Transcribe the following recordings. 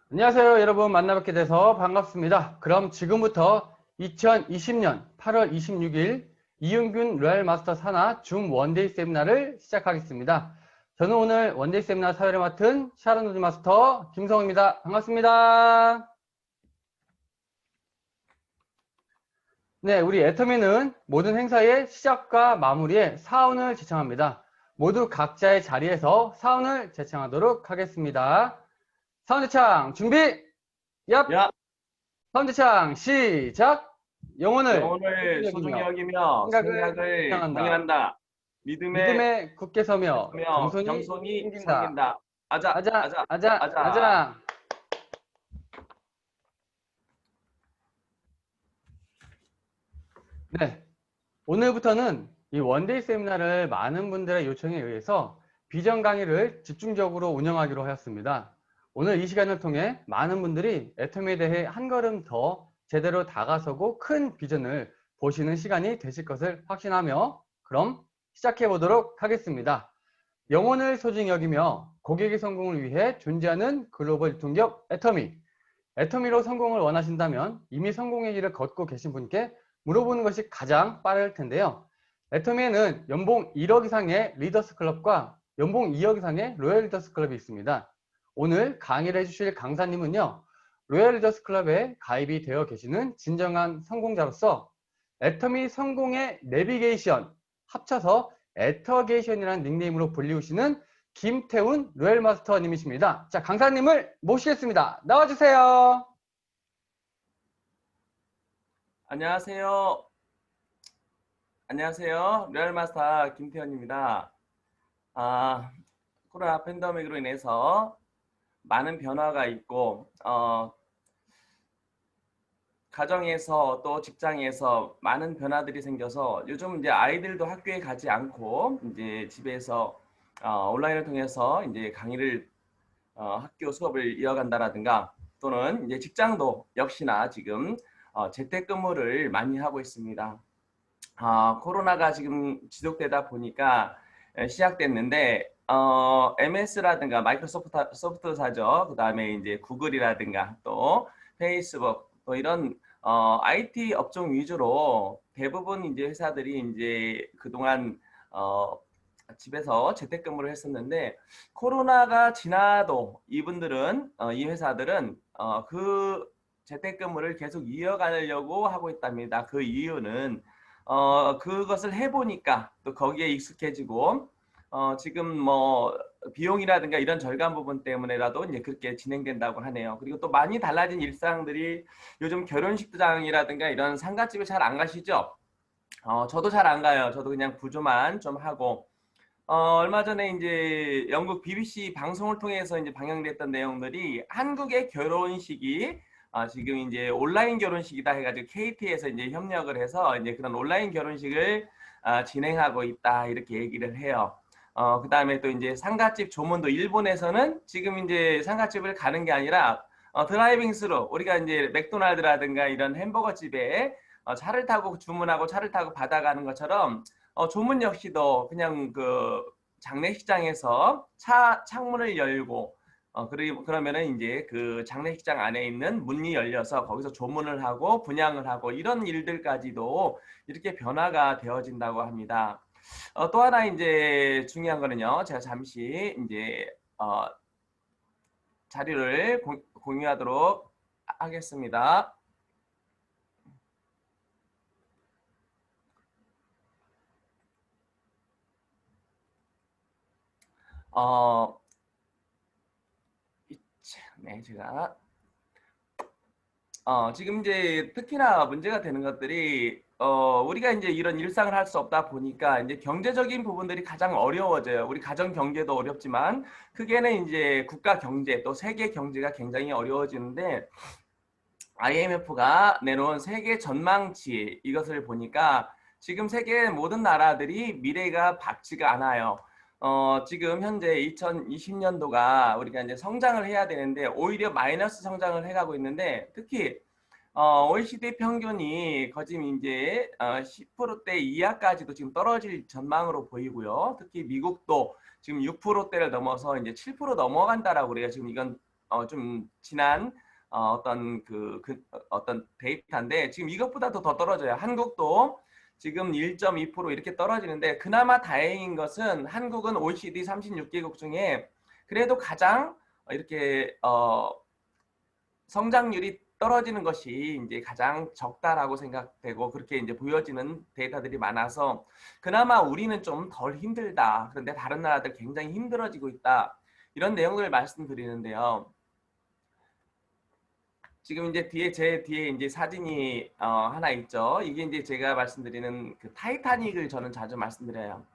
안녕하세요, 여러분. 만나뵙게 돼서 반갑습니다. 그럼 지금부터 2020년 8월 26일 이윤균 로얄 마스터 산하 줌 원데이 세미나를 시작하겠습니다. 저는 오늘 원데이 세미나 사회를 맡은 샤론 우즈 마스터 김성우입니다. 반갑습니다. 네, 우리 애터미는 모든 행사의 시작과 마무리에 사운을 제청합니다. 모두 각자의 자리에서 사운을 제청하도록 하겠습니다. 사운드 창 준비! 얍! 야, 사운드창 시작! 영혼을 영혼을 소중히 소중히 여기며 여기며 생각을 생각을 지향한다. 당연한다. 믿음에 믿음에 굳게 서며 서며 겸손히 겸손히 섬긴다. 섬긴다. 아자, 아자, 아자, 아자, 아자. 아자. 네, 오늘부터는 이 원데이 세미나를 많은 분들의 요청에 의해서 비전 강의를 집중적으로 운영하기로 하였습니다. 오늘 이 시간을 통해 많은 분들이 애터미에 대해 한 걸음 더 제대로 다가서고 큰 비전을 보시는 시간이 되실 것을 확신하며 그럼 시작해 보도록 하겠습니다. 영혼을 소중히 여기며 고객의 성공을 위해 존재하는 글로벌 유통기업 애터미. 애터미로 성공을 원하신다면 이미 성공의 길을 걷고 계신 분께 물어보는 것이 가장 빠를 텐데요. 애터미에는 연봉 1억 이상의 리더스 클럽과 연봉 2억 이상의 로열 리더스 클럽이 있습니다. 오늘 강의를 해주실 강사님은요, 로열 리더스 클럽에 가입이 되어 계시는 진정한 성공자로서 애터미 성공의 내비게이션, 합쳐서 애터게이션이라는 닉네임으로 불리우시는 김태훈 로열 마스터님이십니다. 자, 강사님을 모시겠습니다. 나와주세요. 안녕하세요. 안녕하세요. 리얼마스터 김태현입니다. 코로나 팬데믹으로 인해서 많은 변화가 있고 가정에서 또 직장에서 많은 변화들이 생겨서 요즘 이제 아이들도 학교에 가지 않고 이제 집에서 온라인을 통해서 이제 강의를 학교 수업을 이어간다라든가 또는 이제 직장도 역시나 지금 재택근무를 많이 하고 있습니다. 코로나가 지금 지속되다 보니까 시작됐는데 MS라든가 마이크로소프트사죠. 그 다음에 이제 구글이라든가 또 페이스북 또 이런 IT 업종 위주로 대부분 이제 회사들이 이제 그동안 집에서 재택근무를 했었는데 코로나가 지나도 이분들은 이 회사들은 그 재택근무를 계속 이어가려고 하고 있답니다. 그 이유는 그것을 해보니까 또 거기에 익숙해지고 지금 뭐 비용이라든가 이런 절감 부분 때문에라도 이제 그렇게 진행된다고 하네요. 그리고 또 많이 달라진 일상들이 요즘 결혼식장이라든가 이런 상가집에 잘 안 가시죠? 저도 잘 안 가요. 저도 그냥 부조만 좀 하고 얼마 전에 이제 영국 BBC 방송을 통해서 이제 방영됐던 내용들이 한국의 결혼식이 지금 이제 온라인 결혼식이다 해가지고 KT에서 이제 협력을 해서 이제 그런 온라인 결혼식을 진행하고 있다 이렇게 얘기를 해요. 그 다음에 또 이제 상가집 조문도 일본에서는 지금 이제 상가집을 가는 게 아니라 드라이빙 스루 우리가 이제 맥도날드라든가 이런 햄버거 집에 차를 타고 주문하고 차를 타고 받아가는 것처럼 조문 역시도 그냥 그 장례식장에서 창문을 열고 그러면은 이제 그 장례식장 안에 있는 문이 열려서 거기서 조문을 하고 분양을 하고 이런 일들까지도 이렇게 변화가 되어진다고 합니다. 또 하나 이제 중요한 거는요. 제가 잠시 이제 자료를 공유하도록 하겠습니다. 네, 제가 지금 이제 특히나 문제가 되는 것들이 우리가 이제 이런 일상을 할 수 없다 보니까 이제 경제적인 부분들이 가장 어려워져요. 우리 가정 경제도 어렵지만 크게는 이제 국가 경제 또 세계 경제가 굉장히 어려워지는데 IMF가 내놓은 세계 전망치 이것을 보니까 지금 세계 모든 나라들이 미래가 밝지가 않아요. 지금 현재 2020년도가 우리가 이제 성장을 해야 되는데 오히려 마이너스 성장을 해가고 있는데 특히 OECD 평균이 거진 이제 10%대 이하까지도 지금 떨어질 전망으로 보이고요. 특히 미국도 지금 6%대를 넘어서 이제 7% 넘어간다라고 그래요. 지금 이건 좀 지난 어떤 데이터인데 지금 이것보다도 더 떨어져요. 한국도 지금 1.2% 이렇게 떨어지는데 그나마 다행인 것은 한국은 OECD 36개국 중에 그래도 가장 이렇게 성장률이 떨어지는 것이 이제 가장 적다라고 생각되고 그렇게 이제 보여지는 데이터들이 많아서 그나마 우리는 좀 덜 힘들다. 그런데 다른 나라들 굉장히 힘들어지고 있다. 이런 내용을 말씀드리는데요. 지금 이제 제 뒤에 이제 사진이 하나 있죠. 이게 이제 제가 말씀드리는 그 타이타닉을 저는 자주 말씀드려요.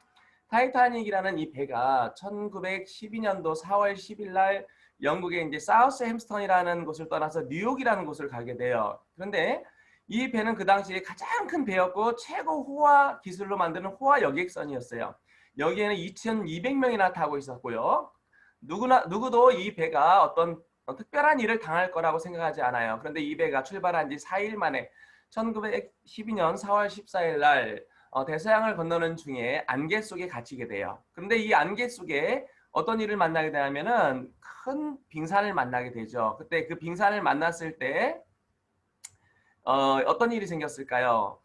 타이타닉이라는 이 배가 1912년도 4월 10일 날 영국의 이제 사우스 햄스턴이라는 곳을 떠나서 뉴욕이라는 곳을 가게 돼요. 그런데 이 배는 그 당시에 가장 큰 배였고 최고 호화 기술로 만드는 호화 여객선이었어요. 여기에는 2,200명이나 타고 있었고요. 누구도 이 배가 어떤 특별한 일을 당할 거라고 생각하지 않아요. 그런데 이 배가 출발한 지 4일 만에 1912년 4월 14일 날 대서양을 건너는 중에 안개 속에 갇히게 돼요. 그런데 이 안개 속에 어떤 일을 만나게 되냐면은 큰 빙산을 만나게 되죠. 그때 그 빙산을 만났을 때 어떤 일이 생겼을까요?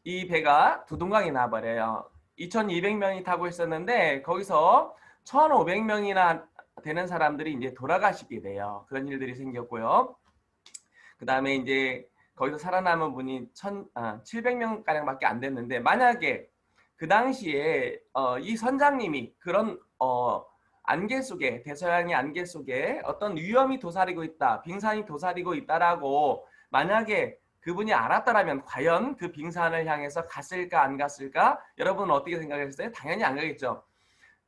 이 배가 두둥강이 나버려요. 2,200명이 타고 있었는데 거기서 1,500명이나 되는 사람들이 이제 돌아가시게 돼요. 그런 일들이 생겼고요. 그 다음에 이제 거기서 살아남은 분이 700명가량밖에 안 됐는데 만약에 그 당시에 이 선장님이 그런 안개 속에 대서양의 안개 속에 어떤 위험이 도사리고 있다, 빙산이 도사리고 있다라고 만약에 그분이 알았더라면 과연 그 빙산을 향해서 갔을까 안 갔을까? 여러분은 어떻게 생각했어요? 당연히 안 가겠죠.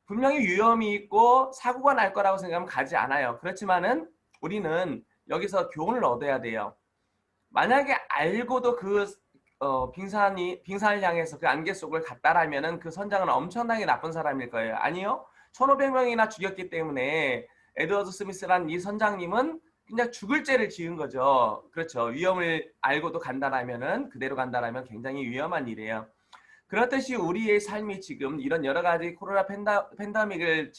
분명히 위험이 있고 사고가 날 거라고 생각하면 가지 않아요. 그렇지만은 우리는 여기서 교훈을 얻어야 돼요. 만약에 알고도 그 빙산을 향해서 그 안개 속을 갔다라면은 그 선장은 엄청나게 나쁜 사람일 거예요. 아니요. 1,500명이나 죽였기 때문에 에드워드 스미스란 이 선장님은 그냥 죽을 죄를 지은 거죠. 그렇죠. 위험을 알고도 간다라면은 그대로 간다라면 굉장히 위험한 일이에요. 그렇듯이 우리의 삶이 지금 이런 여러 가지 코로나 팬데믹을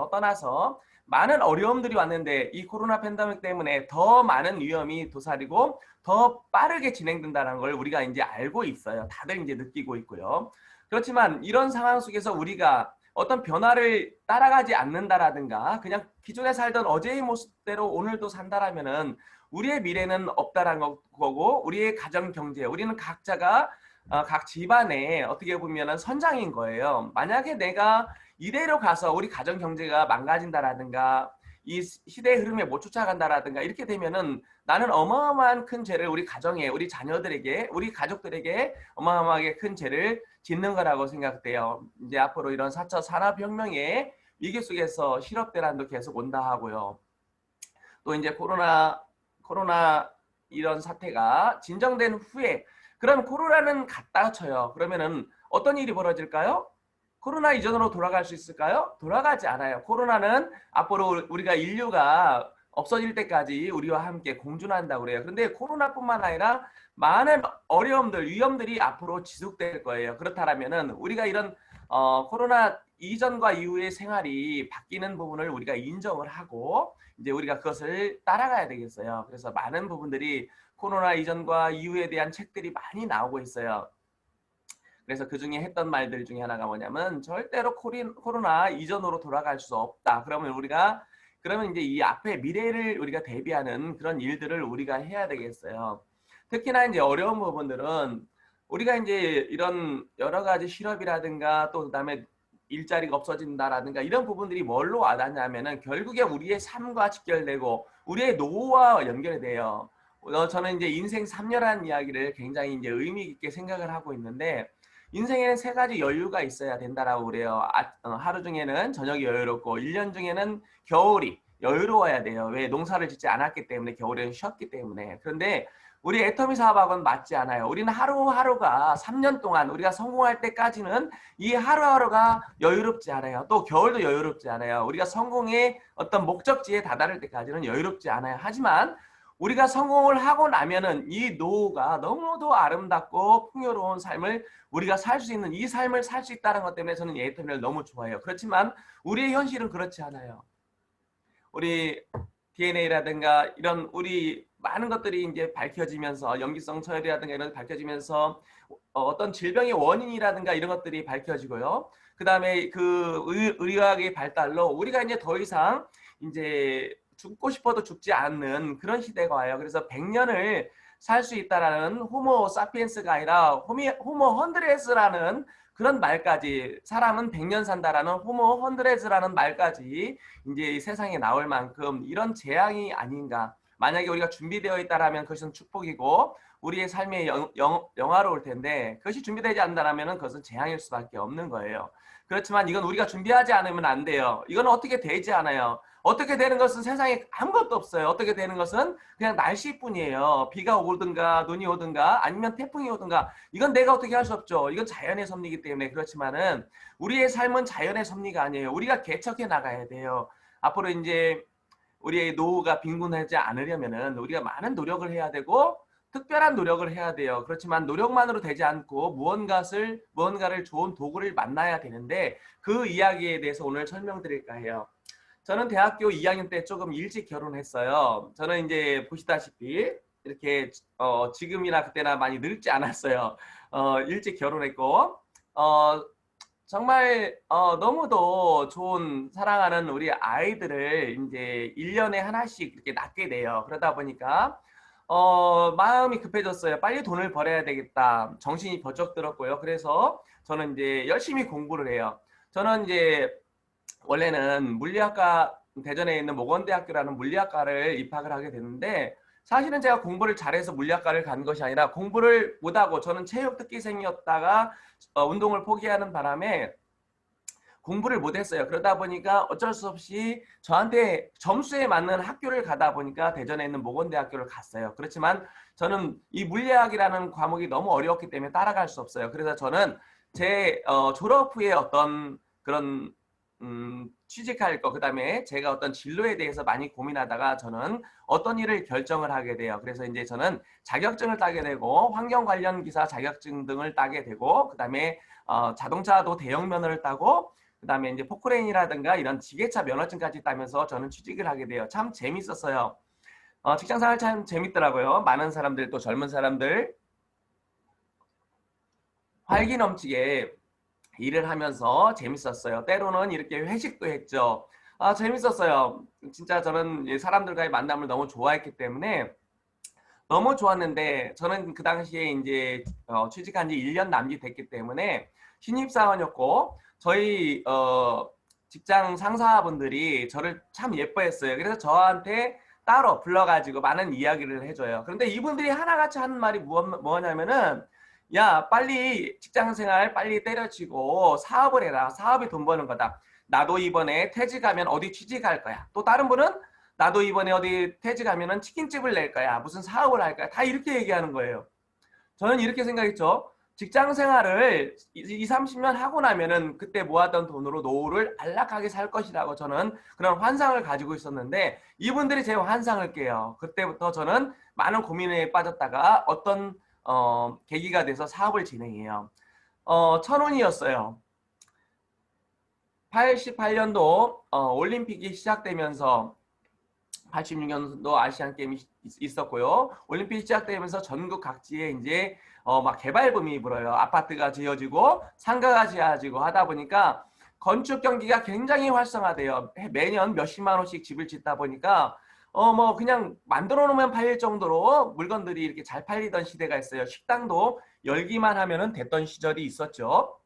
떠나서 많은 어려움들이 왔는데 이 코로나 팬데믹 때문에 더 많은 위험이 도사리고 더 빠르게 진행된다는 걸 우리가 이제 알고 있어요. 다들 이제 느끼고 있고요. 그렇지만 이런 상황 속에서 우리가 어떤 변화를 따라가지 않는다라든가 그냥 기존에 살던 어제의 모습대로 오늘도 산다라면은 우리의 미래는 없다라는 거고 우리의 가정 경제 우리는 각자가 각 집안에 어떻게 보면은 선장인 거예요. 만약에 내가 이대로 가서 우리 가정 경제가 망가진다라든가 이 시대의 흐름에 못 쫓아간다라든가 이렇게 되면은 나는 어마어마한 큰 죄를 우리 가정에, 우리 자녀들에게, 우리 가족들에게 어마어마하게 큰 죄를 짓는 거라고 생각돼요. 이제 앞으로 이런 4차 산업혁명의 위기 속에서 실업 대란도 계속 온다 하고요. 또 이제 코로나 이런 사태가 진정된 후에 그럼 코로나는 갔다 쳐요. 그러면은 어떤 일이 벌어질까요? 코로나 이전으로 돌아갈 수 있을까요? 돌아가지 않아요. 코로나는 앞으로 우리가 인류가 없어질 때까지 우리와 함께 공존한다고 그래요. 그런데 코로나뿐만 아니라 많은 어려움들, 위험들이 앞으로 지속될 거예요. 그렇다면은 우리가 이런 코로나 이전과 이후의 생활이 바뀌는 부분을 우리가 인정을 하고 이제 우리가 그것을 따라가야 되겠어요. 그래서 많은 부분들이 코로나 이전과 이후에 대한 책들이 많이 나오고 있어요. 그래서 그 중에 했던 말들 중에 하나가 뭐냐면 절대로 코로나 이전으로 돌아갈 수 없다. 그러면 이제 이 앞에 미래를 우리가 대비하는 그런 일들을 우리가 해야 되겠어요. 특히나 이제 어려운 부분들은 우리가 이제 이런 여러 가지 실업이라든가 또 그다음에 일자리가 없어진다라든가 이런 부분들이 뭘로 와닿냐면은 결국에 우리의 삶과 직결되고 우리의 노후와 연결이 돼요. 저는 이제 인생 3년이라는 이야기를 굉장히 이제 의미 있게 생각을 하고 있는데 인생에는 세 가지 여유가 있어야 된다라고 그래요. 하루 중에는 저녁이 여유롭고 1년 중에는 겨울이 여유로워야 돼요. 왜? 농사를 짓지 않았기 때문에 겨울에는 쉬었기 때문에. 그런데 우리 애터미 사업학은 맞지 않아요. 우리는 하루하루가 3년 동안 우리가 성공할 때까지는 이 하루하루가 여유롭지 않아요. 또 겨울도 여유롭지 않아요. 우리가 성공의 어떤 목적지에 다다를 때까지는 여유롭지 않아요. 하지만 우리가 성공을 하고 나면은 이 노후가 너무도 아름답고 풍요로운 삶을 우리가 살 수 있는 이 삶을 살 수 있다는 것 때문에 저는 애터미를 너무 좋아해요. 그렇지만 우리의 현실은 그렇지 않아요. 우리 DNA라든가 이런 우리 많은 것들이 이제 밝혀지면서 염기성 서열이라든가 이런 게 밝혀지면서 어떤 질병의 원인이라든가 이런 것들이 밝혀지고요. 그 다음에 그 의학의 발달로 우리가 이제 더 이상 이제 죽고 싶어도 죽지 않는 그런 시대가 와요. 그래서 100년을 살 수 있다라는 호모 사피엔스가 아니라 호모 헌드레스라는 그런 말까지, 사람은 100년 산다라는 호모 헌드레스라는 말까지 이제 세상에 나올 만큼 이런 재앙이 아닌가. 만약에 우리가 준비되어 있다라면 그것은 축복이고 우리의 삶에 영화로울 텐데, 그것이 준비되지 않는다면 그것은 재앙일 수밖에 없는 거예요. 그렇지만 이건 우리가 준비하지 않으면 안 돼요. 이건 어떻게 되지 않아요. 어떻게 되는 것은 세상에 아무것도 없어요. 어떻게 되는 것은 그냥 날씨뿐이에요. 비가 오든가 눈이 오든가 아니면 태풍이 오든가, 이건 내가 어떻게 할 수 없죠. 이건 자연의 섭리이기 때문에. 그렇지만은 우리의 삶은 자연의 섭리가 아니에요. 우리가 개척해 나가야 돼요. 앞으로 이제 우리의 노후가 빈곤하지 않으려면은 우리가 많은 노력을 해야 되고 특별한 노력을 해야 돼요. 그렇지만 노력만으로 되지 않고 무언가를 좋은 도구를 만나야 되는데, 그 이야기에 대해서 오늘 설명드릴까 해요. 저는 대학교 2학년 때 조금 일찍 결혼했어요. 저는 이제 보시다시피 이렇게 지금이나 그때나 많이 늙지 않았어요. 일찍 결혼했고 정말 너무도 좋은 사랑하는 우리 아이들을 이제 1년에 하나씩 이렇게 낳게 돼요. 그러다 보니까 마음이 급해졌어요. 빨리 돈을 벌어야 되겠다. 정신이 번쩍 들었고요. 그래서 저는 이제 열심히 공부를 해요. 저는 이제 원래는 물리학과, 대전에 있는 모건대학교라는 물리학과를 입학을 하게 됐는데, 사실은 제가 공부를 잘해서 물리학과를 간 것이 아니라 공부를 못하고 저는 체육 특기생이었다가 운동을 포기하는 바람에 공부를 못했어요. 그러다 보니까 어쩔 수 없이 저한테 점수에 맞는 학교를 가다 보니까 대전에 있는 모건대학교를 갔어요. 그렇지만 저는 이 물리학이라는 과목이 너무 어려웠기 때문에 따라갈 수 없어요. 그래서 저는 제 졸업 후에 어떤 그런 취직할 거, 그 다음에 제가 어떤 진로에 대해서 많이 고민하다가 저는 어떤 일을 결정을 하게 돼요. 그래서 이제 저는 자격증을 따게 되고 환경 관련 기사 자격증 등을 따게 되고, 그 다음에 자동차도 대형 면허를 따고, 그 다음에 이제 포크레인이라든가 이런 지게차 면허증까지 따면서 저는 취직을 하게 돼요. 참 재밌었어요. 직장생활 참 재밌더라고요. 많은 사람들, 또 젊은 사람들 활기 넘치게 일을 하면서 재밌었어요. 때로는 이렇게 회식도 했죠. 재밌었어요. 진짜 저는 사람들과의 만남을 너무 좋아했기 때문에 너무 좋았는데, 저는 그 당시에 이제 취직한 지 1년 남짓 됐기 때문에 신입사원이었고, 저희 직장 상사분들이 저를 참 예뻐했어요. 그래서 저한테 따로 불러가지고 많은 이야기를 해줘요. 그런데 이분들이 하나같이 하는 말이 뭐냐면은, 야, 빨리 직장생활 빨리 때려치고 사업을 해라. 사업이 돈 버는 거다. 나도 이번에 퇴직하면 어디 취직할 거야. 또 다른 분은 나도 이번에 어디 퇴직하면은 치킨집을 낼 거야. 무슨 사업을 할 거야. 다 이렇게 얘기하는 거예요. 저는 이렇게 생각했죠. 직장 생활을 20, 30년 하고 나면은 그때 모았던 돈으로 노후를 안락하게 살 것이라고 저는 그런 환상을 가지고 있었는데, 이분들이 제 환상을 깨요. 그때부터 저는 많은 고민에 빠졌다가 어떤 계기가 돼서 사업을 진행해요. 1,000원이었어요. 88년도 올림픽이 시작되면서 86년도 아시안 게임이 있었고요. 올림픽이 시작되면서 전국 각지에 이제 막 개발붐이 불어요. 아파트가 지어지고 상가가 지어지고 하다 보니까 건축 경기가 굉장히 활성화돼요. 매년 몇십만 원씩 집을 짓다 보니까 뭐 그냥 만들어 놓으면 팔릴 정도로 물건들이 이렇게 잘 팔리던 시대가 있어요. 식당도 열기만 하면은 됐던 시절이 있었죠.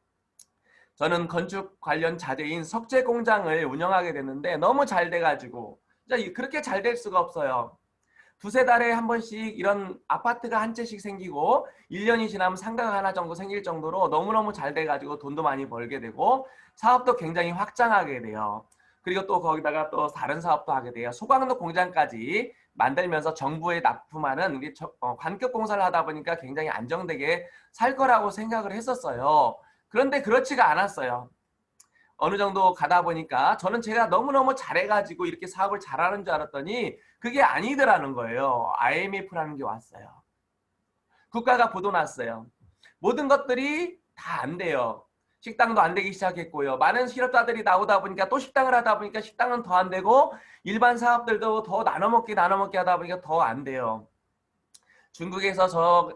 저는 건축 관련 자재인 석재 공장을 운영하게 됐는데 너무 잘 돼가지고 진짜 그렇게 잘 될 수가 없어요. 두세 달에 한 번씩 이런 아파트가 한 채씩 생기고 1년이 지나면 상가가 하나 정도 생길 정도로 너무너무 잘 돼가지고 돈도 많이 벌게 되고 사업도 굉장히 확장하게 돼요. 그리고 또 거기다가 또 다른 사업도 하게 돼요. 소강로 공장까지 만들면서 정부에 납품하는 관급 공사를 하다 보니까 굉장히 안정되게 살 거라고 생각을 했었어요. 그런데 그렇지가 않았어요. 어느 정도 가다 보니까 저는 제가 너무너무 잘해가지고 이렇게 사업을 잘하는 줄 알았더니 그게 아니더라는 거예요. IMF라는 게 왔어요. 국가가 부도났어요. 모든 것들이 다 안 돼요. 식당도 안 되기 시작했고요. 많은 실업자들이 나오다 보니까 또 식당을 하다 보니까 식당은 더 안 되고 일반 사업들도 더 나눠먹기 하다 보니까 더 안 돼요. 중국에서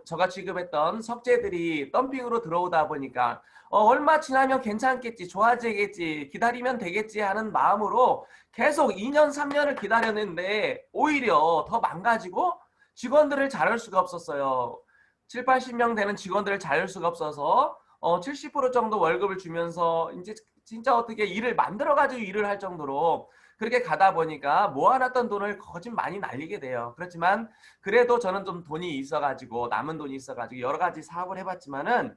저가 취급했던 석재들이 덤핑으로 들어오다 보니까 얼마 지나면 괜찮겠지, 좋아지겠지, 기다리면 되겠지 하는 마음으로 계속 2년, 3년을 기다렸는데 오히려 더 망가지고 직원들을 자를 수가 없었어요. 7, 80명 되는 직원들을 자를 수가 없어서 70% 정도 월급을 주면서 이제 진짜 어떻게 일을 만들어가지고 일을 할 정도로 그렇게 가다 보니까 모아놨던 돈을 거짓 많이 날리게 돼요. 그렇지만 그래도 저는 좀 돈이 있어가지고 남은 돈이 있어가지고 여러 가지 사업을 해봤지만은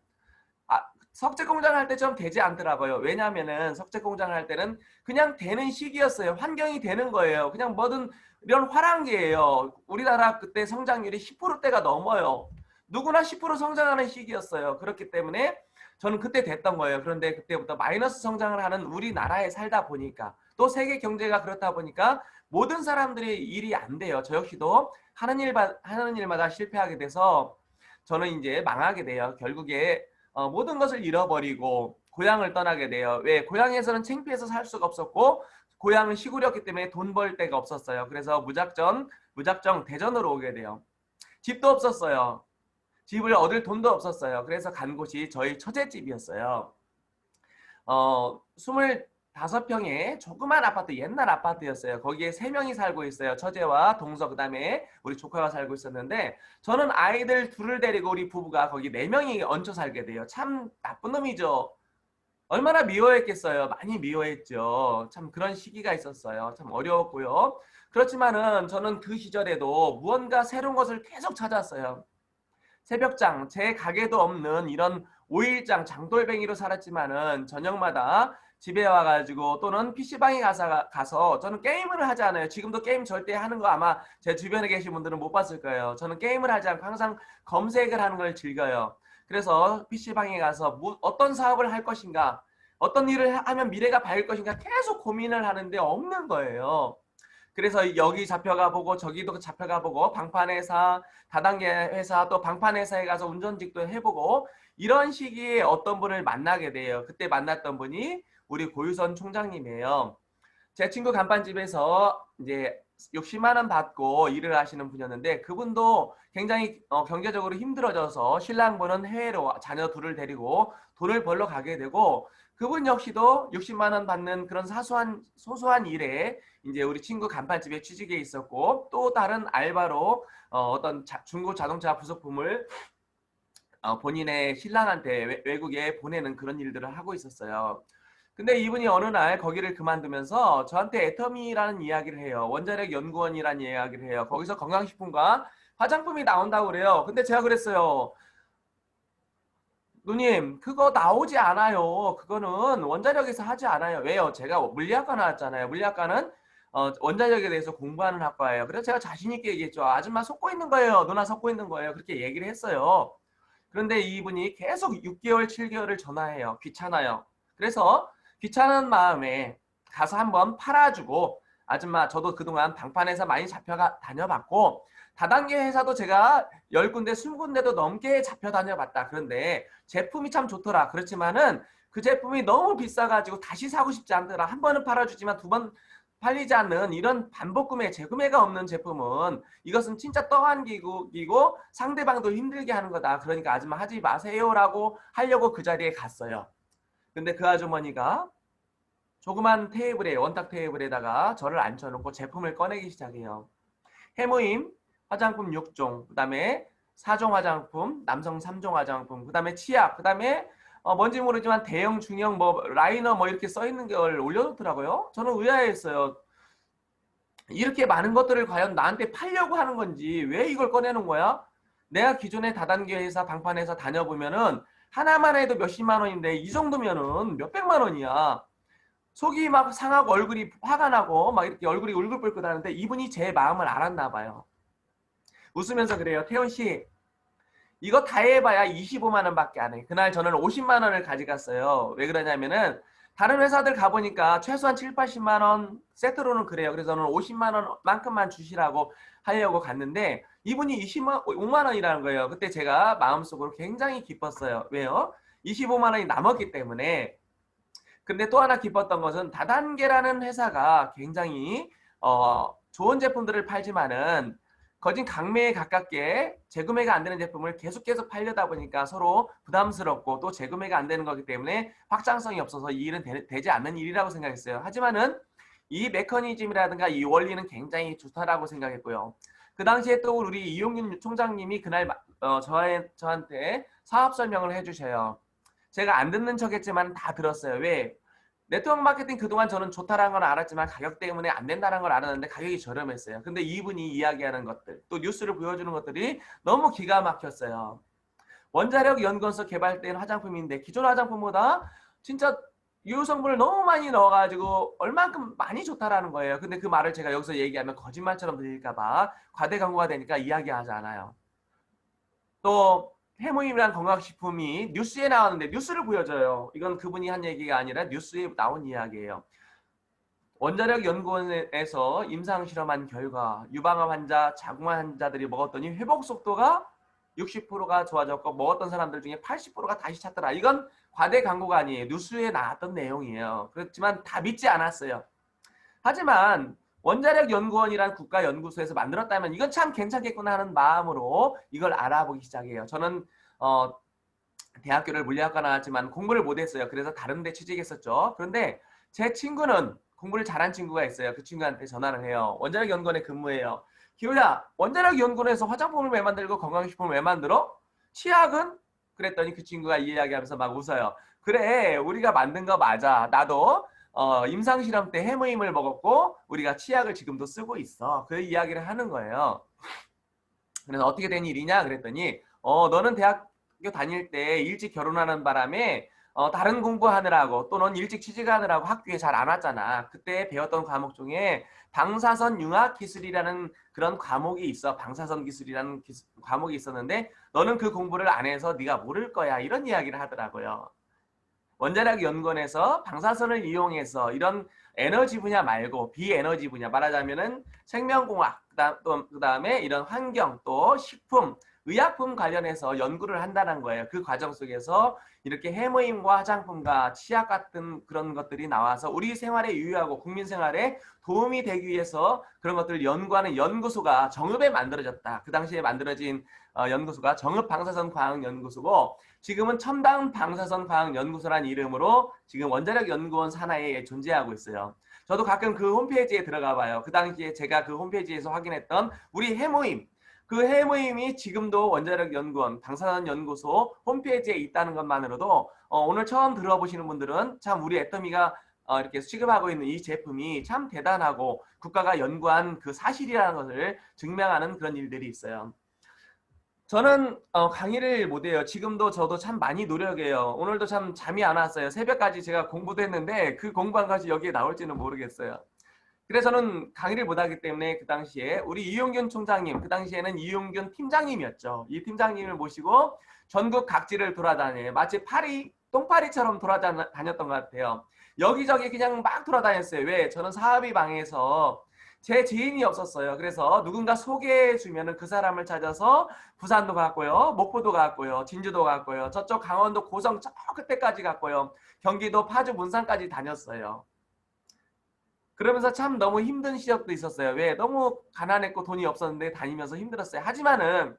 석재 공장 할 때처럼 되지 않더라고요. 왜냐하면은 석재 공장을 할 때는 그냥 되는 시기였어요. 환경이 되는 거예요. 그냥 뭐든 이런 화랑기예요. 우리나라 그때 성장률이 10%대가 넘어요. 누구나 10% 성장하는 시기였어요. 그렇기 때문에 저는 그때 됐던 거예요. 그런데 그때부터 마이너스 성장을 하는 우리나라에 살다 보니까 또 세계 경제가 그렇다 보니까 모든 사람들이 일이 안 돼요. 저 역시도 하는 일마다 실패하게 돼서 저는 이제 망하게 돼요. 결국에 모든 것을 잃어버리고 고향을 떠나게 돼요. 왜? 고향에서는 창피해서 살 수가 없었고 고향은 시골이었기 때문에 돈 벌 데가 없었어요. 그래서 무작정 대전으로 오게 돼요. 집도 없었어요. 집을 얻을 돈도 없었어요. 그래서 간 곳이 저희 처제집이었어요. 25평의 조그만 아파트, 옛날 아파트였어요. 거기에 3명이 살고 있어요. 처제와 동서, 그 다음에 우리 조카가 살고 있었는데 저는 아이들 둘을 데리고 우리 부부가 거기 4명이 얹혀 살게 돼요. 참 나쁜 놈이죠. 얼마나 미워했겠어요. 많이 미워했죠. 참 그런 시기가 있었어요. 참 어려웠고요. 그렇지만은 저는 그 시절에도 무언가 새로운 것을 계속 찾았어요. 새벽장, 제 가게도 없는 이런 5일장 장돌뱅이로 살았지만은 저녁마다 집에 와가지고 또는 PC방에 가서 저는 게임을 하지 않아요. 지금도 게임 절대 하는 거 아마 제 주변에 계신 분들은 못 봤을 거예요. 저는 게임을 하지 않고 항상 검색을 하는 걸 즐겨요. 그래서 PC방에 가서 어떤 사업을 할 것인가, 어떤 일을 하면 미래가 밝을 것인가 계속 고민을 하는데 없는 거예요. 그래서 여기 잡혀가 보고 저기도 잡혀가 보고 방판회사, 다단계 회사 또 방판회사에 가서 운전직도 해보고 이런 시기에 어떤 분을 만나게 돼요. 그때 만났던 분이 우리 고유선 총장님이에요. 제 친구 간판집에서 이제 60만 원 받고 일을 하시는 분이었는데 그분도 굉장히 경제적으로 힘들어져서 신랑분은 해외로 자녀 둘을 데리고 돈을 벌러 가게 되고 그분 역시도 60만 원 받는 그런 소소한 일에 이제 우리 친구 간판집에 취직해 있었고 또 다른 알바로 어떤 중고 자동차 부속품을 본인의 신랑한테 외국에 보내는 그런 일들을 하고 있었어요. 근데 이분이 어느 날 거기를 그만두면서 저한테 애터미라는 이야기를 해요. 원자력 연구원이라는 이야기를 해요. 거기서 건강식품과 화장품이 나온다고 그래요. 근데 제가 그랬어요. 누님, 그거 나오지 않아요. 그거는 원자력에서 하지 않아요. 왜요? 제가 물리학과 나왔잖아요. 물리학과는 원자력에 대해서 공부하는 학과예요. 그래서 제가 자신 있게 얘기했죠. 아줌마 속고 있는 거예요. 누나 속고 있는 거예요. 그렇게 얘기를 했어요. 그런데 이분이 계속 6개월, 7개월을 전화해요. 귀찮아요. 그래서 귀찮은 마음에 가서 한번 팔아주고 아줌마 저도 그동안 방판회사 많이 다녀봤고 다단계 회사도 제가 10군데, 20군데도 넘게 잡혀 다녀봤다. 그런데 제품이 참 좋더라. 그렇지만은 그 제품이 너무 비싸가지고 다시 사고 싶지 않더라. 한 번은 팔아주지만 두 번 팔리지 않는 이런 반복 구매, 재구매가 없는 제품은 이것은 진짜 떠한기고 상대방도 힘들게 하는 거다. 그러니까 아줌마 하지 마세요라고 하려고 그 자리에 갔어요. 근데 그 아주머니가 조그만 테이블에 원탁 테이블에다가 저를 앉혀놓고 제품을 꺼내기 시작해요. 해모임 화장품 6종, 그 다음에 4종 화장품, 남성 3종 화장품, 그 다음에 치약, 그 다음에 뭔지 모르지만 대형, 중형, 라이너 이렇게 써있는 걸 올려놓더라고요. 저는 의아했어요. 이렇게 많은 것들을 과연 나한테 팔려고 하는 건지 왜 이걸 꺼내는 거야? 내가 기존에 다단계 회사, 방판회사 다녀보면은 하나만 해도 몇십만 원인데 이 정도면은 몇백만 원이야. 속이 막 상하고 얼굴이 화가 나고 막 이렇게 얼굴이 울긋불긋 하는데 이분이 제 마음을 알았나 봐요. 웃으면서 그래요. 태훈 씨, 이거 다 해봐야 25만 원밖에 안 해. 그날 저는 50만 원을 가져갔어요. 왜 그러냐면은 다른 회사들 가보니까 최소한 7, 80만 원 세트로는 그래요. 그래서 저는 50만 원만큼만 주시라고 하려고 갔는데 이분이 25만 원이라는 거예요. 그때 제가 마음속으로 굉장히 기뻤어요. 왜요? 25만 원이 남았기 때문에. 근데 또 하나 기뻤던 것은 다단계라는 회사가 굉장히 좋은 제품들을 팔지만은 거진 강매에 가깝게 재구매가 안 되는 제품을 계속 팔려다 보니까 서로 부담스럽고 또 재구매가 안 되는 거기 때문에 확장성이 없어서 이 일은 되지 않는 일이라고 생각했어요. 하지만은 이 메커니즘이라든가 이 원리는 굉장히 좋다라고 생각했고요. 그 당시에 또 우리 이용균 총장님이 그날 저한테 사업 설명을 해주셔요. 제가 안 듣는 척했지만 다 들었어요. 왜? 네트워크 마케팅 그동안 저는 좋다라는 걸 알았지만 가격 때문에 안 된다는 걸 알았는데 가격이 저렴했어요. 근데 이분이 이야기하는 것들, 또 뉴스를 보여주는 것들이 너무 기가 막혔어요. 원자력 연구원에서 개발된 화장품인데 기존 화장품보다 진짜 유효 성분을 너무 많이 넣어가지고 얼만큼 많이 좋다라는 거예요. 근데 그 말을 제가 여기서 얘기하면 거짓말처럼 들릴까봐 과대 광고가 되니까 이야기하지 않아요. 또 해모임이란 건강식품이 뉴스에 나왔는데 뉴스를 보여줘요. 이건 그분이 한 얘기가 아니라 뉴스에 나온 이야기예요. 원자력 연구원에서 임상 실험한 결과 유방암 환자, 자궁암 환자들이 먹었더니 회복 속도가 60%가 좋아졌고 먹었던 사람들 중에 80%가 다시 찾더라. 이건 과대 광고가 아니에요. 뉴스에 나왔던 내용이에요. 그렇지만 다 믿지 않았어요. 하지만 원자력 연구원이란 국가연구소에서 만들었다면 이건 참 괜찮겠구나 하는 마음으로 이걸 알아보기 시작해요. 저는 대학교를 물리학과 나왔지만 공부를 못했어요. 그래서 다른 데 취직했었죠. 그런데 제 친구는 공부를 잘한 친구가 있어요. 그 친구한테 전화를 해요. 원자력 연구원에 근무해요. 기호야, 원자력 연구원에서 화장품을 왜 만들고 건강식품을 왜 만들어? 치약은? 그랬더니 그 친구가 이 이야기하면서 막 웃어요. 그래, 우리가 만든 거 맞아. 나도 임상실험 때 해무임을 먹었고 우리가 치약을 지금도 쓰고 있어. 그 이야기를 하는 거예요. 그래서 어떻게 된 일이냐 그랬더니 너는 대학교 다닐 때 일찍 결혼하는 바람에 다른 공부하느라고 또 넌 일찍 취직하느라고 학교에 잘 안 왔잖아. 그때 배웠던 과목 중에 방사선 융합 기술이라는 그런 과목이 있어. 방사선 기술이라는 과목이 있었는데 너는 그 공부를 안 해서 네가 모를 거야. 이런 이야기를 하더라고요. 원자력 연구원에서 방사선을 이용해서 이런 에너지 분야 말고 비에너지 분야 말하자면은 생명공학 그다음에 이런 환경 또 식품 의약품 관련해서 연구를 한다는 거예요. 그 과정 속에서 이렇게 해모임과 화장품과 치약 같은 그런 것들이 나와서 우리 생활에 유효하고 국민 생활에 도움이 되기 위해서 그런 것들을 연구하는 연구소가 정읍에 만들어졌다. 그 당시에 만들어진 연구소가 정읍방사선과학연구소고 지금은 첨단 방사선 과학 연구소라는 이름으로 지금 원자력 연구원 산하에 존재하고 있어요. 저도 가끔 그 홈페이지에 들어가 봐요. 그 당시에 제가 그 홈페이지에서 확인했던 우리 해모임, 그 해모임이 지금도 원자력 연구원 방사선 연구소 홈페이지에 있다는 것만으로도 오늘 처음 들어보시는 분들은 참 우리 애터미가 이렇게 취급하고 있는 이 제품이 참 대단하고 국가가 연구한 그 사실이라는 것을 증명하는 그런 일들이 있어요. 저는 강의를 못해요. 지금도 저도 참 많이 노력해요. 오늘도 참 잠이 안 왔어요. 새벽까지 제가 공부도 했는데 그 공부한 것이 여기에 나올지는 모르겠어요. 그래서 저는 강의를 못하기 때문에 그 당시에 우리 이용균 총장님, 그 당시에는 이용균 팀장님이었죠. 이 팀장님을 모시고 전국 각지를 돌아다녀요. 마치 똥파리처럼 돌아다녔던 것 같아요. 여기저기 그냥 막 돌아다녔어요. 왜? 저는 사업이 망해서 제 지인이 없었어요. 그래서 누군가 소개해 주면은 그 사람을 찾아서 부산도 갔고요. 목포도 갔고요. 진주도 갔고요. 저쪽 강원도 고성 저 끝에까지 갔고요. 경기도 파주 문산까지 다녔어요. 그러면서 참 너무 힘든 시절도 있었어요. 왜? 너무 가난했고 돈이 없었는데 다니면서 힘들었어요. 하지만은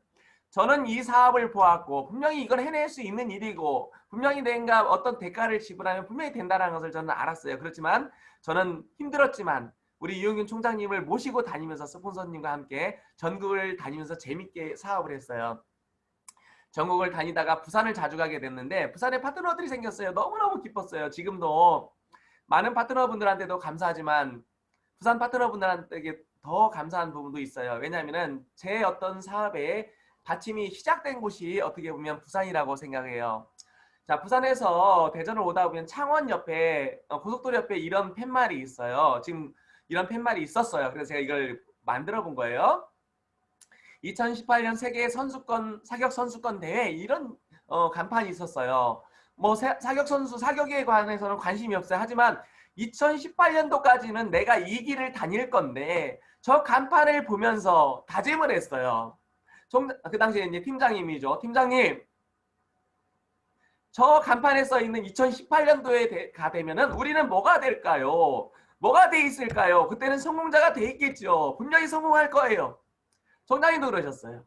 저는 이 사업을 보았고 분명히 이걸 해낼 수 있는 일이고 분명히 내가 어떤 대가를 지불하면 분명히 된다는 것을 저는 알았어요. 그렇지만 저는 힘들었지만 우리 이용균 총장님을 모시고 다니면서 스폰서님과 함께 전국을 다니면서 재밌게 사업을 했어요. 전국을 다니다가 부산을 자주 가게 됐는데 부산에 파트너들이 생겼어요. 너무너무 기뻤어요. 지금도 많은 파트너분들한테도 감사하지만 부산 파트너분들한테 더 감사한 부분도 있어요. 왜냐하면 제 어떤 사업의 받침이 시작된 곳이 어떻게 보면 부산이라고 생각해요. 자, 부산에서 대전을 오다 보면 창원 옆에 고속도로 옆에 이런 팻말이 있어요. 지금 이런 팻말이 있었어요. 그래서 제가 이걸 만들어 본 거예요. 2018년 세계 선수권 사격 선수권 대회 이런 간판이 있었어요. 뭐 사격 선수 사격에 관해서는 관심이 없어요. 하지만 2018년도까지는 내가 이 길을 다닐 건데 저 간판을 보면서 다짐을 했어요. 그 당시에 이제 팀장님이죠. 팀장님, 저 간판에 써 있는 2018년도에 가 되면은 우리는 뭐가 될까요? 뭐가 돼 있을까요? 그때는 성공자가 돼 있겠죠. 분명히 성공할 거예요. 총장님도 그러셨어요.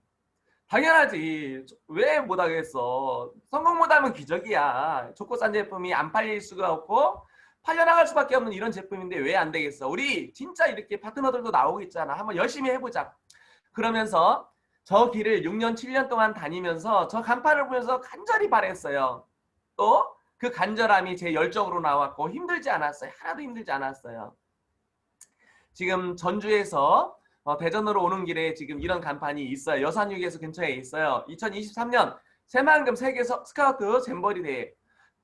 당연하지. 왜 못하겠어? 성공 못하면 기적이야. 좋고 싼 제품이 안 팔릴 수가 없고 팔려나갈 수밖에 없는 이런 제품인데 왜 안 되겠어? 우리 진짜 이렇게 파트너들도 나오고 있잖아. 한번 열심히 해보자. 그러면서 저 길을 6년, 7년 동안 다니면서 저 간판을 보면서 간절히 바랬어요. 또 그 간절함이 제 열정으로 나왔고 힘들지 않았어요. 하나도 힘들지 않았어요. 지금 전주에서 대전으로 오는 길에 지금 이런 간판이 있어요. 여산휴게소 근처에 있어요. 2023년 새만금 세계 스카우트 잼버리 대회.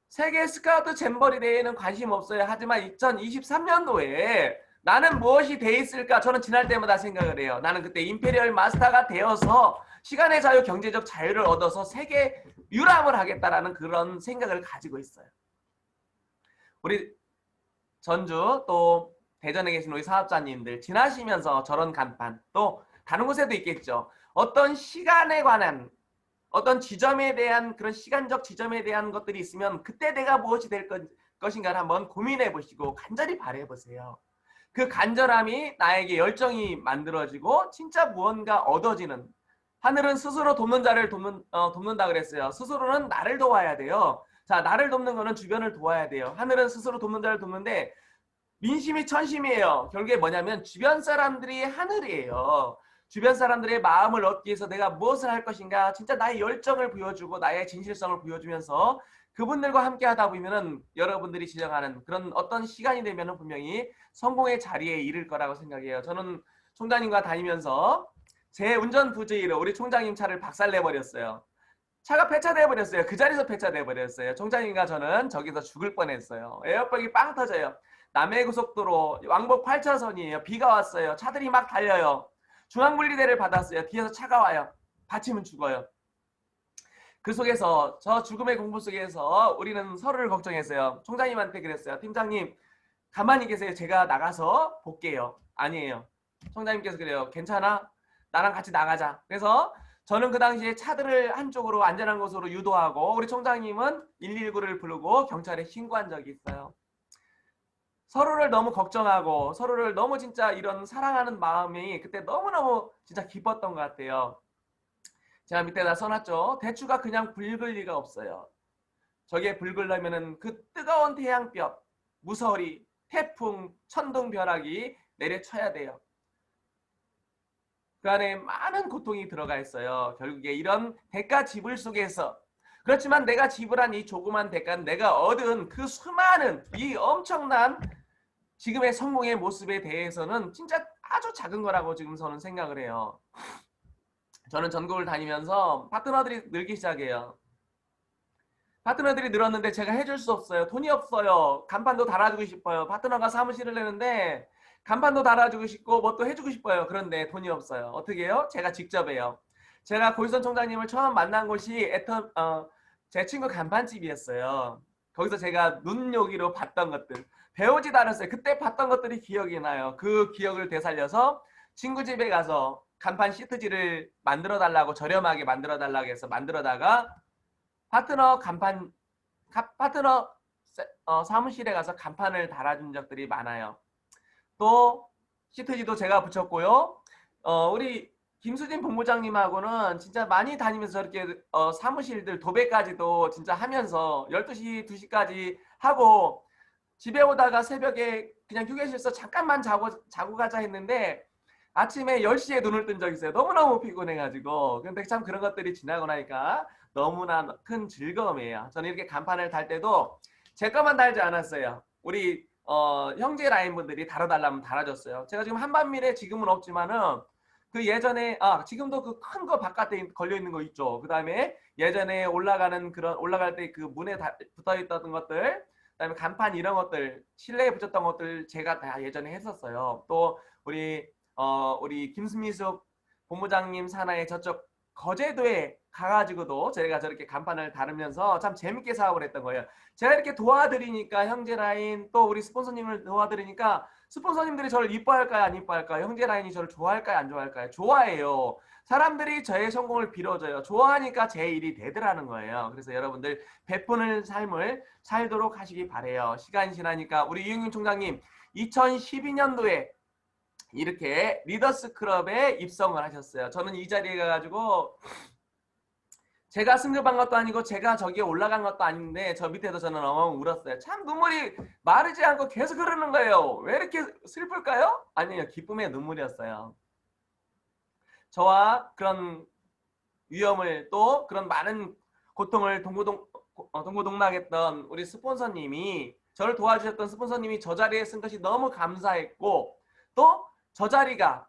세계 스카우트 잼버리 대회는 관심 없어요. 하지만 2023년도에 나는 무엇이 돼 있을까? 저는 지날 때마다 생각을 해요. 나는 그때 임페리얼 마스터가 되어서 시간의 자유, 경제적 자유를 얻어서 세계 유람을 하겠다라는 그런 생각을 가지고 있어요. 우리 전주 또 대전에 계신 우리 사업자님들 지나시면서 저런 간판 또 다른 곳에도 있겠죠. 어떤 시간에 관한 어떤 지점에 대한 그런 시간적 지점에 대한 것들이 있으면 그때 내가 무엇이 될 것인가를 한번 고민해 보시고 간절히 바라해 보세요. 그 간절함이 나에게 열정이 만들어지고 진짜 무언가 얻어지는 하늘은 스스로 돕는 자를 돕는다 그랬어요. 스스로는 나를 도와야 돼요. 자, 나를 돕는 거는 주변을 도와야 돼요. 하늘은 스스로 돕는 자를 돕는데 민심이 천심이에요. 결국에 뭐냐면 주변 사람들이 하늘이에요. 주변 사람들의 마음을 얻기 위해서 내가 무엇을 할 것인가 진짜 나의 열정을 보여주고 나의 진실성을 보여주면서 그분들과 함께 하다 보면은 여러분들이 지정하는 그런 어떤 시간이 되면은 분명히 성공의 자리에 이를 거라고 생각해요. 저는 총장님과 다니면서 제 운전 부주의로 우리 총장님 차를 박살내 버렸어요. 차가 폐차돼 버렸어요. 그 자리에서 폐차돼 버렸어요. 총장님과 저는 저기서 죽을 뻔했어요. 에어백이 빵 터져요. 남해고속도로 왕복 8차선이에요. 비가 왔어요. 차들이 막 달려요. 중앙분리대를 받았어요. 뒤에서 차가 와요. 다치면 죽어요. 그 속에서 저 죽음의 공부 속에서 우리는 서로를 걱정했어요. 총장님한테 그랬어요. 팀장님 가만히 계세요. 제가 나가서 볼게요. 아니에요. 총장님께서 그래요. 괜찮아? 나랑 같이 나가자. 그래서 저는 그 당시에 차들을 한쪽으로 안전한 곳으로 유도하고 우리 총장님은 119를 부르고 경찰에 신고한 적이 있어요. 서로를 너무 걱정하고 서로를 너무 진짜 이런 사랑하는 마음이 그때 너무너무 진짜 기뻤던 것 같아요. 제가 밑에다 써놨죠. 대추가 그냥 붉을 리가 없어요. 저게 붉으려면은 그 뜨거운 태양볕, 무서리, 태풍, 천둥벼락이 내려쳐야 돼요. 그 안에 많은 고통이 들어가 있어요. 결국에 이런 대가 지불 속에서 그렇지만 내가 지불한 이 조그만 대가는 내가 얻은 그 수많은 이 엄청난 지금의 성공의 모습에 대해서는 진짜 아주 작은 거라고 지금 저는 생각을 해요. 저는 전국을 다니면서 파트너들이 늘기 시작해요. 파트너들이 늘었는데 제가 해줄 수 없어요. 돈이 없어요. 간판도 달아주고 싶어요. 파트너가 사무실을 내는데 간판도 달아주고 싶고 뭐 또 해주고 싶어요. 그런데 돈이 없어요. 어떻게 해요? 제가 직접 해요. 제가 고유선 총장님을 처음 만난 곳이 제 친구 간판집이었어요. 거기서 제가 눈요기로 봤던 것들 배우지도 않았어요. 그때 봤던 것들이 기억이 나요. 그 기억을 되살려서 친구 집에 가서 간판 시트지를 만들어 달라고 저렴하게 만들어 달라고 해서 만들어다가 파트너 사무실에 가서 간판을 달아준 적들이 많아요. 또 시트지도 제가 붙였고요. 우리 김수진 본부장님하고는 진짜 많이 다니면서 저렇게 사무실들 도배까지도 진짜 하면서 12시, 2시까지 하고 집에 오다가 새벽에 그냥 휴게실에서 잠깐만 자고 가자 했는데 아침에 10시에 눈을 뜬 적이 있어요. 너무너무 피곤해가지고. 근데 참 그런 것들이 지나고 나니까 너무나 큰 즐거움이에요. 저는 이렇게 간판을 달 때도 제 것만 달지 않았어요. 우리 형제 라인분들이 달아달라면 달아줬어요. 제가 지금 한반밀에 지금은 없지만은 그 예전에 지금도 그 큰 거 바깥에 걸려 있는 거 있죠. 그 다음에 예전에 올라갈 때 그 문에 붙어 있던 것들, 그다음에 간판 이런 것들 실내에 붙였던 것들 제가 다 예전에 했었어요. 또 우리 김수미숙 본부장님 산하의 저쪽 거제도에 가가지고도 저희가 저렇게 간판을 다루면서 참 재밌게 사업을 했던 거예요. 제가 이렇게 도와드리니까 형제 라인 또 우리 스폰서님을 도와드리니까 스폰서님들이 저를 이뻐할까요? 안 이뻐할까요? 형제 라인이 저를 좋아할까요? 안 좋아할까요? 좋아해요. 사람들이 저의 성공을 빌어줘요. 좋아하니까 제 일이 되더라는 거예요. 그래서 여러분들 베푸는 삶을 살도록 하시기 바래요. 시간이 지나니까 우리 이용윤 총장님 2012년도에 이렇게 리더스 클럽에 입성을 하셨어요. 저는 이 자리에 가가지고 제가 승급한 것도 아니고 제가 저기에 올라간 것도 아닌데 저 밑에서 저는 엉엉 울었어요. 참 눈물이 마르지 않고 계속 흐르는 거예요. 왜 이렇게 슬플까요? 아니에요. 기쁨의 눈물이었어요. 저와 그런 위험을 또 그런 많은 고통을 동고동락했던 우리 스폰서님이 저를 도와주셨던 스폰서님이 저 자리에 쓴 것이 너무 감사했고 또 저 자리가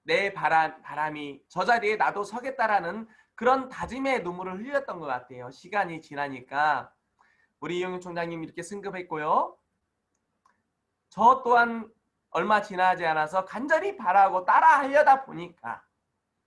내 바람이 저 자리에 나도 서겠다라는 그런 다짐의 눈물을 흘렸던 것 같아요. 시간이 지나니까 우리 이용윤 총장님 이렇게 승급했고요. 저 또한 얼마 지나지 않아서 간절히 바라고 따라 하려다 보니까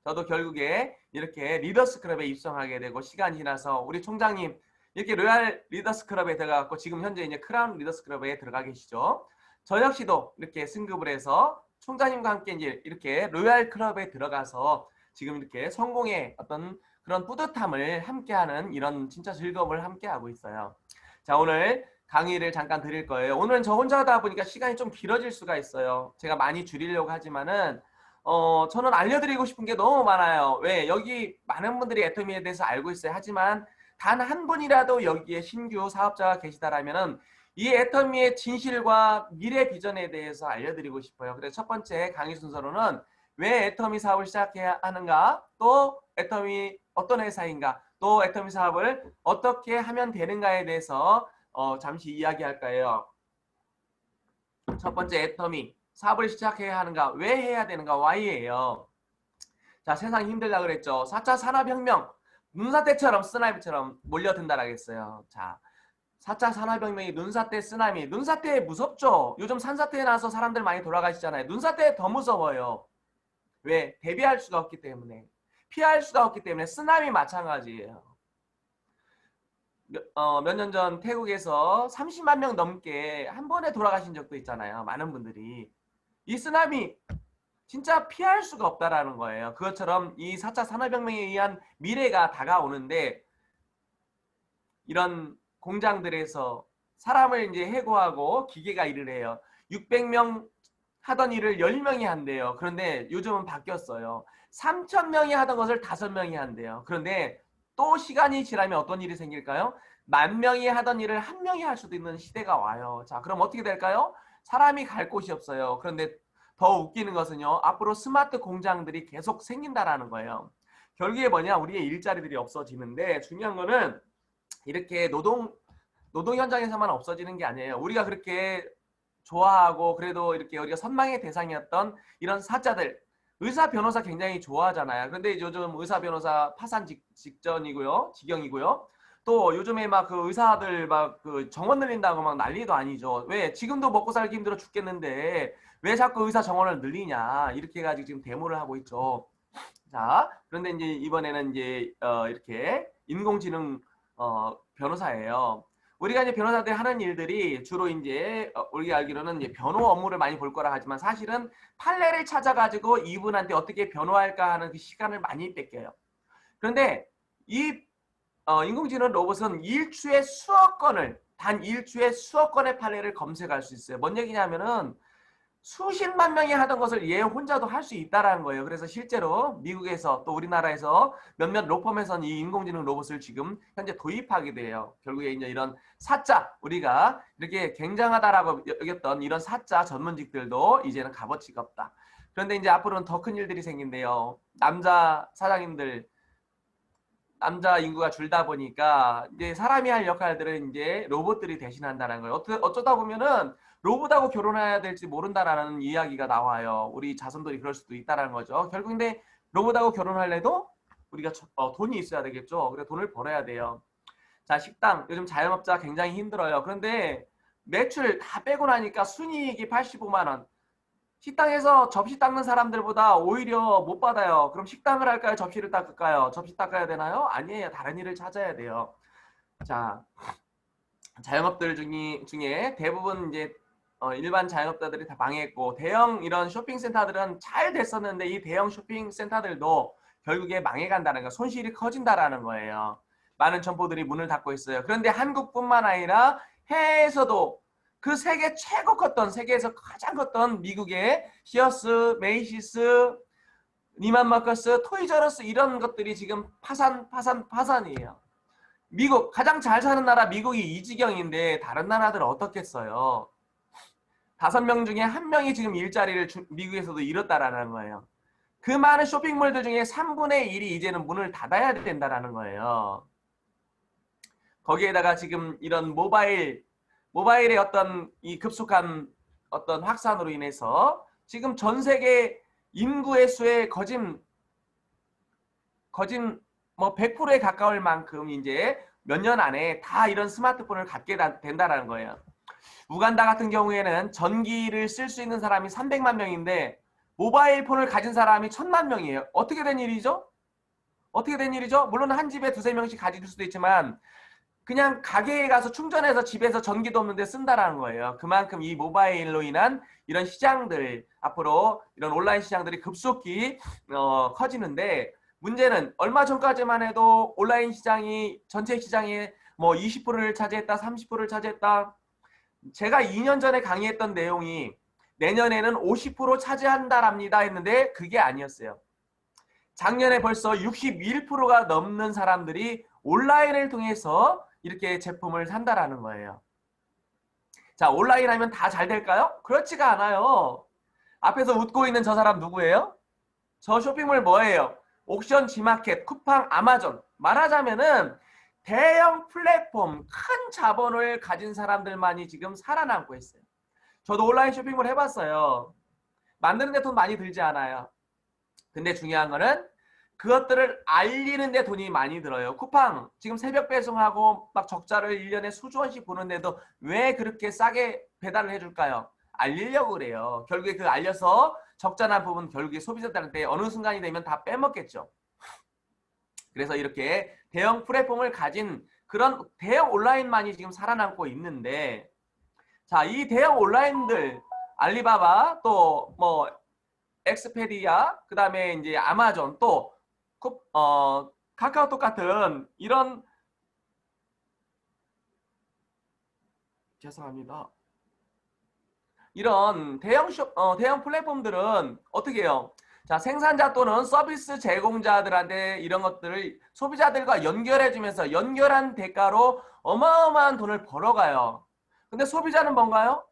저도 결국에 이렇게 리더스 클럽에 입성하게 되고 시간이 지나서 우리 총장님 이렇게 로얄 리더스 클럽에 들어가고 지금 현재 이제 크라운 리더스 클럽에 들어가 계시죠. 저 역시도 이렇게 승급을 해서 총장님과 함께 이제 이렇게 로얄 클럽에 들어가서 지금 이렇게 성공의 어떤 그런 뿌듯함을 함께하는 이런 진짜 즐거움을 함께하고 있어요. 자, 오늘 강의를 잠깐 드릴 거예요. 오늘은 저 혼자 하다 보니까 시간이 좀 길어질 수가 있어요. 제가 많이 줄이려고 하지만은 저는 알려드리고 싶은 게 너무 많아요. 왜? 여기 많은 분들이 애터미에 대해서 알고 있어요. 하지만 단 한 분이라도 여기에 신규 사업자가 계시다라면은 이 애터미의 진실과 미래 비전에 대해서 알려드리고 싶어요. 그래서 첫 번째 강의 순서로는 왜 애터미 사업을 시작해야 하는가, 또 애터미 어떤 회사인가, 또 애터미 사업을 어떻게 하면 되는가에 대해서 잠시 이야기할 거예요. 첫 번째 애터미 사업을 시작해야 하는가, 왜 해야 되는가, why예요. 자, 세상이 힘들다 그랬죠. 4차 산업혁명, 눈사태처럼 쓰나미처럼 몰려든다라 했어요. 자, 4차 산업혁명이 눈사태, 쓰나미. 눈사태 무섭죠? 요즘 산사태에 나서 사람들 많이 돌아가시잖아요. 눈사태 더 무서워요. 왜? 대비할 수가 없기 때문에. 피할 수가 없기 때문에. 쓰나미 마찬가지예요. 몇 년 전 태국에서 30만 명 넘게 한 번에 돌아가신 적도 있잖아요. 많은 분들이. 이 쓰나미 진짜 피할 수가 없다라는 거예요. 그것처럼 이 4차 산업혁명에 의한 미래가 다가오는데 이런 공장들에서 사람을 이제 해고하고 기계가 일을 해요. 600명 하던 일을 10명이 한대요. 그런데 요즘은 바뀌었어요. 3,000명이 하던 것을 5명이 한대요. 그런데 또 시간이 지나면 어떤 일이 생길까요? 10,000명이 하던 일을 1명이 할 수도 있는 시대가 와요. 자, 그럼 어떻게 될까요? 사람이 갈 곳이 없어요. 그런데 더 웃기는 것은요. 앞으로 스마트 공장들이 계속 생긴다라는 거예요. 결국에 뭐냐? 우리의 일자리들이 없어지는데 중요한 거는 이렇게 노동 현장에서만 없어지는 게 아니에요. 우리가 그렇게 좋아하고 그래도 이렇게 우리가 선망의 대상이었던 이런 사자들, 의사 변호사 굉장히 좋아하잖아요. 그런데 요즘 의사 변호사 파산 직전이고요, 지경이고요. 또 요즘에 막 그 의사들 막 그 정원 늘린다고 막 난리도 아니죠. 왜? 지금도 먹고 살기 힘들어 죽겠는데 왜 자꾸 의사 정원을 늘리냐 이렇게 해가지고 지금 데모를 하고 있죠. 자, 그런데 이제 이번에는 이제 이렇게 인공지능 변호사예요. 우리가 이제 변호사들이 하는 일들이 주로 이제 우리가 알기로는 이제 변호 업무를 많이 볼 거라 하지만 사실은 판례를 찾아가지고 이분한테 어떻게 변호할까 하는 그 시간을 많이 뺏겨요. 그런데 이 인공지능 로봇은 일주에 단 일주에 수억 건의 판례를 검색할 수 있어요. 뭔 얘기냐면은 수십만 명이 하던 것을 얘 혼자도 할 수 있다라는 거예요. 그래서 실제로 미국에서 또 우리나라에서 몇몇 로펌에서는 이 인공지능 로봇을 지금 현재 도입하게 돼요. 결국에 이제 이런 사자, 우리가 이렇게 굉장하다라고 여겼던 이런 사자 전문직들도 이제는 값어치가 없다. 그런데 이제 앞으로는 더 큰 일들이 생긴대요. 남자 사장님들, 남자 인구가 줄다 보니까 이제 사람이 할 역할들은 이제 로봇들이 대신한다는 거예요. 어쩌다 보면은 로봇하고 결혼해야 될지 모른다라는 이야기가 나와요. 우리 자손들이 그럴 수도 있다라는 거죠. 결국 근데 로봇하고 결혼할래도 우리가 돈이 있어야 되겠죠. 그래서 돈을 벌어야 돼요. 자, 식당 요즘 자영업자 굉장히 힘들어요. 그런데 매출 다 빼고 나니까 순이익이 85만 원. 식당에서 접시 닦는 사람들보다 오히려 못 받아요. 그럼 식당을 할까요? 접시를 닦을까요? 접시 닦아야 되나요? 아니에요. 다른 일을 찾아야 돼요. 자, 자영업들 중에 대부분 이제 일반 자영업자들이 다 망했고 대형 이런 쇼핑센터들은 잘 됐었는데 이 대형 쇼핑센터들도 결국에 망해간다는 거, 손실이 커진다라는 거예요. 많은 점포들이 문을 닫고 있어요. 그런데 한국뿐만 아니라 해외에서도 그 세계 최고 컸던, 세계에서 가장 컸던 미국의 히어스, 메이시스, 니만 마커스, 토이저러스 이런 것들이 지금 파산이에요. 미국 가장 잘 사는 나라 미국이 이 지경인데 다른 나라들은 어떻겠어요? 5명 중에 1명이 지금 일자리를 미국에서도 잃었다라는 거예요. 그 많은 쇼핑몰들 중에 3분의 1이 이제는 문을 닫아야 된다라는 거예요. 거기에다가 지금 이런 모바일의 어떤 이 급속한 어떤 확산으로 인해서 지금 전 세계 인구의 수에 거진 뭐 100%에 가까울 만큼 이제 몇 년 안에 다 이런 스마트폰을 갖게 된다라는 거예요. 우간다 같은 경우에는 전기를 쓸 수 있는 사람이 300만 명인데 모바일 폰을 가진 사람이 1000만 명이에요. 어떻게 된 일이죠? 어떻게 된 일이죠? 물론 한 집에 2~3명씩 가질 수도 있지만 그냥 가게에 가서 충전해서 집에서 전기도 없는데 쓴다라는 거예요. 그만큼 이 모바일로 인한 이런 시장들, 앞으로 이런 온라인 시장들이 급속히 커지는데 문제는 얼마 전까지만 해도 온라인 시장이 전체 시장의 뭐 20%를 차지했다, 30%를 차지했다. 제가 2년 전에 강의했던 내용이 내년에는 50% 차지한다랍니다 했는데 그게 아니었어요. 작년에 벌써 61%가 넘는 사람들이 온라인을 통해서 이렇게 제품을 산다라는 거예요. 자, 온라인 하면 다 잘 될까요? 그렇지가 않아요. 앞에서 웃고 있는 저 사람 누구예요? 저 쇼핑몰 뭐예요? 옥션, 지마켓, 쿠팡, 아마존. 말하자면은 대형 플랫폼, 큰 자본을 가진 사람들만이 지금 살아남고 있어요. 저도 온라인 쇼핑몰 해봤어요. 만드는데 돈 많이 들지 않아요. 근데 중요한 거는 그것들을 알리는데 돈이 많이 들어요. 쿠팡 지금 새벽 배송하고 막 적자를 1년에 수조 원씩 보는데도 왜 그렇게 싸게 배달을 해줄까요? 알리려고 그래요. 결국에 그 알려서 적자 난 부분 결국에 소비자들한테 어느 순간이 되면 다 빼먹겠죠. 그래서 이렇게 대형 플랫폼을 가진 그런 대형 온라인만이 지금 살아남고 있는데, 자, 이 대형 온라인들 알리바바 또 뭐 엑스페디아 그다음에 이제 아마존 또 카카오톡 같은 이런 죄송합니다. 이런 대형 플랫폼들은 어떻게 해요? 자, 생산자 또는 서비스 제공자들한테 이런 것들을 소비자들과 연결해주면서 연결한 대가로 어마어마한 돈을 벌어가요. 근데 소비자는 뭔가요?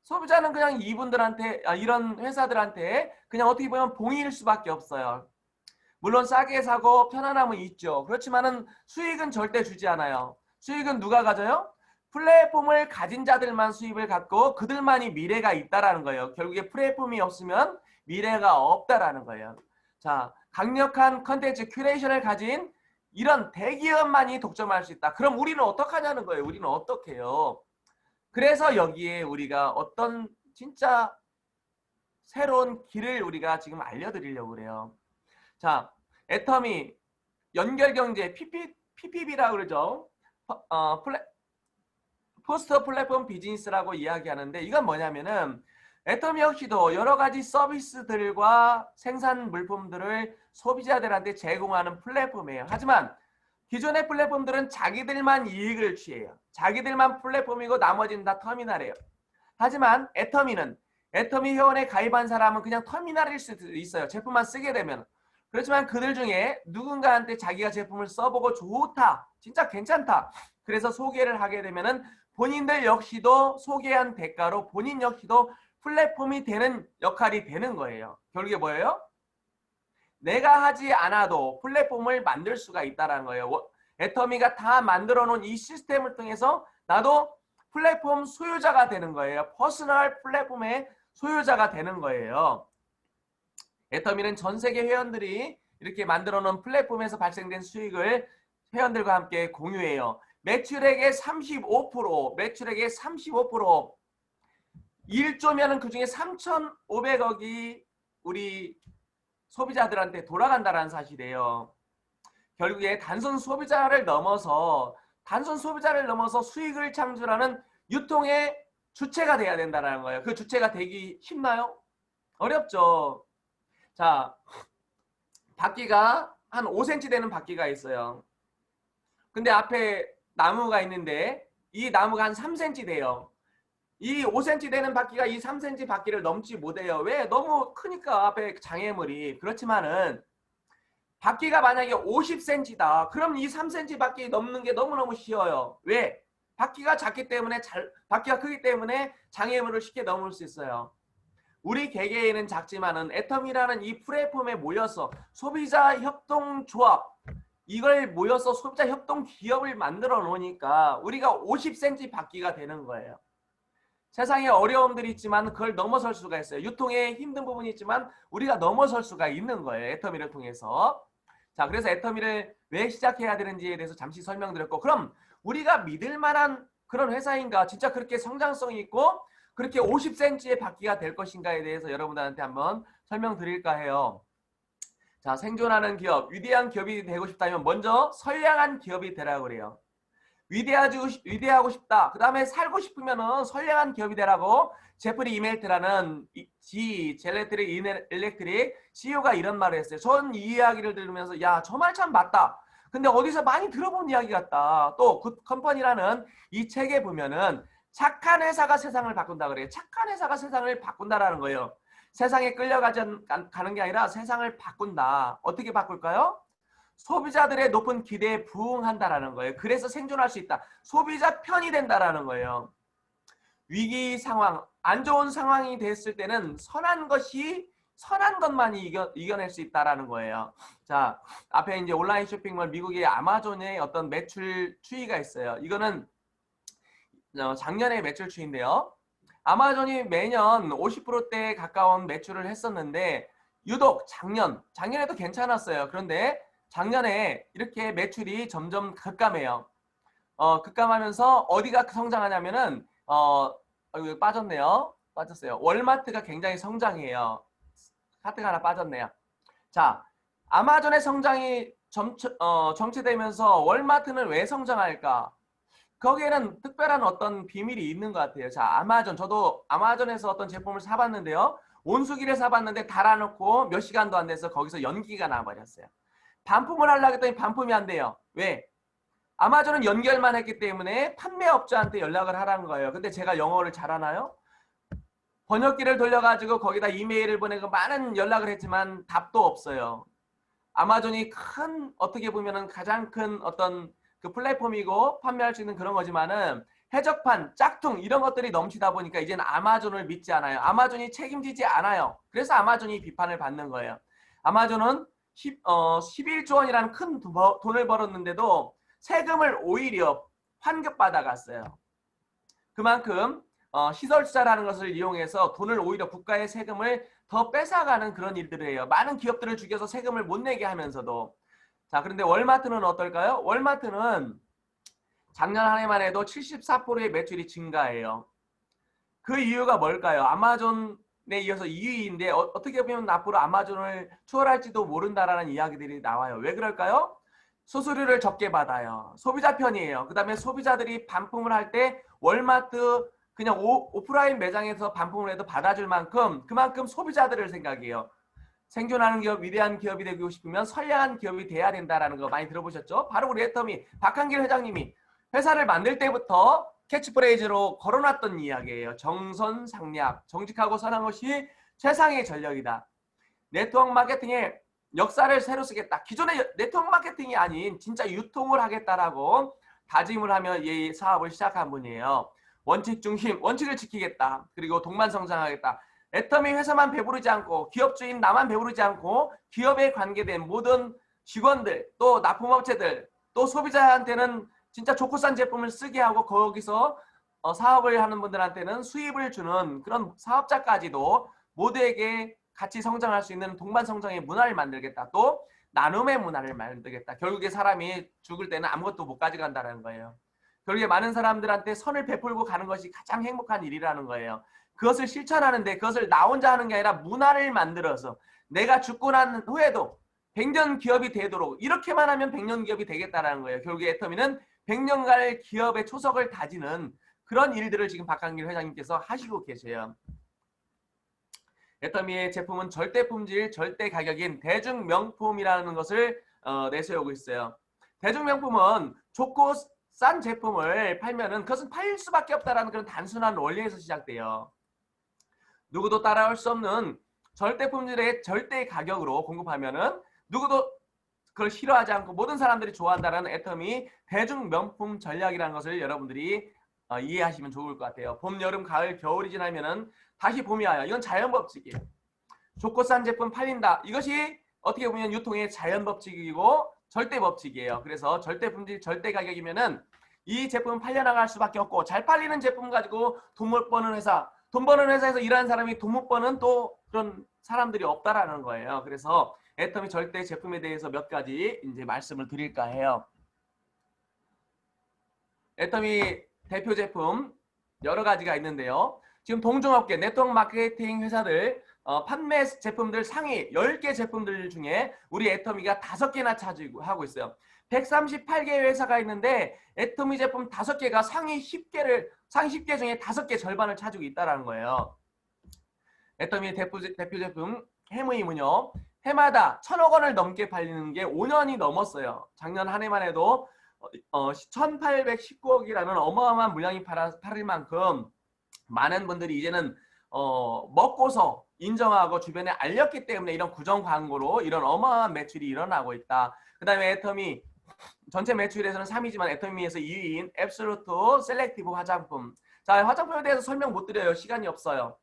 소비자는 그냥 이분들한테, 이런 회사들한테 그냥 어떻게 보면 봉인일 수밖에 없어요. 물론 싸게 사고 편안함은 있죠. 그렇지만은 수익은 절대 주지 않아요. 수익은 누가 가져요? 플랫폼을 가진 자들만 수입을 갖고 그들만이 미래가 있다라는 거예요. 결국에 플랫폼이 없으면 미래가 없다라는 거예요. 자, 강력한 컨텐츠 큐레이션을 가진 이런 대기업만이 독점할 수 있다. 그럼 우리는 어떻게 하냐는 거예요. 우리는 어떻게 해요? 그래서 여기에 우리가 어떤 진짜 새로운 길을 우리가 지금 알려드리려고 그래요. 자, 애터미 연결경제 PPB라고 그러죠. 포스터 플랫폼 비즈니스라고 이야기하는데 이건 뭐냐면은 애터미 역시도 여러 가지 서비스들과 생산 물품들을 소비자들한테 제공하는 플랫폼이에요. 하지만 기존의 플랫폼들은 자기들만 이익을 취해요. 자기들만 플랫폼이고 나머지는 다 터미널이에요. 하지만 애터미는 애터미 회원에 가입한 사람은 그냥 터미널일 수도 있어요. 제품만 쓰게 되면. 그렇지만 그들 중에 누군가한테 자기가 제품을 써보고 좋다, 진짜 괜찮다. 그래서 소개를 하게 되면은 본인들 역시도 소개한 대가로 본인 역시도 플랫폼이 되는 역할이 되는 거예요. 결국에 뭐예요? 내가 하지 않아도 플랫폼을 만들 수가 있다는 거예요. 애터미가 다 만들어 놓은 이 시스템을 통해서 나도 플랫폼 소유자가 되는 거예요. 퍼스널 플랫폼의 소유자가 되는 거예요. 애터미는 전 세계 회원들이 이렇게 만들어 놓은 플랫폼에서 발생된 수익을 회원들과 함께 공유해요. 매출액의 35%, 매출액의 35%, 1조면은 그 중에 3,500억이 우리 소비자들한테 돌아간다는 사실이에요. 결국에 단순 소비자를 넘어서 수익을 창출하는 유통의 주체가 돼야 된다는 거예요. 그 주체가 되기 쉽나요? 어렵죠. 자, 바퀴가 한 5cm 되는 바퀴가 있어요. 근데 앞에 나무가 있는데 이 나무가 한 3cm 돼요. 이 5cm 되는 바퀴가 이 3cm 바퀴를 넘지 못해요. 왜? 너무 크니까 앞에 장애물이. 그렇지만은 바퀴가 만약에 50cm다. 그럼 이 3cm 바퀴 넘는 게 너무너무 쉬워요. 왜? 바퀴가 작기 때문에 바퀴가 크기 때문에 장애물을 쉽게 넘을 수 있어요. 우리 개개인은 작지만은 애텀이라는 이 플랫폼에 모여서 소비자 협동 조합 이걸 모여서 소비자 협동 기업을 만들어 놓으니까 우리가 50cm 바퀴가 되는 거예요. 세상에 어려움들이 있지만 그걸 넘어설 수가 있어요. 유통에 힘든 부분이 있지만 우리가 넘어설 수가 있는 거예요. 애터미를 통해서. 자, 그래서 애터미를 왜 시작해야 되는지에 대해서 잠시 설명드렸고, 그럼 우리가 믿을 만한 그런 회사인가, 진짜 그렇게 성장성이 있고 그렇게 50cm의 바퀴가 될 것인가에 대해서 여러분들한테 한번 설명드릴까 해요. 자, 생존하는 기업, 위대한 기업이 되고 싶다면 먼저 선량한 기업이 되라고 그래요. 위대하고 싶다. 그 다음에 살고 싶으면은 선량한 기업이 되라고 제프리 이멜트라는 젤레트릭 일렉트릭 CEO가 이런 말을 했어요. 전 이 이야기를 들으면서 야, 저 말 참 맞다. 근데 어디서 많이 들어본 이야기 같다. 또 굿컴퍼니라는 이 책에 보면은 착한 회사가 세상을 바꾼다 그래요. 착한 회사가 세상을 바꾼다라는 거예요. 세상에 끌려가지 가는 게 아니라 세상을 바꾼다. 어떻게 바꿀까요? 소비자들의 높은 기대에 부응한다라는 거예요. 그래서 생존할 수 있다. 소비자 편이 된다라는 거예요. 위기 상황, 안 좋은 상황이 됐을 때는 선한 것만이 이겨낼 수 있다라는 거예요. 자, 앞에 이제 온라인 쇼핑몰 미국의 아마존의 어떤 매출 추이가 있어요. 이거는 작년의 매출 추이인데요. 아마존이 매년 50%대에 가까운 매출을 했었는데 유독 작년에도 괜찮았어요. 그런데 작년에 이렇게 매출이 점점 급감해요. 급감하면서 어디가 성장하냐면은 여기 빠졌네요. 빠졌어요. 월마트가 굉장히 성장해요. 하트가 하나 빠졌네요. 자, 아마존의 성장이 정체되면서 월마트는 왜 성장할까? 거기에는 특별한 어떤 비밀이 있는 것 같아요. 자, 저도 아마존에서 어떤 제품을 사봤는데요. 온수기를 사봤는데 달아놓고 몇 시간도 안 돼서 거기서 연기가 나와버렸어요. 반품을 하려고 했더니 반품이 안 돼요. 왜? 아마존은 연결만 했기 때문에 판매업자한테 연락을 하라는 거예요. 근데 제가 영어를 잘하나요? 번역기를 돌려가지고 거기다 이메일을 보내고 많은 연락을 했지만 답도 없어요. 아마존이 어떻게 보면은 가장 큰 어떤 그 플랫폼이고 판매할 수 있는 그런 거지만은 해적판, 짝퉁 이런 것들이 넘치다 보니까 이제는 아마존을 믿지 않아요. 아마존이 책임지지 않아요. 그래서 아마존이 비판을 받는 거예요. 아마존은 11조 원이라는 큰 돈을 벌었는데도 세금을 오히려 환급받아 갔어요. 그만큼 시설주자라는 것을 이용해서 돈을 오히려 국가의 세금을 더 뺏어가는 그런 일들을 해요. 많은 기업들을 죽여서 세금을 못 내게 하면서도. 자, 그런데 월마트는 어떨까요? 월마트는 작년 한 해만 해도 74%의 매출이 증가해요. 그 이유가 뭘까요? 아마존에 이어서 2위인데 어떻게 보면 앞으로 아마존을 추월할지도 모른다라는 이야기들이 나와요. 왜 그럴까요? 수수료를 적게 받아요. 소비자 편이에요. 그 다음에 소비자들이 반품을 할 때 월마트 그냥 오프라인 매장에서 반품을 해도 받아줄 만큼 그만큼 소비자들을 생각해요. 생존하는 기업, 위대한 기업이 되고 싶으면 선량한 기업이 돼야 된다라는 거 많이 들어보셨죠? 바로 우리 애터미 박한길 회장님이 회사를 만들 때부터 캐치프레이즈로 걸어놨던 이야기예요. 정선상략, 정직하고 선한 것이 최상의 전략이다. 네트워크 마케팅의 역사를 새로 쓰겠다. 기존의 네트워크 마케팅이 아닌 진짜 유통을 하겠다라고 다짐을 하며 이 사업을 시작한 분이에요. 원칙 중심, 원칙을 지키겠다. 그리고 동반성장하겠다. 애터미 회사만 배부르지 않고 기업주인 나만 배부르지 않고 기업에 관계된 모든 직원들 또 납품업체들 또 소비자한테는 진짜 좋고 싼 제품을 쓰게 하고 거기서 사업을 하는 분들한테는 수입을 주는 그런 사업자까지도 모두에게 같이 성장할 수 있는 동반성장의 문화를 만들겠다. 또 나눔의 문화를 만들겠다. 결국에 사람이 죽을 때는 아무것도 못 가져간다는 거예요. 결국에 많은 사람들한테 선을 베풀고 가는 것이 가장 행복한 일이라는 거예요. 그것을 실천하는데 그것을 나 혼자 하는 게 아니라 문화를 만들어서 내가 죽고 난 후에도 100년 기업이 되도록 이렇게만 하면 100년 기업이 되겠다는 거예요. 결국에 애터미는 100년간 기업의 초석을 다지는 그런 일들을 지금 박강길 회장님께서 하시고 계세요. 애터미의 제품은 절대 품질, 절대 가격인 대중 명품이라는 것을 내세우고 있어요. 대중 명품은 좋고 싼 제품을 팔면은 그것은 팔릴 수밖에 없다라는 그런 단순한 원리에서 시작돼요. 누구도 따라올 수 없는 절대 품질의 절대 가격으로 공급하면은 누구도 그걸 싫어하지 않고 모든 사람들이 좋아한다는 애터미 대중 명품 전략이라는 것을 여러분들이 이해하시면 좋을 것 같아요. 봄, 여름, 가을, 겨울이 지나면은 다시 봄이 와요. 이건 자연법칙이에요. 좋고 싼 제품 팔린다. 이것이 어떻게 보면 유통의 자연법칙이고 절대법칙이에요. 그래서 절대 품질, 절대 가격이면은 이 제품은 팔려나갈 수밖에 없고 잘 팔리는 제품 가지고 돈 못 버는 회사, 돈 버는 회사에서 일하는 사람이 돈 못 버는 또 그런 사람들이 없다라는 거예요. 그래서 애터미 절대 제품에 대해서 몇 가지 이제 말씀을 드릴까 해요. 애터미 대표 제품 여러 가지가 있는데요. 지금 동종업계, 네트워크 마케팅 회사들 판매 제품들 상위 10개 제품들 중에 우리 애터미가 5개나 차지하고 있어요. 138개 회사가 있는데 애터미 제품 5개가 상위 10개 중에 5개 절반을 차지고 있다는 거예요. 애터미 대표 제품 해무임은요. 해마다 1,000억 원을 넘게 팔리는 게 5년이 넘었어요. 작년 한 해만 해도 1,819억이라는 어마어마한 물량이 팔릴 만큼 많은 분들이 이제는 먹고서 인정하고 주변에 알렸기 때문에 이런 구정 광고로 이런 어마어마한 매출이 일어나고 있다. 그 다음에 애터미 전체 매출에서는 3위지만 애터미에서 2위인 앱솔루트 셀렉티브 화장품. 자, 화장품에 대해서 설명 못 드려요. 시간이 없어요.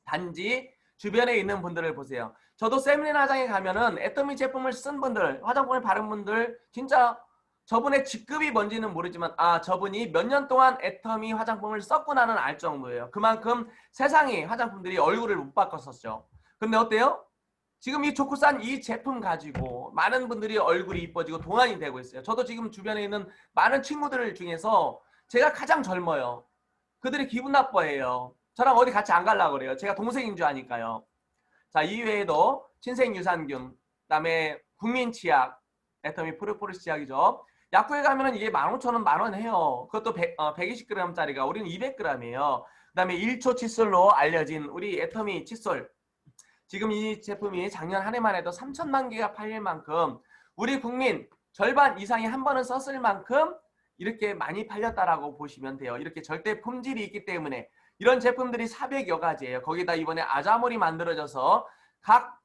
단지 주변에 있는 분들을 보세요. 저도 세밀린 화장에 가면은 애터미 제품을 쓴 분들, 화장품을 바른 분들 진짜 저분의 직급이 뭔지는 모르지만 저분이 몇 년 동안 애터미 화장품을 썼구나는 알 정도예요. 그만큼 세상에 화장품들이 얼굴을 못 바꿨었죠. 근데 어때요? 지금 이 좋고 싼 이 제품 가지고 많은 분들이 얼굴이 이뻐지고 동안이 되고 있어요. 저도 지금 주변에 있는 많은 친구들 중에서 제가 가장 젊어요. 그들이 기분 나빠해요. 저랑 어디 같이 안 가려고 그래요. 제가 동생인 줄 아니까요. 자, 이외에도 친생유산균, 그다음에 국민치약, 애터미 프로폴리스 치약이죠. 약국에 가면은 이게 15,000원, 10,000원 해요. 그것도 120g짜리가 우리는 200g이에요. 그다음에 1초 칫솔로 알려진 우리 애터미 칫솔. 지금 이 제품이 작년 한 해만 해도 3천만 개가 팔릴 만큼 우리 국민 절반 이상이 한 번은 썼을 만큼 이렇게 많이 팔렸다라고 보시면 돼요. 이렇게 절대 품질이 있기 때문에 이런 제품들이 400여 가지예요. 거기다 이번에 아자몰이 만들어져서 각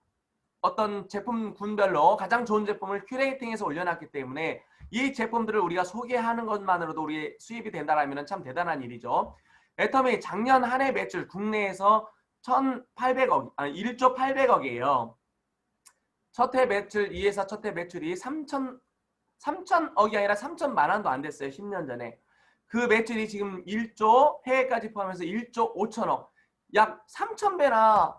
어떤 제품군별로 가장 좋은 제품을 큐레이팅해서 올려놨기 때문에 이 제품들을 우리가 소개하는 것만으로도 우리 수입이 된다라면 참 대단한 일이죠. 애터미 작년 한 해 매출 국내에서 1,800억, 1조 800억이에요. 첫 해 매출, 이 회사 첫 해 매출이 3천억이 아니라 3천만 원도 안 됐어요. 10년 전에. 그 매출이 지금 1조, 해외까지 포함해서 1조 5천억. 약 3,000배나,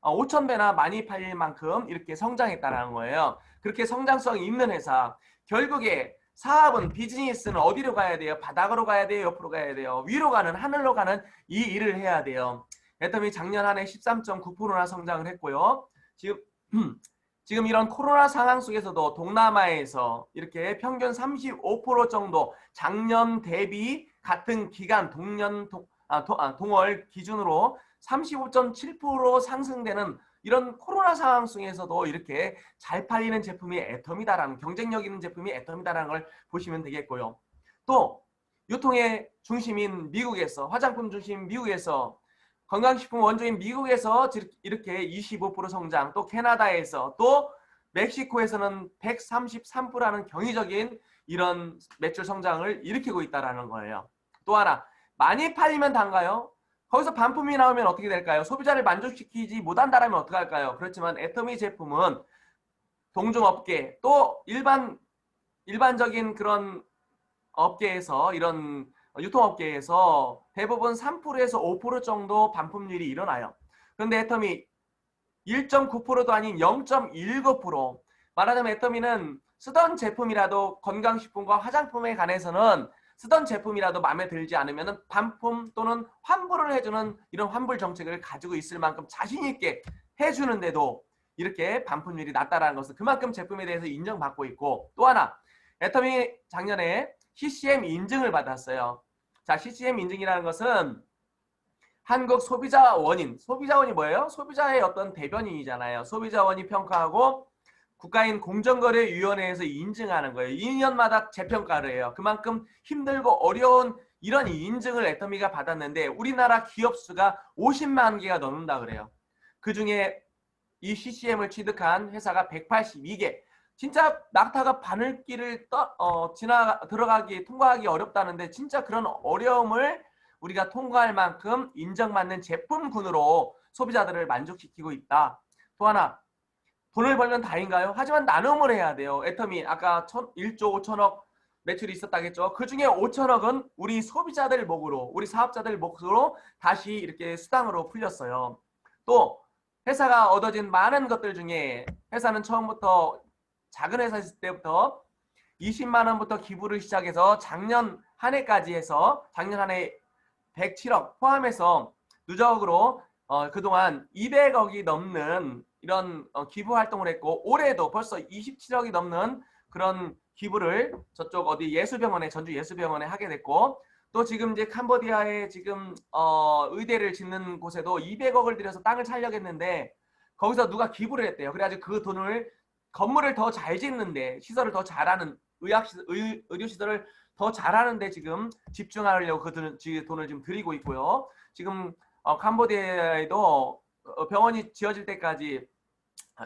5,000배나 많이 팔릴 만큼 이렇게 성장했다는 거예요. 그렇게 성장성이 있는 회사. 결국에 사업은, 비즈니스는 어디로 가야 돼요? 바닥으로 가야 돼요? 옆으로 가야 돼요? 위로 가는, 하늘로 가는 이 일을 해야 돼요. 애터미 작년 한 해 13.9%나 성장을 했고요. 지금 이런 코로나 상황 속에서도 동남아에서 이렇게 평균 35% 정도 작년 대비 같은 기간 동월 기준으로 35.7% 상승되는 이런 코로나 상황 속에서도 이렇게 잘 팔리는 제품이 애터미다라는, 경쟁력 있는 제품이 애터미다라는 걸 보시면 되겠고요. 또 유통의 중심인 미국에서, 화장품 중심 미국에서, 건강식품 원조인 미국에서 이렇게 25% 성장, 또 캐나다에서, 또 멕시코에서는 133%라는 경이적인 이런 매출 성장을 일으키고 있다는 거예요. 또 하나, 많이 팔리면 단가요? 거기서 반품이 나오면 어떻게 될까요? 소비자를 만족시키지 못한다면 어떻게 할까요? 그렇지만 애터미 제품은 동종업계, 또 일반적인 그런 업계에서, 이런 유통업계에서 대부분 3%에서 5% 정도 반품률이 일어나요. 그런데 애터미 1.9%도 아닌 0.19%. 말하자면 애터미는 쓰던 제품이라도, 건강식품과 화장품에 관해서는 쓰던 제품이라도 마음에 들지 않으면 반품 또는 환불을 해주는 이런 환불 정책을 가지고 있을 만큼 자신 있게 해주는데도 이렇게 반품률이 낮다라는 것은 그만큼 제품에 대해서 인정받고 있고, 또 하나, 애터미 작년에 CCM 인증을 받았어요. 자, CCM 인증이라는 것은 한국 소비자원인, 소비자원이 뭐예요? 소비자의 어떤 대변인이잖아요. 소비자원이 평가하고 국가인 공정거래위원회에서 인증하는 거예요. 2년마다 재평가를 해요. 그만큼 힘들고 어려운 이런 인증을 애터미가 받았는데 우리나라 기업 수가 50만 개가 넘는다 그래요. 그중에 이 CCM을 취득한 회사가 182개. 진짜 낙타가 바늘길을 통과하기 어렵다는데 진짜 그런 어려움을 우리가 통과할 만큼 인정받는 제품군으로 소비자들을 만족시키고 있다. 또 하나, 돈을 벌면 다인가요? 하지만 나눔을 해야 돼요. 애터미 아까 1조 5천억 매출이 있었다겠죠. 그중에 5천억은 우리 소비자들 몫으로, 우리 사업자들 몫으로 다시 이렇게 수당으로 풀렸어요. 또 회사가 얻어진 많은 것들 중에 회사는 처음부터 작은 회사였을 때부터 20만 원부터 기부를 시작해서 작년 한 해까지 해서 작년 한 해 107억 포함해서 누적으로 그동안 200억이 넘는 이런 기부 활동을 했고 올해도 벌써 27억이 넘는 그런 기부를 저쪽 어디 예수병원에 전주 예수병원에 하게 됐고 또 지금 이제 캄보디아에 지금 의대를 짓는 곳에도 200억을 들여서 땅을 살려겠는데 거기서 누가 기부를 했대요. 그래가지고 그 돈을 건물을 더 잘 짓는데 시설을 더 잘하는 의료시설을 더 잘하는데 지금 집중하려고 그 돈을 지금 들이고 있고요. 지금 캄보디아에도 병원이 지어질 때까지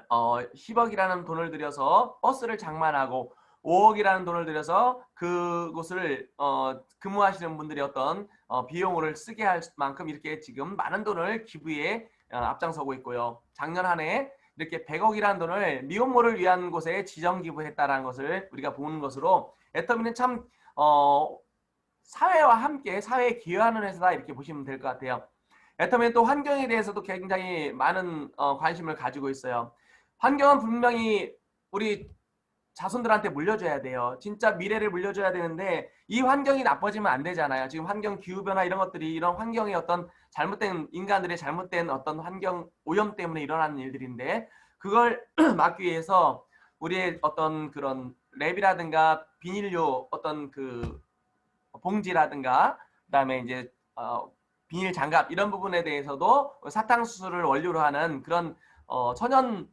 10억이라는 돈을 들여서 버스를 장만하고 5억이라는 돈을 들여서 그곳을 근무하시는 분들이 어떤 비용을 쓰게 할 만큼 이렇게 지금 많은 돈을 기부에 앞장서고 있고요. 작년 한 해 이렇게 100억이라는 돈을 미혼모를 위한 곳에 지정 기부했다라는 것을 우리가 보는 것으로 애터미는 참 사회와 함께 사회에 기여하는 회사다 이렇게 보시면 될 것 같아요. 애터미는 또 환경에 대해서도 굉장히 많은 관심을 가지고 있어요. 환경은 분명히 우리 자손들한테 물려줘야 돼요. 진짜 미래를 물려줘야 되는데 이 환경이 나빠지면 안 되잖아요. 지금 환경 기후변화 이런 것들이 이런 환경의 어떤 잘못된 인간들의 잘못된 어떤 환경 오염 때문에 일어나는 일들인데 그걸 막기 위해서 우리의 어떤 그런 랩이라든가 비닐류 어떤 그 봉지라든가 그다음에 이제 비닐 장갑 이런 부분에 대해서도 사탕수수를 원료로 하는 그런 천연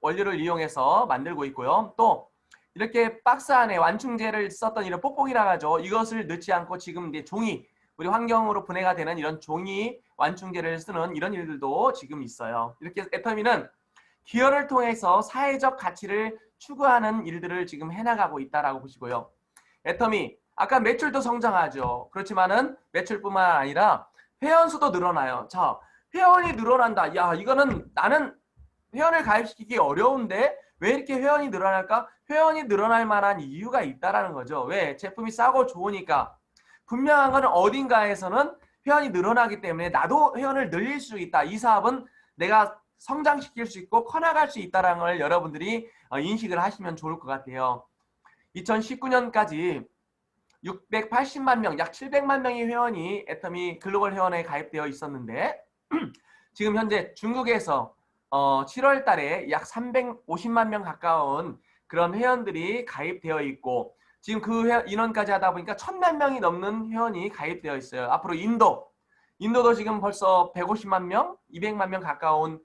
원료를 이용해서 만들고 있고요. 또 이렇게 박스 안에 완충제를 썼던 이런 뽁뽁이라고 하죠. 이것을 넣지 않고 지금 이제 종이 우리 환경으로 분해가 되는 이런 종이 완충제를 쓰는 이런 일들도 지금 있어요. 이렇게 애터미는 기여를 통해서 사회적 가치를 추구하는 일들을 지금 해나가고 있다라고 보시고요. 애터미 아까 매출도 성장하죠. 그렇지만은 매출뿐만 아니라 회원 수도 늘어나요. 자, 회원이 늘어난다. 야, 이거는 나는 회원을 가입시키기 어려운데 왜 이렇게 회원이 늘어날까? 회원이 늘어날 만한 이유가 있다라는 거죠. 왜? 제품이 싸고 좋으니까. 분명한 건 어딘가에서는 회원이 늘어나기 때문에 나도 회원을 늘릴 수 있다. 이 사업은 내가 성장시킬 수 있고 커나갈 수 있다는 걸 여러분들이 인식을 하시면 좋을 것 같아요. 2019년까지 680만 명, 약 700만 명의 회원이 애터미 글로벌 회원에 가입되어 있었는데 지금 현재 중국에서 7월 달에 약 350만 명 가까운 그런 회원들이 가입되어 있고 지금 그 인원까지 하다 보니까 1000만 명이 넘는 회원이 가입되어 있어요. 앞으로 인도도 지금 벌써 150만 명, 200만 명 가까운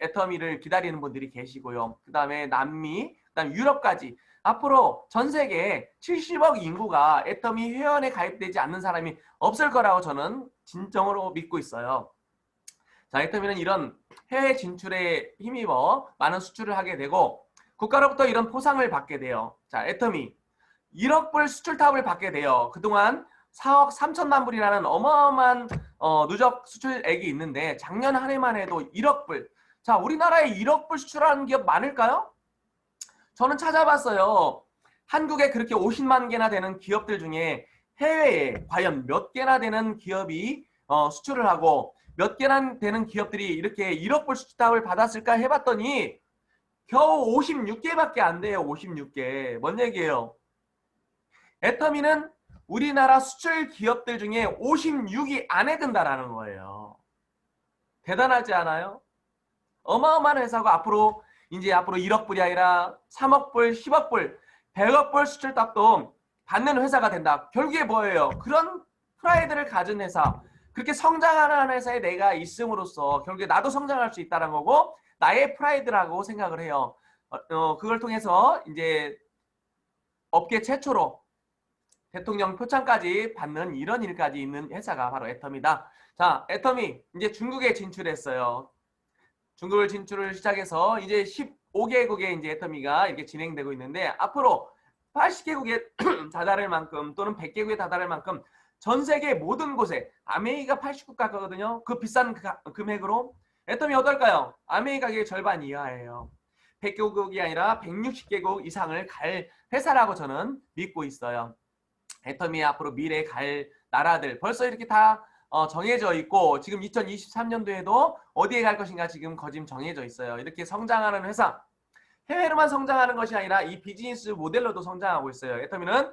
애터미를 기다리는 분들이 계시고요. 그 다음에 남미, 그 다음에 유럽까지 앞으로 전 세계 70억 인구가 애터미 회원에 가입되지 않는 사람이 없을 거라고 저는 진정으로 믿고 있어요. 자, 애터미는 이런 해외 진출에 힘입어 많은 수출을 하게 되고 국가로부터 이런 포상을 받게 돼요. 자, 애터미 1억 불 수출탑을 받게 돼요. 그동안 4억 3천만 불이라는 어마어마한 누적 수출액이 있는데 작년 한 해만 해도 1억 불. 자, 우리나라에 1억 불 수출하는 기업 많을까요? 저는 찾아봤어요. 한국에 그렇게 50만 개나 되는 기업들 중에 해외에 과연 몇 개나 되는 기업이 수출을 하고 몇 개나 되는 기업들이 이렇게 1억 불 수출탑을 받았을까 해봤더니 겨우 56개밖에 안 돼요. 56개. 뭔 얘기예요? 애터미는 우리나라 수출 기업들 중에 56위 안에 든다라는 거예요. 대단하지 않아요? 어마어마한 회사고 앞으로 1억 불이 아니라 3억 불, 10억 불, 100억 불 수출탑도 받는 회사가 된다. 결국에 뭐예요? 그런 프라이드를 가진 회사, 그렇게 성장하는 회사에 내가 있음으로써 결국에 나도 성장할 수 있다는 거고 나의 프라이드라고 생각을 해요. 그걸 통해서 이제 업계 최초로 대통령 표창까지 받는 이런 일까지 있는 회사가 바로 애텀이다. 자, 애텀이 이제 중국에 진출했어요. 중국을 진출을 시작해서 이제 15개국에 이제 애터미가 이렇게 진행되고 있는데 앞으로 80개국에 다다를 만큼 또는 100개국에 다다를 만큼 전 세계 모든 곳에 아메이가 80국가거든요. 그 비싼 금액으로 애터미 어떨까요? 아메이 가격의 절반 이하예요. 100개국이 아니라 160개국 이상을 갈 회사라고 저는 믿고 있어요. 애터미 앞으로 미래에 갈 나라들 벌써 이렇게 다 정해져 있고 지금 2023년도에도 어디에 갈 것인가 지금 거짐 정해져 있어요. 이렇게 성장하는 회사, 해외로만 성장하는 것이 아니라 이 비즈니스 모델로도 성장하고 있어요. 애터미는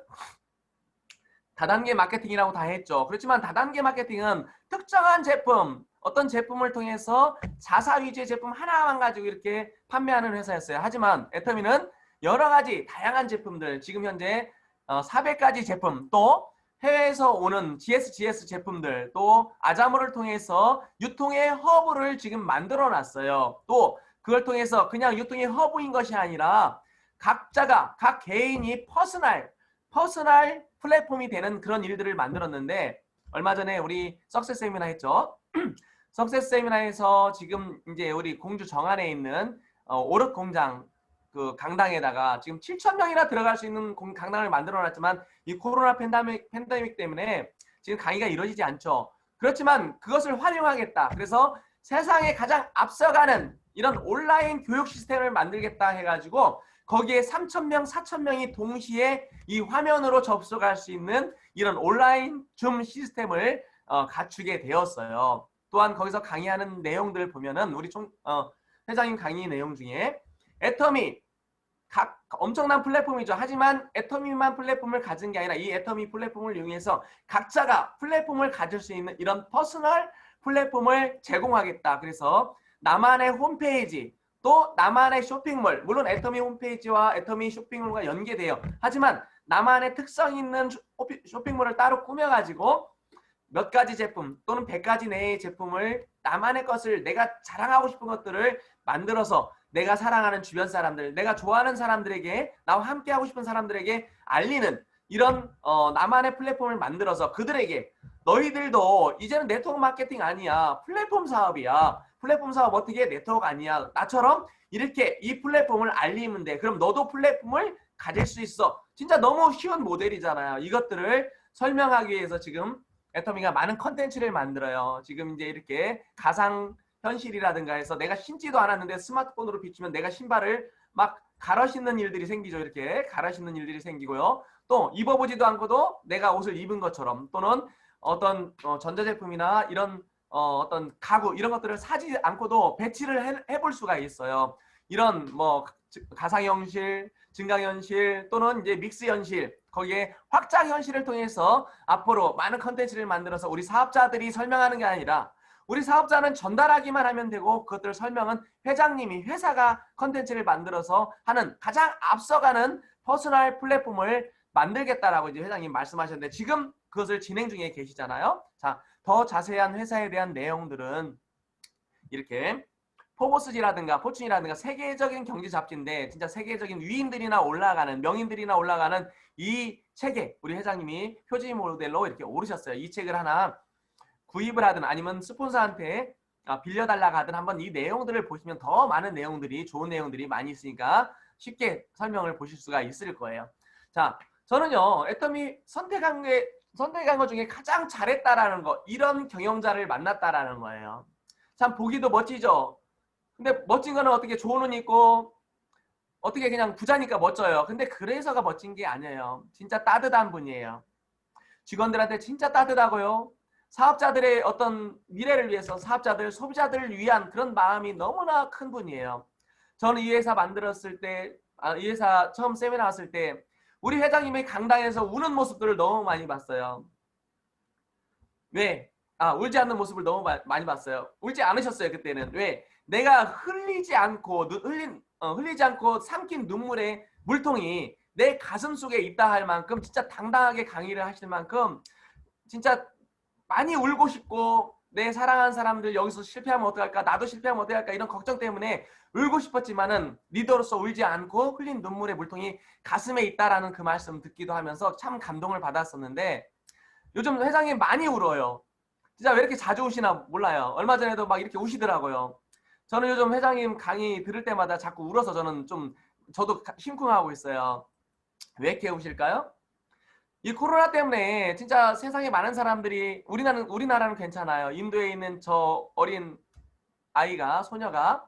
다단계 마케팅이라고 다 했죠. 그렇지만 다단계 마케팅은 특정한 제품, 어떤 제품을 통해서 자사 위주의 제품 하나만 가지고 이렇게 판매하는 회사였어요. 하지만 애터미는 여러 가지 다양한 제품들, 지금 현재 400가지 제품, 또 해외에서 오는 GS 제품들, 또 아자모를 통해서 유통의 허브를 지금 만들어 놨어요. 또 그걸 통해서 그냥 유통의 허브인 것이 아니라 각자가 각 개인이 퍼스널 플랫폼이 되는 그런 일들을 만들었는데 얼마 전에 우리 석세스 세미나 했죠. 석세스 세미나에서 지금 이제 우리 공주 정안에 있는 오륵 공장 그 강당에다가 지금 7,000명이나 들어갈 수 있는 강당을 만들어 놨지만 이 코로나 팬데믹 때문에 지금 강의가 이루어지지 않죠. 그렇지만 그것을 활용하겠다. 그래서 세상에 가장 앞서가는 이런 온라인 교육 시스템을 만들겠다 해가지고 거기에 3,000명, 4,000명이 동시에 이 화면으로 접속할 수 있는 이런 온라인 줌 시스템을 갖추게 되었어요. 또한 거기서 강의하는 내용들 보면은 우리 회장님 강의 내용 중에 애터미 각 엄청난 플랫폼이죠. 하지만 애터미만 플랫폼을 가진 게 아니라 이 애터미 플랫폼을 이용해서 각자가 플랫폼을 가질 수 있는 이런 퍼스널 플랫폼을 제공하겠다. 그래서 나만의 홈페이지 또 나만의 쇼핑몰, 물론 애터미 홈페이지와 애터미 쇼핑몰과 연계돼요. 하지만 나만의 특성 있는 쇼핑몰을 따로 꾸며가지고 몇 가지 제품 또는 100가지 내의 제품을 나만의 것을 내가 자랑하고 싶은 것들을 만들어서 내가 사랑하는 주변 사람들, 내가 좋아하는 사람들에게, 나와 함께 하고 싶은 사람들에게 알리는 이런 나만의 플랫폼을 만들어서 그들에게 너희들도 이제는 네트워크 마케팅 아니야. 플랫폼 사업이야. 플랫폼 사업 어떻게 네트워크 아니야. 나처럼 이렇게 이 플랫폼을 알리면 돼. 그럼 너도 플랫폼을 가질 수 있어. 진짜 너무 쉬운 모델이잖아요. 이것들을 설명하기 위해서 지금 애터미가 많은 컨텐츠를 만들어요. 지금 이제 이렇게 가상 현실이라든가 해서 내가 신지도 않았는데 스마트폰으로 비추면 내가 신발을 막 갈아 신는 일들이 생기죠. 이렇게 갈아 신는 일들이 생기고요. 또 입어보지도 않고도 내가 옷을 입은 것처럼 또는 어떤 전자제품이나 이런 어떤 가구 이런 것들을 사지 않고도 배치를 해볼 수가 있어요. 이런 뭐 가상현실, 증강현실 또는 이제 믹스현실 거기에 확장현실을 통해서 앞으로 많은 컨텐츠를 만들어서 우리 사업자들이 설명하는 게 아니라 우리 사업자는 전달하기만 하면 되고 그것들 설명은 회장님이 회사가 컨텐츠를 만들어서 하는 가장 앞서가는 퍼스널 플랫폼을 만들겠다라고 이제 회장님 말씀하셨는데 지금 그것을 진행 중에 계시잖아요. 자, 더 자세한 회사에 대한 내용들은 이렇게 포브스지라든가 포춘이라든가 세계적인 경제 잡지인데 진짜 세계적인 위인들이나 올라가는 명인들이나 올라가는 이 책에 우리 회장님이 표지 모델로 이렇게 오르셨어요. 이 책을 하나 구입을 하든 아니면 스폰서한테 빌려달라고 하든 한번 이 내용들을 보시면 더 많은 내용들이 좋은 내용들이 많이 있으니까 쉽게 설명을 보실 수가 있을 거예요. 자, 저는요 애터미 선택한 것 중에 가장 잘했다라는 거 이런 경영자를 만났다라는 거예요. 참 보기도 멋지죠. 근데 멋진 거는 어떻게 좋은 옷 입고 어떻게 그냥 부자니까 멋져요. 근데 그래서가 멋진 게 아니에요. 진짜 따뜻한 분이에요. 직원들한테 진짜 따뜻하고요. 사업자들의 어떤 미래를 위해서 사업자들, 소비자들을 위한 그런 마음이 너무나 큰 분이에요. 저는 이 회사 만들었을 때, 이 회사 처음 세미나 왔을 때 우리 회장님이 강당에서 우는 모습들을 너무 많이 봤어요. 왜? 울지 않는 모습을 너무 많이 봤어요. 울지 않으셨어요, 그때는. 왜? 내가 흘리지 않고 삼킨 눈물의 물통이 내 가슴 속에 있다 할 만큼 진짜 당당하게 강의를 하실 만큼 진짜 많이 울고 싶고 내 사랑하는 사람들 여기서 실패하면 어떡할까, 나도 실패하면 어떡할까 이런 걱정 때문에 울고 싶었지만은 리더로서 울지 않고 흘린 눈물의 물통이 가슴에 있다라는 그 말씀 듣기도 하면서 참 감동을 받았었는데 요즘 회장님 많이 울어요. 진짜 왜 이렇게 자주 우시나 몰라요. 얼마 전에도 막 이렇게 우시더라고요. 저는 요즘 회장님 강의 들을 때마다 자꾸 울어서 저도 심쿵하고 있어요. 왜 이렇게 우실까요? 이 코로나 때문에 진짜 세상에 많은 사람들이 우리나라는 괜찮아요. 인도에 있는 저 어린 아이가 소녀가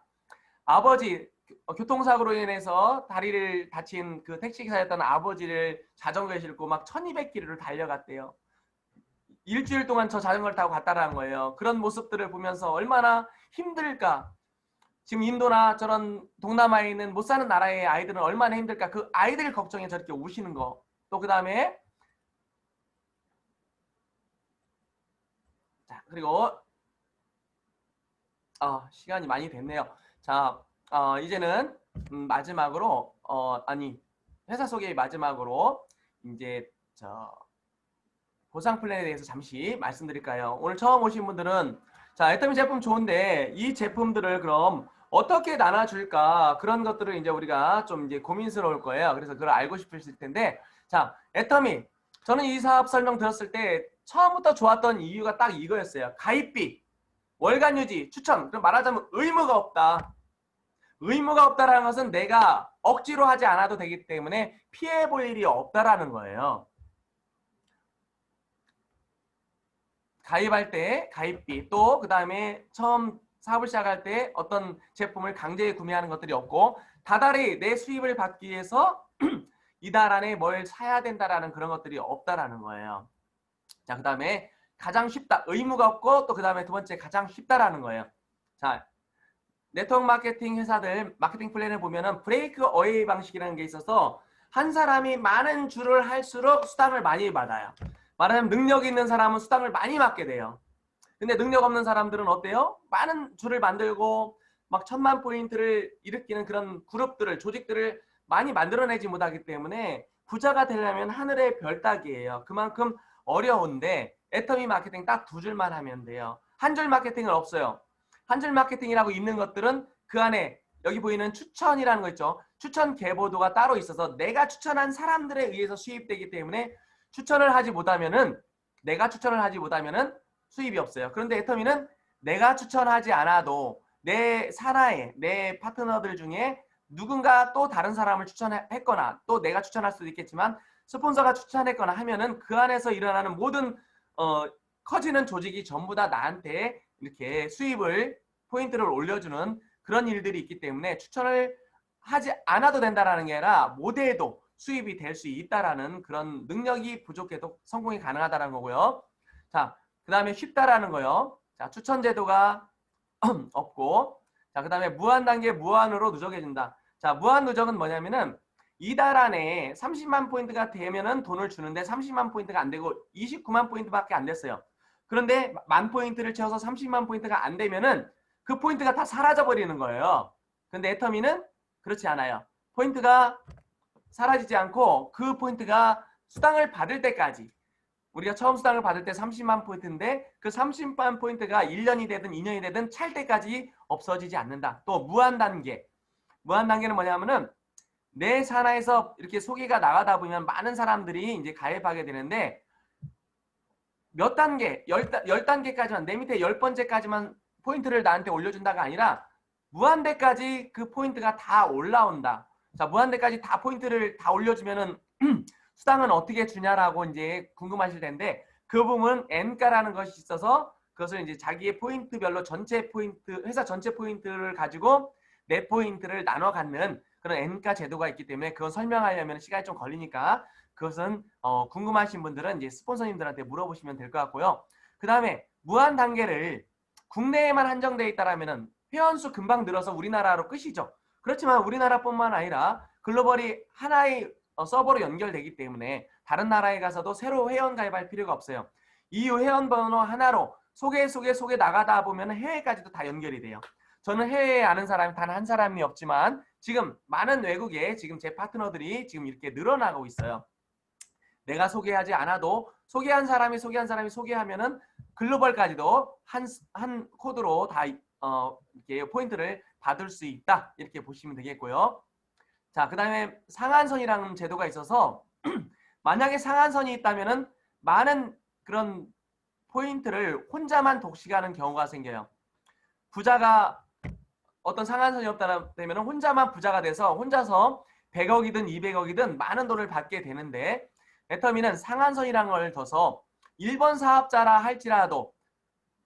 아버지 교통사고로 인해서 다리를 다친 그 택시기사였던 아버지를 자전거에 싣고 막 1200km를 달려갔대요. 일주일 동안 저 자전거를 타고 갔다라는 거예요. 그런 모습들을 보면서 얼마나 힘들까. 지금 인도나 저런 동남아에 있는 못 사는 나라의 아이들은 얼마나 힘들까. 그 아이들 걱정에 저렇게 우시는 거. 또 그 다음에 자 그리고 시간이 많이 됐네요. 자 이제는 마지막으로 회사 소개 마지막으로 이제 보상 플랜에 대해서 잠시 말씀드릴까요? 오늘 처음 오신 분들은 자 애터미 제품 좋은데 이 제품들을 그럼 어떻게 나눠줄까 그런 것들을 이제 우리가 좀 이제 고민스러울 거예요. 그래서 그걸 알고 싶으실 텐데 자 애터미 저는 이 사업 설명 들었을 때 처음부터 좋았던 이유가 딱 이거였어요. 가입비, 월간 유지, 추천. 그럼 말하자면 의무가 없다. 의무가 없다라는 것은 내가 억지로 하지 않아도 되기 때문에 피해 볼 일이 없다라는 거예요. 가입할 때 가입비 또 그 다음에 처음 사업을 시작할 때 어떤 제품을 강제에 구매하는 것들이 없고 다달이 내 수입을 받기 위해서 이달 안에 뭘 사야 된다라는 그런 것들이 없다라는 거예요. 자, 그 다음에 가장 쉽다. 의무가 없고 또 그 다음에 두 번째 가장 쉽다라는 거예요. 자, 네트워크 마케팅 회사들 마케팅 플랜을 보면은 브레이크 어웨이 방식이라는 게 있어서 한 사람이 많은 줄을 할수록 수당을 많이 받아요. 말하자면 능력 있는 사람은 수당을 많이 받게 돼요. 근데 능력 없는 사람들은 어때요? 많은 줄을 만들고 막 1000만 포인트를 일으키는 그런 그룹들을 조직들을 많이 만들어내지 못하기 때문에 부자가 되려면 하늘의 별 따기예요. 그만큼 어려운데 애터미 마케팅 딱 두 줄만 하면 돼요. 한 줄 마케팅은 없어요. 한 줄 마케팅이라고 있는 것들은 그 안에 여기 보이는 추천이라는 거 있죠. 추천 계보도가 따로 있어서 내가 추천한 사람들에 의해서 수입되기 때문에 추천을 하지 못하면은 내가 추천을 하지 못하면은 수입이 없어요. 그런데 애터미는 내가 추천하지 않아도 내 산하에 내 파트너들 중에 누군가 또 다른 사람을 추천했거나 또 내가 추천할 수도 있겠지만 스폰서가 추천했거나 하면은 그 안에서 일어나는 모든 커지는 조직이 전부 다 나한테 이렇게 수입을 포인트를 올려주는 그런 일들이 있기 때문에 추천을 하지 않아도 된다라는 게 아니라 못해도 수입이 될 수 있다라는 그런 능력이 부족해도 성공이 가능하다는 거고요. 자, 그 다음에 쉽다라는 거요. 자, 추천 제도가 없고, 자, 그 다음에 무한 단계 무한으로 누적해준다. 자, 무한 누적은 뭐냐면은 이달 안에 30만 포인트가 되면은 돈을 주는데 30만 포인트가 안 되고 29만 포인트밖에 안 됐어요. 그런데 만 포인트를 채워서 30만 포인트가 안 되면은 그 포인트가 다 사라져 버리는 거예요. 근데 애터미는 그렇지 않아요. 포인트가 사라지지 않고 그 포인트가 수당을 받을 때까지 우리가 처음 수당을 받을 때 30만 포인트인데 그 30만 포인트가 1년이 되든 2년이 되든 찰 때까지 없어지지 않는다. 또 무한 단계. 무한 단계는 뭐냐면은 내 산하에서 이렇게 소개가 나가다 보면 많은 사람들이 이제 가입하게 되는데 몇 단계, 10단계까지만 내 밑에 10번째까지만 포인트를 나한테 올려준다가 아니라 무한대까지 그 포인트가 다 올라온다. 자, 무한대까지 다 포인트를 다 올려주면은 수당은 어떻게 주냐라고 이제 궁금하실 텐데 그 부분 N가라는 것이 있어서 그것을 이제 자기의 포인트별로 전체 포인트, 회사 전체 포인트를 가지고 내 포인트를 나눠 갖는 그런 N가 제도가 있기 때문에 그거 설명하려면 시간이 좀 걸리니까 그것은 궁금하신 분들은 이제 스폰서님들한테 물어보시면 될 것 같고요. 그 다음에 무한 단계를 국내에만 한정되어 있다라면은 회원수 금방 늘어서 우리나라로 끝이죠. 그렇지만 우리나라뿐만 아니라 글로벌이 하나의 서버로 연결되기 때문에 다른 나라에 가서도 새로 회원 가입할 필요가 없어요. 이 회원 번호 하나로 소개 나가다 보면 해외까지도 다 연결이 돼요. 저는 해외에 아는 사람이 단 한 사람이 없지만 지금 많은 외국에 지금 제 파트너들이 지금 이렇게 늘어나고 있어요. 내가 소개하지 않아도 소개한 사람이 소개하면은 글로벌까지도 한 코드로 다 이렇게 포인트를 받을 수 있다. 이렇게 보시면 되겠고요. 자, 그다음에 상한선이라는 제도가 있어서 만약에 상한선이 있다면은 많은 그런 포인트를 혼자만 독식하는 경우가 생겨요. 부자가 어떤 상한선이 없다면 혼자만 부자가 돼서 혼자서 100억이든 200억이든 많은 돈을 받게 되는데, 애터미는 상한선이라는 걸 둬서 1번 사업자라 할지라도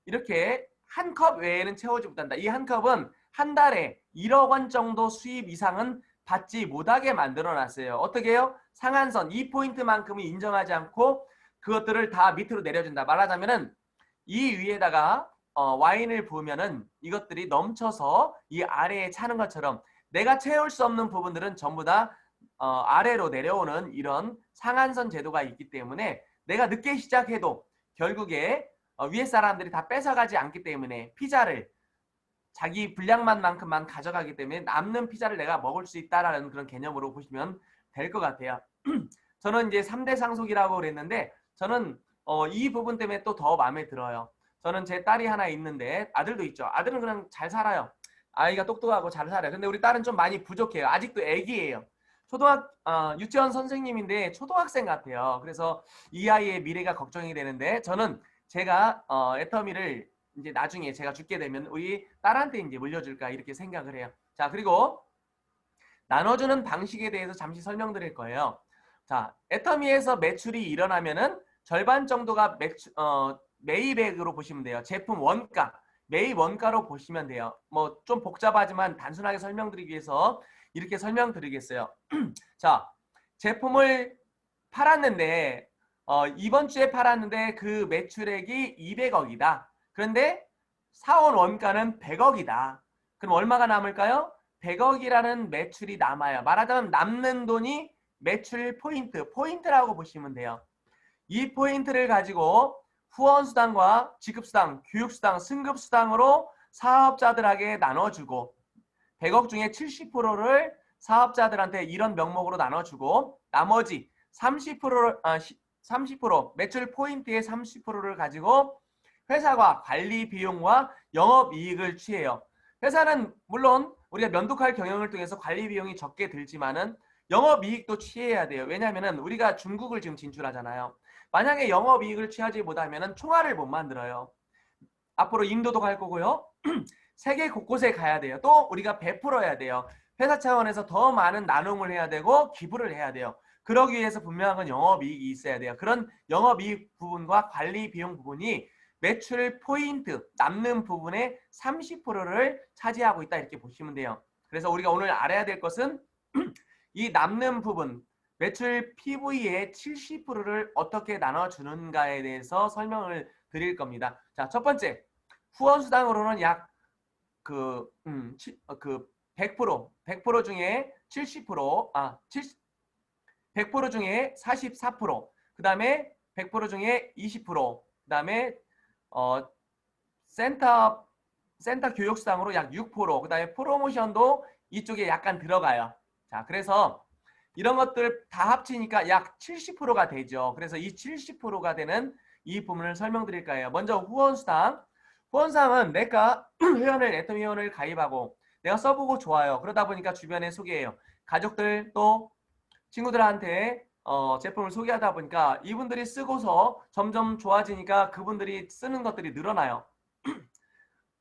이렇게 한 컵 외에는 채워지 못한다. 이 한 컵은 한 달에 1억 원 정도 수입 이상은 받지 못하게 만들어 놨어요. 어떻게 해요? 상한선 2포인트만큼은 인정하지 않고 그것들을 다 밑으로 내려준다. 말하자면은 이 위에다가 와인을 부으면은 이것들이 넘쳐서 이 아래에 차는 것처럼 내가 채울 수 없는 부분들은 전부 다 아래로 내려오는 이런 상한선 제도가 있기 때문에 내가 늦게 시작해도 결국에 위에 사람들이 다 뺏어가지 않기 때문에 피자를 자기 분량만큼만 가져가기 때문에 남는 피자를 내가 먹을 수 있다라는 그런 개념으로 보시면 될 것 같아요. 저는 이제 3대 상속이라고 그랬는데 저는 이 부분 때문에 또 더 마음에 들어요. 저는 제 딸이 하나 있는데 아들도 있죠. 아들은 그냥 잘 살아요. 아이가 똑똑하고 잘 살아요. 근데 우리 딸은 좀 많이 부족해요. 아직도 애기예요. 유치원 선생님인데 초등학생 같아요. 그래서 이 아이의 미래가 걱정이 되는데 저는 제가 애터미를 이제 나중에 제가 죽게 되면 우리 딸한테 이제 물려줄까 이렇게 생각을 해요. 자, 그리고 나눠주는 방식에 대해서 잠시 설명드릴 거예요. 자, 애터미에서 매출이 일어나면은 절반 정도가 매입액으로 보시면 돼요. 제품 원가, 매입 원가로 보시면 돼요. 뭐 좀 복잡하지만 단순하게 설명드리기 위해서 이렇게 설명드리겠어요. 자, 제품을 팔았는데 이번 주에 팔았는데 그 매출액이 200억이다. 그런데 사온 원가는 100억이다. 그럼 얼마가 남을까요? 100억이라는 매출이 남아요. 말하자면 남는 돈이 매출 포인트라고 보시면 돼요. 이 포인트를 가지고 후원수당과 지급수당, 교육수당, 승급수당으로 사업자들에게 나눠주고 100억 중에 70%를 사업자들한테 이런 명목으로 나눠주고 나머지 30% 매출 포인트의 30%를 가지고 회사가 관리 비용과 영업이익을 취해요. 회사는 물론 우리가 면도칼 경영을 통해서 관리 비용이 적게 들지만은 영업이익도 취해야 돼요. 왜냐하면 우리가 중국을 지금 진출하잖아요. 만약에 영업이익을 취하지 못하면 총알을 못 만들어요. 앞으로 인도도 갈 거고요. 세계 곳곳에 가야 돼요. 또 우리가 베풀어야 돼요. 회사 차원에서 더 많은 나눔을 해야 되고 기부를 해야 돼요. 그러기 위해서 분명한 건 영업이익이 있어야 돼요. 그런 영업이익 부분과 관리 비용 부분이 매출 포인트 남는 부분의 30%를 차지하고 있다 이렇게 보시면 돼요. 그래서 우리가 오늘 알아야 될 것은 이 남는 부분 매출 PV의 70%를 어떻게 나눠주는가에 대해서 설명을 드릴 겁니다. 자, 첫 번째 후원수당으로는 약 100% 중에 70% 100% 중에 44%, 그 다음에 100% 중에 20%, 그 다음에 센터 교육수당으로 약 6%, 그 다음에 프로모션도 이쪽에 약간 들어가요. 자, 그래서 이런 것들 다 합치니까 약 70%가 되죠. 그래서 이 70%가 되는 이 부분을 설명드릴 거예요. 먼저 후원수당. 후원수당은 내가 애터미 회원을 가입하고 내가 써보고 좋아요. 그러다 보니까 주변에 소개해요. 가족들 또 친구들한테 제품을 소개하다 보니까 이분들이 쓰고서 점점 좋아지니까 그분들이 쓰는 것들이 늘어나요.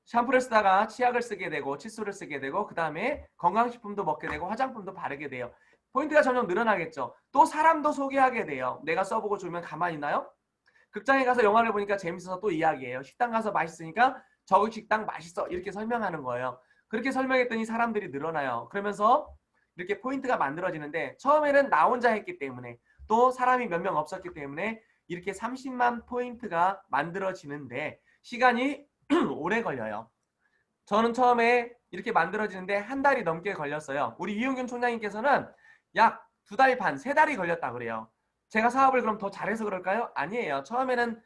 샴푸를 쓰다가 치약을 쓰게 되고 칫솔을 쓰게 되고 그 다음에 건강식품도 먹게 되고 화장품도 바르게 돼요. 포인트가 점점 늘어나겠죠. 또 사람도 소개하게 돼요. 내가 써보고 좋으면 가만히 있나요? 극장에 가서 영화를 보니까 재밌어서 또 이야기해요. 식당 가서 맛있으니까 저기 식당 맛있어 이렇게 설명하는 거예요. 그렇게 설명했더니 사람들이 늘어나요. 그러면서 이렇게 포인트가 만들어지는데 처음에는 나 혼자 했기 때문에 또 사람이 몇 명 없었기 때문에 이렇게 30만 포인트가 만들어지는데 시간이 오래 걸려요. 저는 처음에 이렇게 만들어지는데 한 달이 넘게 걸렸어요. 우리 이용균 총장님께서는 약 2달 반, 3달이 걸렸다 그래요. 제가 사업을 그럼 더 잘해서 그럴까요? 아니에요. 처음에는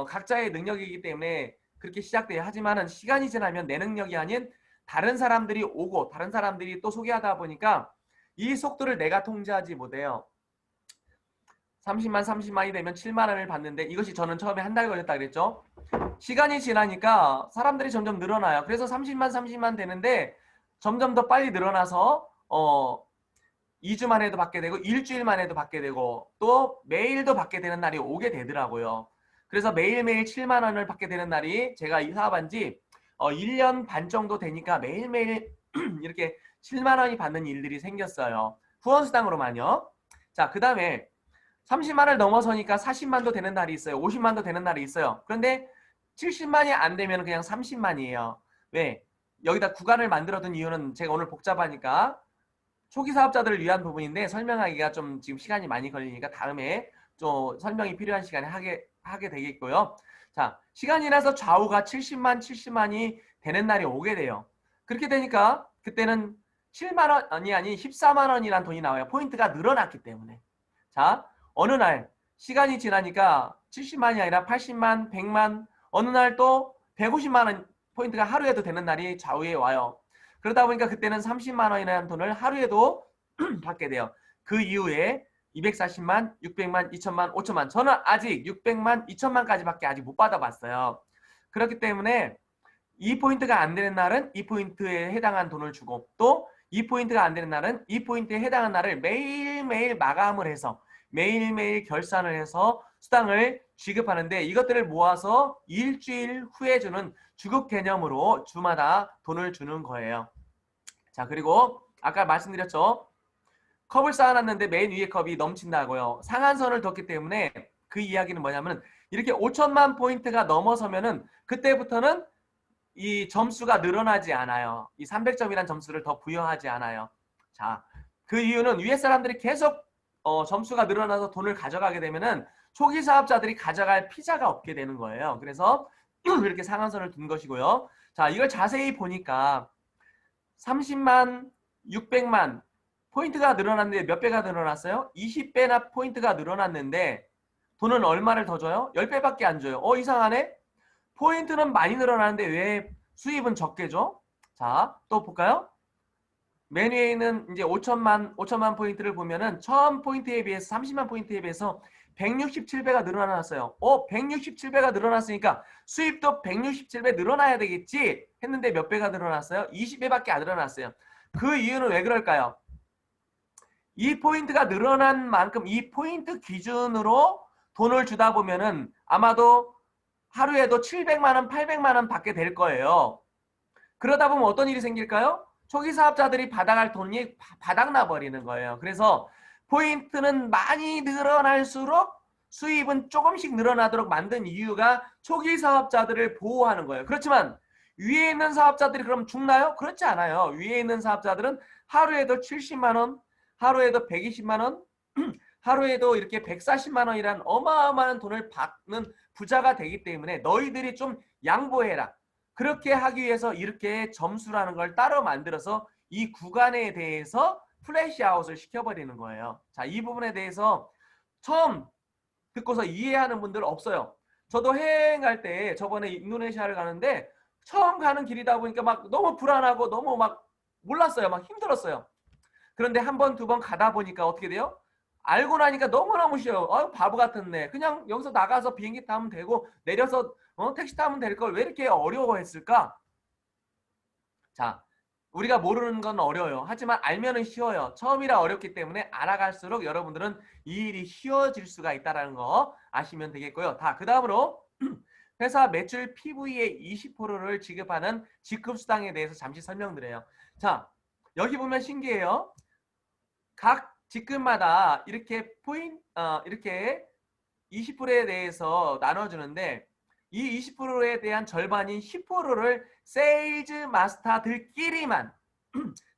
각자의 능력이기 때문에 그렇게 시작돼요. 하지만은 시간이 지나면 내 능력이 아닌 다른 사람들이 오고 다른 사람들이 또 소개하다 보니까 이 속도를 내가 통제하지 못해요. 30만이 되면 7만 원을 받는데 이것이 저는 처음에 한 달 걸렸다 그랬죠. 시간이 지나니까 사람들이 점점 늘어나요. 그래서 30만 되는데 점점 더 빨리 늘어나서 2주 만에도 받게 되고 일주일 만에도 받게 되고 또 매일도 받게 되는 날이 오게 되더라고요. 그래서 매일매일 7만 원을 받게 되는 날이 제가 이 사업한 지 1년 반 정도 되니까 매일매일 이렇게 7만 원이 받는 일들이 생겼어요. 후원수당으로만요. 자, 그 다음에 30만을 넘어서니까 40만도 되는 날이 있어요. 50만도 되는 날이 있어요. 그런데 70만이 안 되면 그냥 30만이에요. 왜? 여기다 구간을 만들어둔 이유는 제가 오늘 복잡하니까 초기 사업자들을 위한 부분인데 설명하기가 좀 지금 시간이 많이 걸리니까 다음에 좀 설명이 필요한 시간에 하게 되겠고요. 자, 시간이 나서 좌우가 70만이 되는 날이 오게 돼요. 그렇게 되니까 그때는 7만 원이 아닌 14만 원이라는 돈이 나와요. 포인트가 늘어났기 때문에. 자, 어느 날 시간이 지나니까 70만이 아니라 80만, 100만, 어느 날 또 150만 원 포인트가 하루에도 되는 날이 좌우에 와요. 그러다 보니까 그때는 30만 원이라는 돈을 하루에도 받게 돼요. 그 이후에 240만, 600만, 2천만, 5천만. 저는 아직 600만, 2천만까지밖에 아직 못 받아봤어요. 그렇기 때문에 이 포인트가 안 되는 날은 이 포인트에 해당한 돈을 주고 또 이 포인트가 안 되는 날은 이 포인트에 해당한 날을 매일매일 마감을 해서 매일매일 결산을 해서 수당을 지급하는데 이것들을 모아서 일주일 후에 주는 주급 개념으로 주마다 돈을 주는 거예요. 자, 그리고 아까 말씀드렸죠. 컵을 쌓아놨는데 맨 위에 컵이 넘친다고요. 상한선을 뒀기 때문에 그 이야기는 뭐냐면 이렇게 5천만 포인트가 넘어서면은 그때부터는 이 점수가 늘어나지 않아요. 이 300점이라는 점수를 더 부여하지 않아요. 자, 그 이유는 위에 사람들이 계속 점수가 늘어나서 돈을 가져가게 되면은 초기 사업자들이 가져갈 피자가 없게 되는 거예요. 그래서 이렇게 상한선을 둔 것이고요. 자, 이걸 자세히 보니까 30만, 600만 포인트가 늘어났는데 몇 배가 늘어났어요? 20배나 포인트가 늘어났는데 돈은 얼마를 더 줘요? 10배밖에 안 줘요. 이상하네? 포인트는 많이 늘어나는데 왜 수입은 적게 줘? 자, 또 볼까요? 맨 위에 있는 이제 5천만 포인트를 보면은 처음 포인트에 비해서 30만 포인트에 비해서 167배가 늘어났어요. 167배가 늘어났으니까 수입도 167배 늘어나야 되겠지 했는데 몇 배가 늘어났어요? 20배밖에 안 늘어났어요. 그 이유는 왜 그럴까요? 이 포인트가 늘어난 만큼 이 포인트 기준으로 돈을 주다 보면은 아마도 하루에도 700만 원, 800만 원 받게 될 거예요. 그러다 보면 어떤 일이 생길까요? 초기 사업자들이 받아갈 돈이 바닥나 버리는 거예요. 그래서 포인트는 많이 늘어날수록 수입은 조금씩 늘어나도록 만든 이유가 초기 사업자들을 보호하는 거예요. 그렇지만 위에 있는 사업자들이 그럼 죽나요? 그렇지 않아요. 위에 있는 사업자들은 하루에도 70만 원, 하루에도 120만 원, 하루에도 이렇게 140만 원이란 어마어마한 돈을 받는 부자가 되기 때문에 너희들이 좀 양보해라. 그렇게 하기 위해서 이렇게 점수라는 걸 따로 만들어서 이 구간에 대해서 플래시아웃을 시켜버리는 거예요. 자, 이 부분에 대해서 처음 듣고서 이해하는 분들 없어요. 저도 해외여행 갈 때 저번에 인도네시아를 가는데 처음 가는 길이다 보니까 막 너무 불안하고 너무 막 몰랐어요. 막 힘들었어요. 그런데 한 번, 두 번 가다 보니까 어떻게 돼요? 알고 나니까 너무너무 쉬워요. 바보 같았네. 그냥 여기서 나가서 비행기 타면 되고 내려서 택시 타면 될 걸 왜 이렇게 어려워했을까? 자, 우리가 모르는 건 어려워요. 하지만 알면은 쉬워요. 처음이라 어렵기 때문에 알아갈수록 여러분들은 이 일이 쉬워질 수가 있다는 거 아시면 되겠고요. 그 다음으로 회사 매출 PV의 20%를 지급하는 지급수당에 대해서 잠시 설명드려요. 자, 여기 보면 신기해요. 각 직급마다 이렇게 이렇게 20%에 대해서 나눠주는데 이 20%에 대한 절반인 10%를 세일즈 마스터들끼리만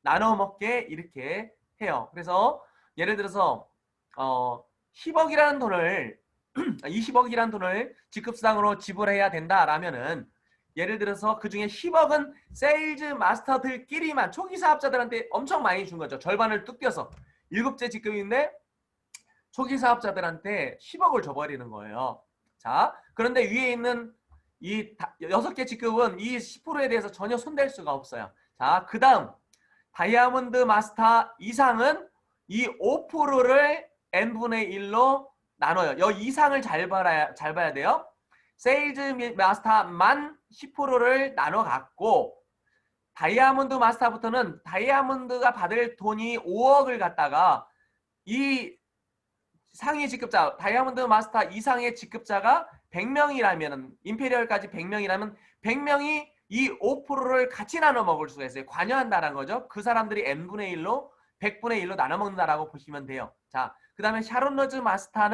나눠 먹게 이렇게 해요. 그래서 예를 들어서 10억이라는 돈을 20억이라는 돈을 직급수당으로 지불해야 된다라면은 예를 들어서 그 중에 10억은 세일즈 마스터들끼리만 초기 사업자들한테 엄청 많이 준 거죠. 절반을 뚝 떼서 7째 직급인데 초기 사업자들한테 10억을 줘버리는 거예요. 자, 그런데 위에 있는 이 6개 직급은 이 10%에 대해서 전혀 손댈 수가 없어요. 자, 그 다음 다이아몬드 마스터 이상은 이 5%를 n분의 1로 나눠요. 여 이상을 잘 봐야 돼요. 세일즈 마스터만 10%를 나눠 갖고 다이아몬드 마스터부터는 다이아몬드가 받을 돈이 5억을 갖다가 이 상위 직급자 다이아몬드 마스터 이상의 직급자가 100명이라면 임페리얼까지 100명이라면 100명이 이 5%를 같이 나눠 먹을 수가 있어요. 관여한다는 거죠. 그 사람들이 n분의 1로 100분의 1로 나눠 먹는다라고 보시면 돼요. 자, 그 다음에 샤론 로즈 마스터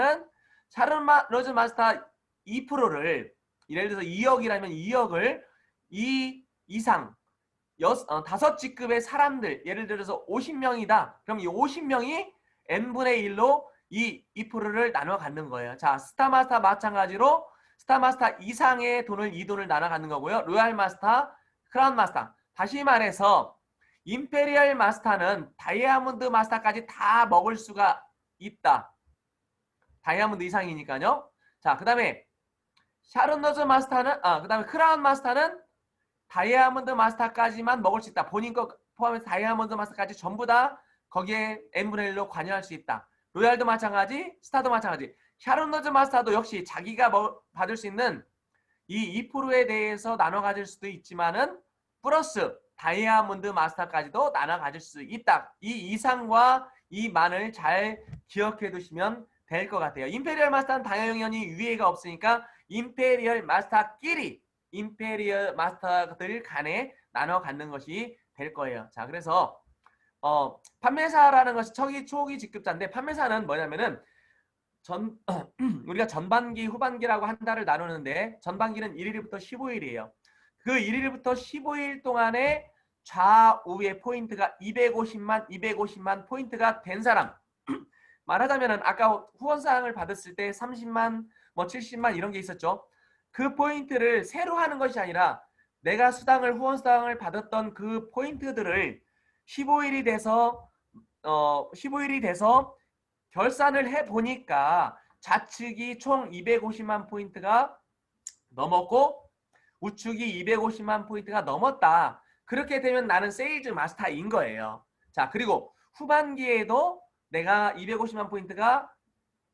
2%를 예를 들어서 2억이라면 2억을 이 이상 5직급의 사람들 예를 들어서 50명이다. 그럼 이 50명이 n분의 1로 이 2%를 나눠 갖는 거예요. 자, 스타마스터 마찬가지로 스타마스터 이상의 돈을 이 돈을 나눠 갖는 거고요. 로얄 마스터, 크라운 마스터. 다시 말해서 임페리얼 마스터는 다이아몬드 마스터까지 다 먹을 수가 있다. 다이아몬드 이상이니까요. 자, 그다음에 샤론 로즈 마스터는 그다음에 크라운 마스터는 다이아몬드 마스터까지만 먹을 수 있다. 본인 거 포함해서 다이아몬드 마스터까지 전부 다 거기에 n분의 1로 관여할 수 있다. 로얄도 마찬가지, 스타도 마찬가지. 샤론 로즈 마스터도 역시 자기가 받을 수 있는 이 2%에 대해서 나눠 가질 수도 있지만은 플러스 다이아몬드 마스터까지도 나눠 가질 수 있다. 이 이상과 이 만을 잘 기억해 두시면 될 것 같아요. 임페리얼 마스터는 당연히 위해가 없으니까 임페리얼 마스터끼리 임페리얼 마스터들 간에 나눠 갖는 것이 될 거예요. 자, 그래서 판매사라는 것이 초기 직급자인데 판매사는 뭐냐면은 우리가 전반기, 후반기라고 한 달을 나누는데 전반기는 1일부터 15일이에요. 그 1일부터 15일 동안에 좌우의 포인트가 250만 포인트가 된 사람. 말하자면은 아까 후원사항을 받았을 때 30만, 뭐 70만 이런 게 있었죠. 그 포인트를 새로 하는 것이 아니라 내가 후원수당을 받았던 그 포인트들을 15일이 돼서 결산을 해 보니까 좌측이 총 250만 포인트가 넘었고 우측이 250만 포인트가 넘었다. 그렇게 되면 나는 세일즈 마스터인 거예요. 자, 그리고 후반기에도 내가 250만 포인트가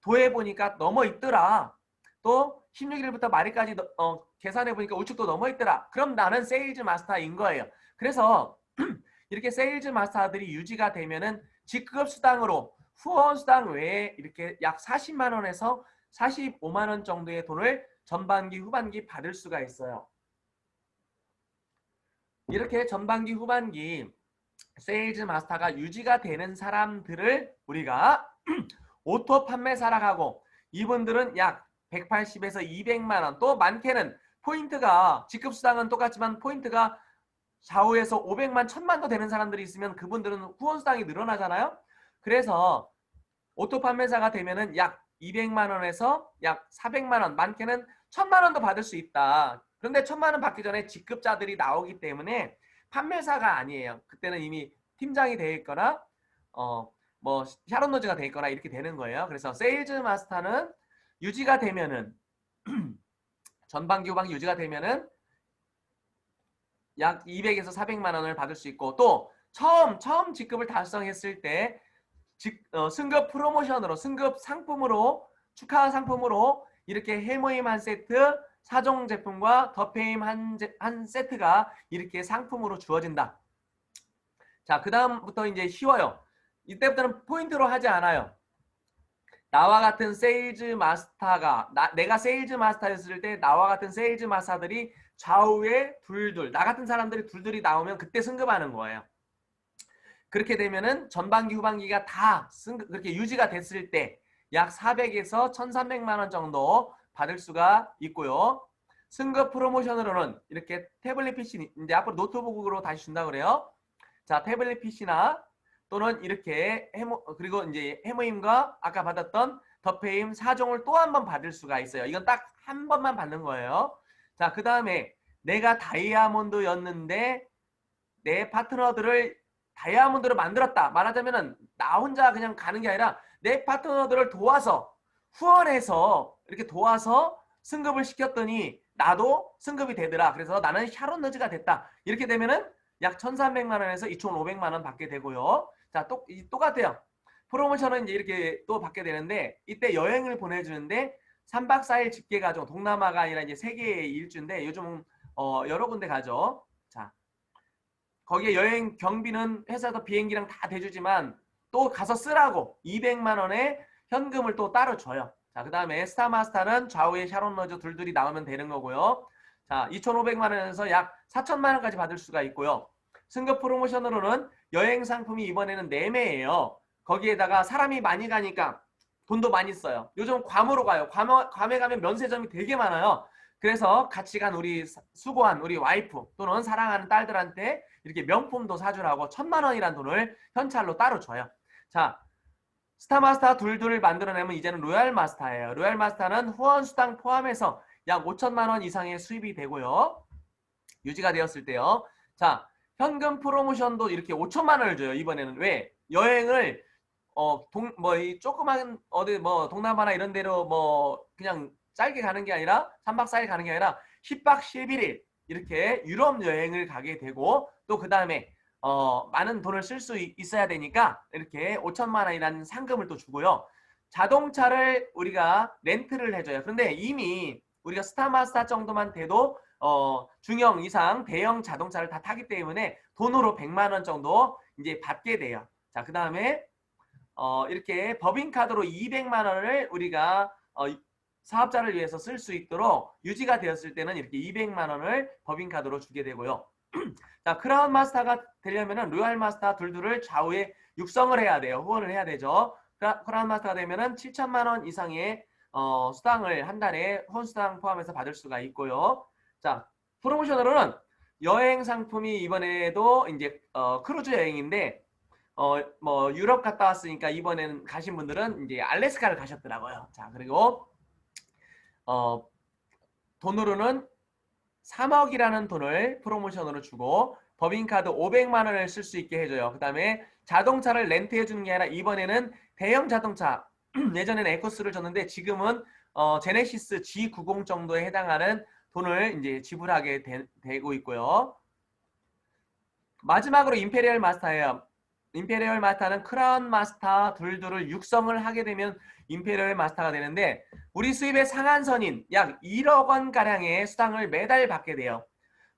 도해 보니까 넘어 있더라. 또 16일부터 말일까지 계산해 보니까 우측도 넘어 있더라. 그럼 나는 세일즈 마스터인 거예요. 그래서 이렇게 세일즈 마스터들이 유지가 되면은 직급 수당으로 후원 수당 외에 이렇게 약 40만 원에서 45만 원 정도의 돈을 전반기, 후반기 받을 수가 있어요. 이렇게 전반기, 후반기 세일즈 마스터가 유지가 되는 사람들을 우리가 오토 판매사라고 하고 이분들은 약 180에서 200만 원, 또 많게는 포인트가 직급 수당은 똑같지만 포인트가 좌우에서 500만, 1000만도 되는 사람들이 있으면 그분들은 후원 수당이 늘어나잖아요. 그래서 오토 판매사가 되면은 약 200만 원에서 약 400만 원, 많게는 1000만 원도 받을 수 있다. 그런데 1000만 원 받기 전에 직급자들이 나오기 때문에 판매사가 아니에요. 그때는 이미 팀장이 되어 있거나 뭐 샤론 로즈가 되어 있거나 이렇게 되는 거예요. 그래서 세일즈 마스터는 유지가 되면은 전반기 후반기 유지가 되면은 약 200에서 400만 원을 받을 수 있고 또 처음 직급을 달성했을 때 승급 프로모션으로 승급 상품으로 축하 상품으로 이렇게 해모임 한 세트, 사종 제품과 더페임 한 세트가 이렇게 상품으로 주어진다. 자, 그 다음부터 이제 쉬워요. 이때부터는 포인트로 하지 않아요. 나와 같은 세일즈 마스터가 내가 세일즈 마스터였을 때 나와 같은 세일즈 마스터들이 좌우에 나 같은 사람들이 둘둘이 나오면 그때 승급하는 거예요. 그렇게 되면은 전반기 후반기가 다 그렇게 유지가 됐을 때 약 400에서 1300만 원 정도 받을 수가 있고요. 승급 프로모션으로는 이렇게 태블릿 PC 이제 앞으로 노트북으로 다시 준다 그래요. 자, 태블릿 PC나 또는 이렇게 그리고 이제 해모임과 아까 받았던 더페임 4종을 또 한 번 받을 수가 있어요. 이건 딱 한 번만 받는 거예요. 자, 그 다음에 내가 다이아몬드였는데 내 파트너들을 다이아몬드로 만들었다. 말하자면은 나 혼자 그냥 가는 게 아니라 내 파트너들을 도와서 후원해서 이렇게 도와서 승급을 시켰더니 나도 승급이 되더라. 그래서 나는 샤론 로즈가 됐다. 이렇게 되면은 약 1300만 원에서 2500만 원 받게 되고요. 자, 똑같아요. 프로모션은 이제 이렇게 또 받게 되는데 이때 여행을 보내주는데 3박 4일 집계 가족 동남아가 아니라 이제 세계의 일주인데 요즘 여러 군데 가죠. 자, 거기에 여행 경비는 회사에서 비행기랑 다 대주지만 또 가서 쓰라고 200만 원의 현금을 또 따로 줘요. 자, 그 다음에 스타마스터는 좌우에 샤론 로즈 둘둘이 나오면 되는 거고요. 자, 2,500만 원에서 약 4천만 원까지 받을 수가 있고요. 승급 프로모션으로는 여행 상품이 이번에는 4매예요. 거기에다가 사람이 많이 가니까 돈도 많이 써요. 요즘 괌으로 가요. 괌에 가면 면세점이 되게 많아요. 그래서 같이 간 우리 수고한 우리 와이프 또는 사랑하는 딸들한테 이렇게 명품도 사주라고 1,000만 원이란 돈을 현찰로 따로 줘요. 자, 스타마스터 둘둘을 만들어내면 이제는 로얄 마스터예요. 로얄 마스터는 후원 수당 포함해서 약 5천만 원 이상의 수입이 되고요. 유지가 되었을 때요. 자, 현금 프로모션도 이렇게 5천만 원을 줘요. 이번에는 왜? 여행을 이 조그만 어디 동남아나 이런 데로 그냥 짧게 가는 게 아니라 3박 4일 가는 게 아니라 10박 11일 이렇게 유럽 여행을 가게 되고 또 그 다음에 많은 돈을 쓸 수 있어야 되니까 이렇게 5천만 원이라는 상금을 또 주고요. 자동차를 우리가 렌트를 해줘요. 그런데 이미 우리가 스타마스터 정도만 돼도 중형 이상 대형 자동차를 다 타기 때문에 돈으로 100만 원 정도 이제 받게 돼요. 자, 그 다음에 이렇게 법인카드로 200만 원을 우리가 사업자를 위해서 쓸 수 있도록 유지가 되었을 때는 이렇게 200만 원을 법인카드로 주게 되고요. 자, 크라운 마스터가 되려면은 로얄 마스터 둘둘을 좌우에 육성을 해야 돼요. 후원을 해야 되죠. 크라운 마스터가 되면은 7천만 원 이상의 수당을 한 달에 후원 수당 포함해서 받을 수가 있고요. 자, 프로모션으로는 여행 상품이 이번에도 이제 크루즈 여행인데 유럽 갔다 왔으니까 이번에는 가신 분들은 이제 알래스카를 가셨더라고요. 자, 그리고 돈으로는 3억이라는 돈을 프로모션으로 주고 법인카드 500만 원을 쓸 수 있게 해줘요. 그 다음에 자동차를 렌트해 주는 게 아니라 이번에는 대형 자동차 예전에는 에코스를 줬는데 지금은 제네시스 G90 정도에 해당하는 돈을 이제 지불하게 되고 있고요. 마지막으로 임페리얼 마스터예요. 임페리얼 마스터는 크라운 마스터 둘둘을 육성을 하게 되면 임페리얼 마스터가 되는데 우리 수입의 상한선인 약 1억 원 가량의 수당을 매달 받게 돼요.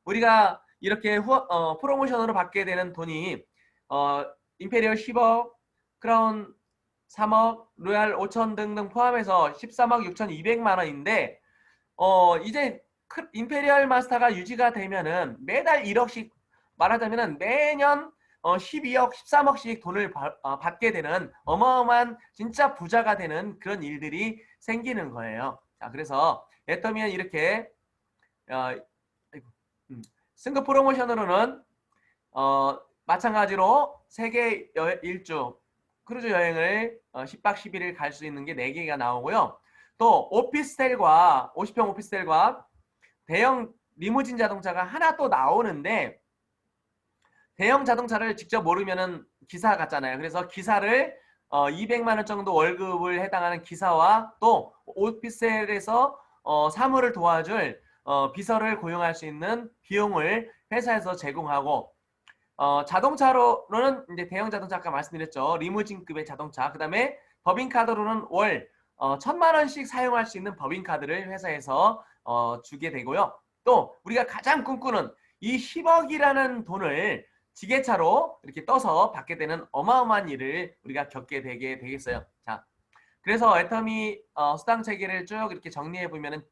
우리가 이렇게 프로모션으로 받게 되는 돈이 임페리얼 10억, 크라운 3억, 로얄 5천 등등 포함해서 13억 6,200만 원인데 이제 임페리얼 마스터가 유지가 되면은 매달 1억씩 말하자면은 매년 12억, 13억씩 돈을 받게 되는 어마어마한 진짜 부자가 되는 그런 일들이 생기는 거예요. 자, 그래서 애터미는 이렇게 승급 프로모션으로는 마찬가지로 세계 일주 크루즈 여행을 10박 11일 갈 수 있는 게 4개가 나오고요. 또 오피스텔과 50평 오피스텔과 대형 리무진 자동차가 하나 또 나오는데 대형 자동차를 직접 모르면은 기사 같잖아요. 그래서 기사를 200만 원 정도 월급을 해당하는 기사와 또 오피스텔에서 사무를 도와줄 비서를 고용할 수 있는 비용을 회사에서 제공하고 자동차로는 이제 대형 자동차 아까 말씀드렸죠. 리무진급의 자동차. 그 다음에 법인카드로는 월 1,000만 원씩 사용할 수 있는 법인카드를 회사에서 주게 되고요. 또 우리가 가장 꿈꾸는 이 10억이라는 돈을 지게차로 이렇게 떠서 받게 되는 어마어마한 일을 우리가 겪게 되겠어요. 자, 그래서 애터미 수당 체계를 쭉 이렇게 정리해 보면은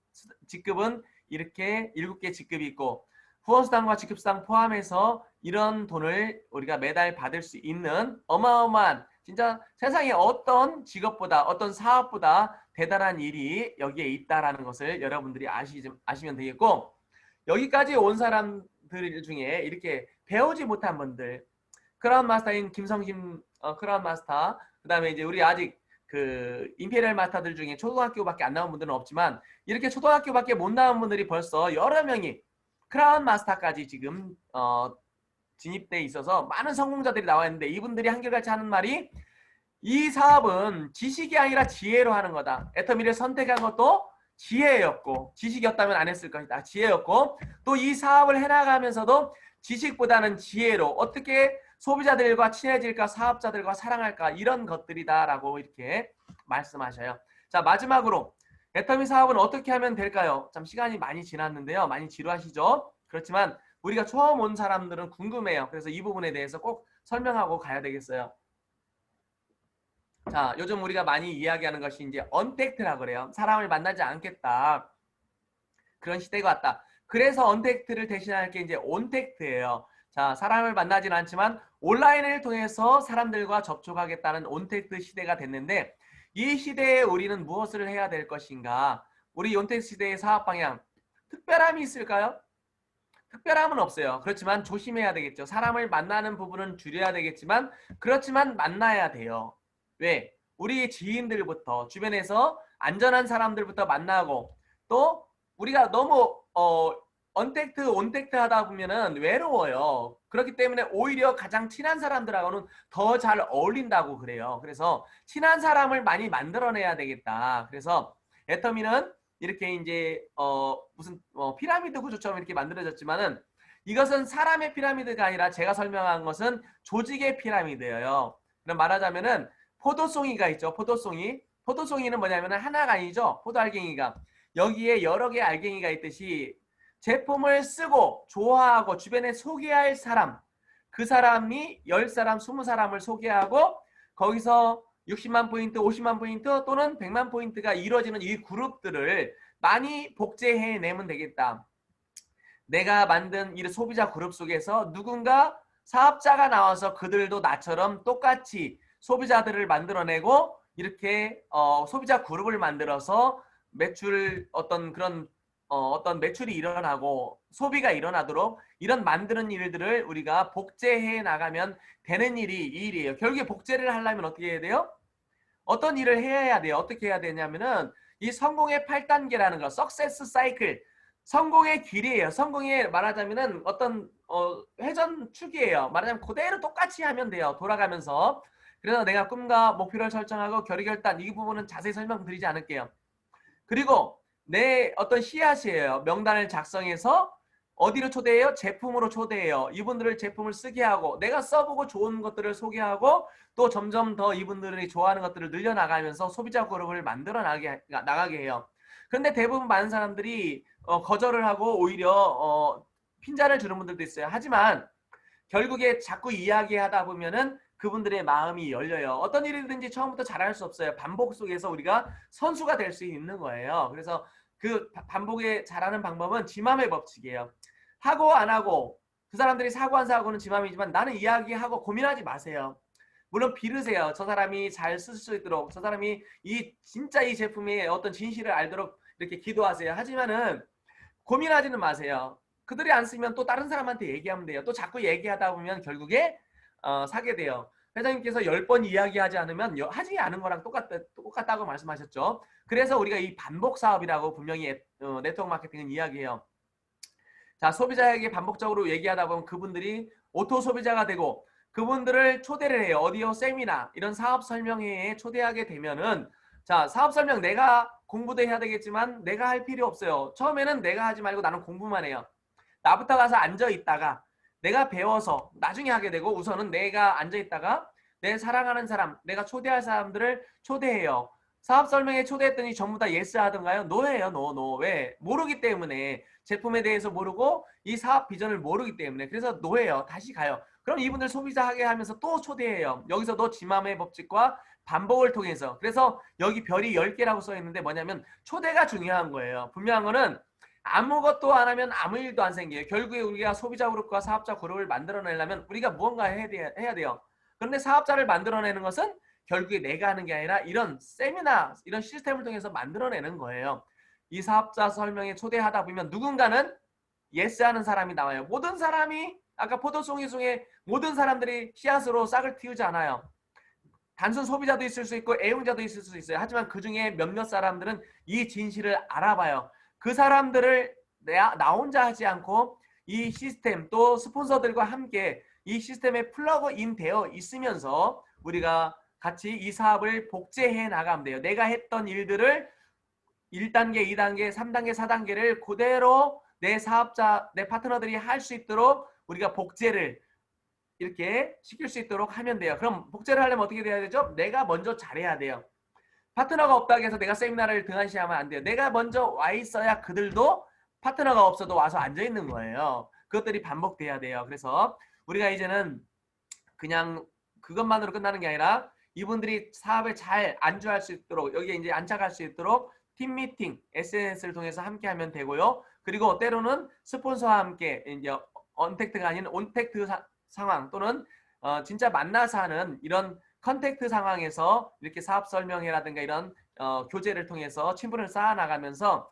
직급은 이렇게 7개 직급이 있고 후원수당과 직급수당 포함해서 이런 돈을 우리가 매달 받을 수 있는 어마어마한 진짜 세상에 어떤 직업보다 어떤 사업보다 대단한 일이 여기에 있다라는 것을 여러분들이 아시면 되겠고 여기까지 온 사람들 중에 이렇게 배우지 못한 분들 크라운 마스터인 김성심 크라운 마스터 그 다음에 이제 우리 아직 그 임페리얼 마스터들 중에 초등학교밖에 안 나온 분들은 없지만 이렇게 초등학교밖에 못 나온 분들이 벌써 여러 명이 크라운 마스터까지 지금 진입돼 있어서 많은 성공자들이 나와 있는데 이분들이 한결같이 하는 말이 이 사업은 지식이 아니라 지혜로 하는 거다. 애터미를 선택한 것도 지혜였고 지식이었다면 안 했을 것이다. 지혜였고 또 이 사업을 해나가면서도 지식보다는 지혜로 어떻게 소비자들과 친해질까, 사업자들과 사랑할까, 이런 것들이다라고 이렇게 말씀하셔요. 자, 마지막으로 애터미 사업은 어떻게 하면 될까요? 참 시간이 많이 지났는데요. 많이 지루하시죠? 그렇지만 우리가 처음 온 사람들은 궁금해요. 그래서 이 부분에 대해서 꼭 설명하고 가야 되겠어요. 자, 요즘 우리가 많이 이야기하는 것이 이제 언택트라 그래요. 사람을 만나지 않겠다. 그런 시대가 왔다. 그래서 언택트를 대신할 게 이제 온택트예요. 자, 사람을 만나지는 않지만 온라인을 통해서 사람들과 접촉하겠다는 온택트 시대가 됐는데, 이 시대에 우리는 무엇을 해야 될 것인가? 우리 온택트 시대의 사업 방향, 특별함이 있을까요? 특별함은 없어요. 그렇지만 조심해야 되겠죠. 사람을 만나는 부분은 줄여야 되겠지만, 그렇지만 만나야 돼요. 왜? 우리 지인들부터, 주변에서 안전한 사람들부터 만나고, 또 우리가 너무 언택트, 온택트 하다 보면은 외로워요. 그렇기 때문에 오히려 가장 친한 사람들하고는 더 잘 어울린다고 그래요. 그래서 친한 사람을 많이 만들어내야 되겠다. 그래서 애터미는 이렇게 이제 무슨 피라미드 구조처럼 이렇게 만들어졌지만은, 이것은 사람의 피라미드가 아니라 제가 설명한 것은 조직의 피라미드예요. 그럼 말하자면은 포도송이가 있죠. 포도송이. 포도송이는 뭐냐면은 하나가 아니죠. 포도알갱이가. 여기에 여러 개의 알갱이가 있듯이 제품을 쓰고 좋아하고 주변에 소개할 사람, 그 사람이 10사람, 20사람을 소개하고 거기서 60만 포인트, 50만 포인트 또는 100만 포인트가 이루어지는 이 그룹들을 많이 복제해내면 되겠다. 내가 만든 이 소비자 그룹 속에서 누군가 사업자가 나와서 그들도 나처럼 똑같이 소비자들을 만들어내고 이렇게 소비자 그룹을 만들어서 매출 어떤 매출이 일어나고 소비가 일어나도록 이런 만드는 일들을 우리가 복제해 나가면 되는 일이 이 일이에요. 결국에 복제를 하려면 어떻게 해야 돼요? 어떤 일을 해야 돼요? 어떻게 해야 되냐면은 이 성공의 8단계라는 거, 석세스 사이클, 성공의 길이에요. 성공의 말하자면은 어떤 회전축이에요. 말하자면 그대로 똑같이 하면 돼요. 돌아가면서. 그래서 내가 꿈과 목표를 설정하고 결의결단, 이 부분은 자세히 설명드리지 않을게요. 그리고 내 어떤 씨앗이에요. 명단을 작성해서 어디로 초대해요? 제품으로 초대해요. 이분들을 제품을 쓰게 하고 내가 써보고 좋은 것들을 소개하고 또 점점 더 이분들이 좋아하는 것들을 늘려나가면서 소비자 그룹을 만들어 나가게 해요. 그런데 대부분 많은 사람들이 거절을 하고 오히려 핀잔을 주는 분들도 있어요. 하지만 결국에 자꾸 이야기하다 보면은 그분들의 마음이 열려요. 어떤 일이든지 처음부터 잘할 수 없어요. 반복 속에서 우리가 선수가 될 수 있는 거예요. 그래서 그 반복에 잘하는 방법은 지맘의 법칙이에요. 하고 안 하고 그 사람들이 사고 안 사고는 지맘이지만 나는 이야기하고 고민하지 마세요. 물론 빌으세요. 저 사람이 잘 쓸 수 있도록, 저 사람이 진짜 이 제품의 어떤 진실을 알도록 이렇게 기도하세요. 하지만은 고민하지는 마세요. 그들이 안 쓰면 또 다른 사람한테 얘기하면 돼요. 또 자꾸 얘기하다 보면 결국에 사게 돼요. 회장님께서 10번 이야기하지 않으면 하지 않은 거랑 똑같다고 말씀하셨죠. 그래서 우리가 이 반복 사업이라고 분명히 네트워크 마케팅은 이야기해요. 자, 소비자에게 반복적으로 얘기하다 보면 그분들이 오토 소비자가 되고 그분들을 초대를 해요. 어디요? 세미나, 이런 사업 설명회에 초대하게 되면은, 자, 사업 설명 내가 공부도 해야 되겠지만 내가 할 필요 없어요. 처음에는 내가 하지 말고 나는 공부만 해요. 나부터 가서 앉아 있다가 내가 배워서 나중에 하게 되고, 우선은 내가 앉아 있다가 내 사랑하는 사람, 내가 초대할 사람들을 초대해요. 사업 설명회 초대했더니 전부 다 예스 하던가요? 노예요. 노. 왜? 모르기 때문에. 제품에 대해서 모르고 이 사업 비전을 모르기 때문에. 그래서 노예요. 다시 가요. 그럼 이분들 소비자하게 하면서 또 초대해요. 여기서도 지맘의 법칙과 반복을 통해서. 그래서 여기 별이 10개라고 써 있는데 뭐냐면 초대가 중요한 거예요. 분명한 거는 아무것도 안 하면 아무 일도 안 생겨요. 결국에 우리가 소비자 그룹과 사업자 그룹을 만들어내려면 우리가 무언가 해야 돼요. 그런데 사업자를 만들어내는 것은 결국에 내가 하는 게 아니라 이런 세미나, 이런 시스템을 통해서 만들어내는 거예요. 이 사업자 설명에 초대하다 보면 누군가는 예스 하는 사람이 나와요. 모든 사람이 아까 포도송이 중에 모든 사람들이 씨앗으로 싹을 틔우지 않아요. 단순 소비자도 있을 수 있고 애용자도 있을 수 있어요. 하지만 그중에 몇몇 사람들은 이 진실을 알아봐요. 그 사람들을 나 혼자 하지 않고 이 시스템 또 스폰서들과 함께 이 시스템에 플러그인 되어 있으면서 우리가 같이 이 사업을 복제해 나가면 돼요. 내가 했던 일들을 1단계, 2단계, 3단계, 4단계를 그대로 내 사업자, 내 파트너들이 할 수 있도록 우리가 복제를 이렇게 시킬 수 있도록 하면 돼요. 그럼 복제를 하려면 어떻게 돼야 되죠? 내가 먼저 잘해야 돼요. 파트너가 없다고 해서 내가 세미나를 등한시하면 안 돼요. 내가 먼저 와 있어야 그들도 파트너가 없어도 와서 앉아 있는 거예요. 그것들이 반복돼야 돼요. 그래서 우리가 이제는 그냥 그것만으로 끝나는 게 아니라 이분들이 사업에 잘 안주할 수 있도록 여기에 이제 안착할 수 있도록 팀 미팅, SNS를 통해서 함께 하면 되고요. 그리고 때로는 스폰서와 함께 이제 언택트가 아닌 온택트 상황 또는 진짜 만나서 하는 이런 컨택트 상황에서 이렇게 사업 설명회라든가 이런 교제를 통해서 친분을 쌓아 나가면서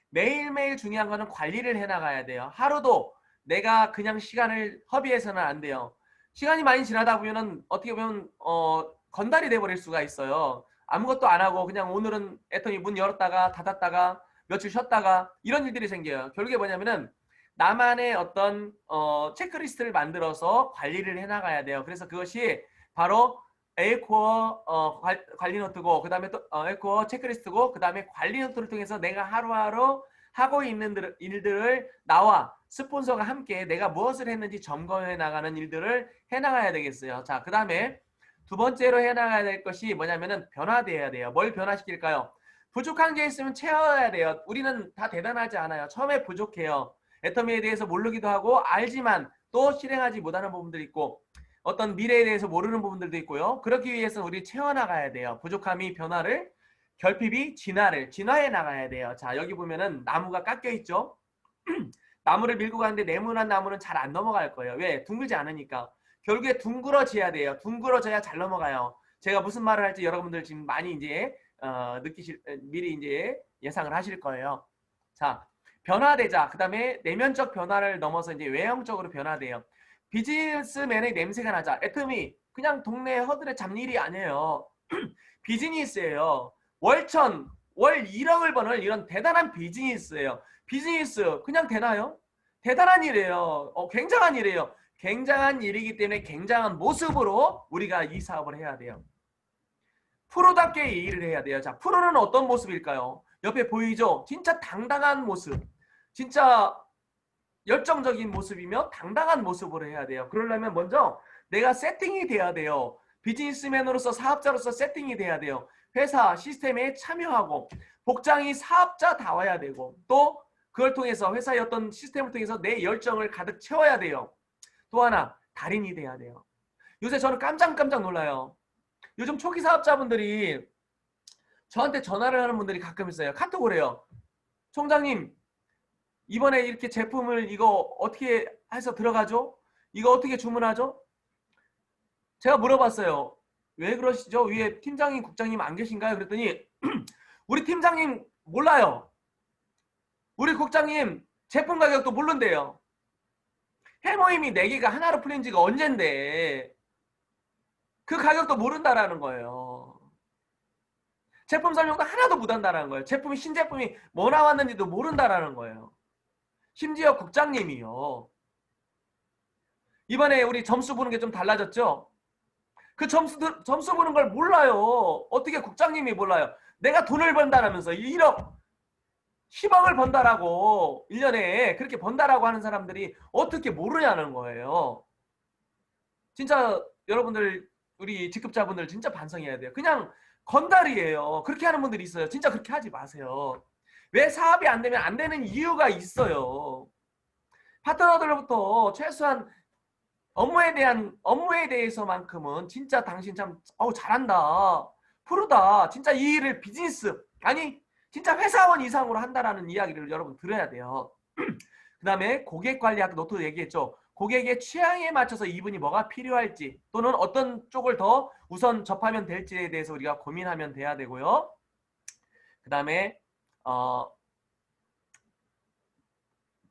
매일매일 중요한 거는 관리를 해 나가야 돼요. 하루도 내가 그냥 시간을 허비해서는 안 돼요. 시간이 많이 지나다 보면은 어떻게 보면 건달이 돼 버릴 수가 있어요. 아무것도 안 하고 그냥 오늘은 애터미 문 열었다가 닫았다가 며칠 쉬었다가 이런 일들이 생겨요. 결국에 뭐냐면은 나만의 어떤 체크리스트를 만들어서 관리를 해 나가야 돼요. 그래서 그것이 바로 에코어 관리 노트고 그다음에 또 에코어 체크리스트고 그다음에 관리 노트를 통해서 내가 하루하루 하고 있는 일들을 나와 스폰서가 함께 내가 무엇을 했는지 점검해 나가는 일들을 해 나가야 되겠어요. 자, 그다음에 두 번째로 해 나가야 될 것이 뭐냐면은 변화돼야 돼요. 뭘 변화시킬까요? 부족한 게 있으면 채워야 돼요. 우리는 다 대단하지 않아요. 처음에 부족해요. 애터미에 대해서 모르기도 하고 알지만 또 실행하지 못하는 부분들이 있고 어떤 미래에 대해서 모르는 부분들도 있고요. 그렇기 위해서 우리 채워나가야 돼요. 부족함이 변화를, 결핍이 진화해 나가야 돼요. 자, 여기 보면은 나무가 깎여 있죠. 나무를 밀고 가는데 네모난 나무는 잘 안 넘어갈 거예요. 왜? 둥글지 않으니까. 결국에 둥그러져야 돼요. 둥그러져야 잘 넘어가요. 제가 무슨 말을 할지 여러분들 지금 많이 이제 미리 이제 예상을 하실 거예요. 자, 변화되자. 그다음에 내면적 변화를 넘어서 이제 외형적으로 변화돼요. 비즈니스맨의 냄새가 나자. 애터미 그냥 동네 허들에 잡일이 아니에요. 비즈니스예요. 월 1억을 버는 이런 대단한 비즈니스예요. 비즈니스 그냥 되나요? 대단한 일이에요. 굉장한 일이에요. 굉장한 일이기 때문에 굉장한 모습으로 우리가 이 사업을 해야 돼요. 프로답게 이 일을 해야 돼요. 자, 프로는 어떤 모습일까요? 옆에 보이죠? 진짜 당당한 모습. 진짜 열정적인 모습이며 당당한 모습으로 해야 돼요. 그러려면 먼저 내가 세팅이 돼야 돼요. 비즈니스맨으로서 사업자로서 세팅이 돼야 돼요. 회사 시스템에 참여하고 복장이 사업자다워야 되고 또 그걸 통해서 회사의 어떤 시스템을 통해서 내 열정을 가득 채워야 돼요. 또 하나 달인이 돼야 돼요. 요새 저는 깜짝 놀라요. 요즘 초기 사업자분들이 저한테 전화를 하는 분들이 가끔 있어요. 카톡을 해요. 총장님 이번에 이렇게 제품을 이거 어떻게 해서 들어가죠? 이거 어떻게 주문하죠? 제가 물어봤어요. 왜 그러시죠? 위에 팀장님, 국장님 안 계신가요? 그랬더니 우리 팀장님 몰라요. 우리 국장님 제품 가격도 모른대요. 해모임이 4개가 하나로 풀린 지가 언젠데 그 가격도 모른다라는 거예요. 제품 설명도 하나도 못한다라는 거예요. 제품이 신제품이 뭐 나왔는지도 모른다라는 거예요. 심지어 국장님이요. 이번에 우리 점수 보는 게 좀 달라졌죠? 그 점수 보는 걸 몰라요. 어떻게 국장님이 몰라요? 내가 돈을 번다라면서 1억, 10억을 번다라고 1년에 그렇게 번다라고 하는 사람들이 어떻게 모르냐는 거예요. 진짜 여러분들 우리 직급자분들 진짜 반성해야 돼요. 그냥 건달이에요. 그렇게 하는 분들이 있어요. 진짜 그렇게 하지 마세요. 왜 사업이 안 되면 안 되는 이유가 있어요. 파트너들로부터 최소한 업무에 대해서만큼은 진짜 당신 참 잘한다. 프로다. 진짜 이 일을 비즈니스 아니 진짜 회사원 이상으로 한다라는 이야기를 여러분 들어야 돼요. 그 다음에 고객 관리 아까 노트 얘기했죠. 고객의 취향에 맞춰서 이분이 뭐가 필요할지 또는 어떤 쪽을 더 우선 접하면 될지에 대해서 우리가 고민하면 돼야 되고요. 그 다음에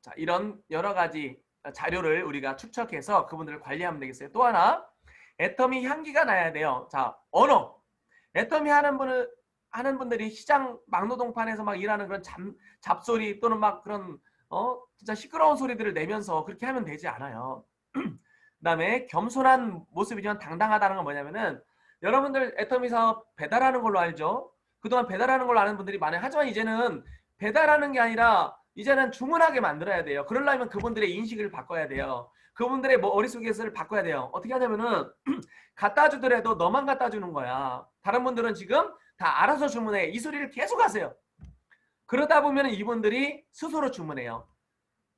자, 이런 여러 가지 자료를 우리가 축적해서 그분들을 관리하면 되겠어요. 또 하나 애터미 향기가 나야 돼요. 자, 언어. 애터미 하는 분들이 시장 막노동판에서 막 일하는 그런 잡소리 또는 막 그런 진짜 시끄러운 소리들을 내면서 그렇게 하면 되지 않아요. 그다음에 겸손한 모습이지만 당당하다는 건 뭐냐면은 여러분들 애터미 사업 배달하는 걸로 알죠? 그동안 배달하는 걸로 아는 분들이 많아요. 하지만 이제는 배달하는 게 아니라 이제는 주문하게 만들어야 돼요. 그러려면 그분들의 인식을 바꿔야 돼요. 그분들의 머릿속에서를 바꿔야 돼요. 어떻게 하냐면은 갖다 주더라도 너만 갖다 주는 거야. 다른 분들은 지금 다 알아서 주문해. 이 소리를 계속 하세요. 그러다 보면 이분들이 스스로 주문해요.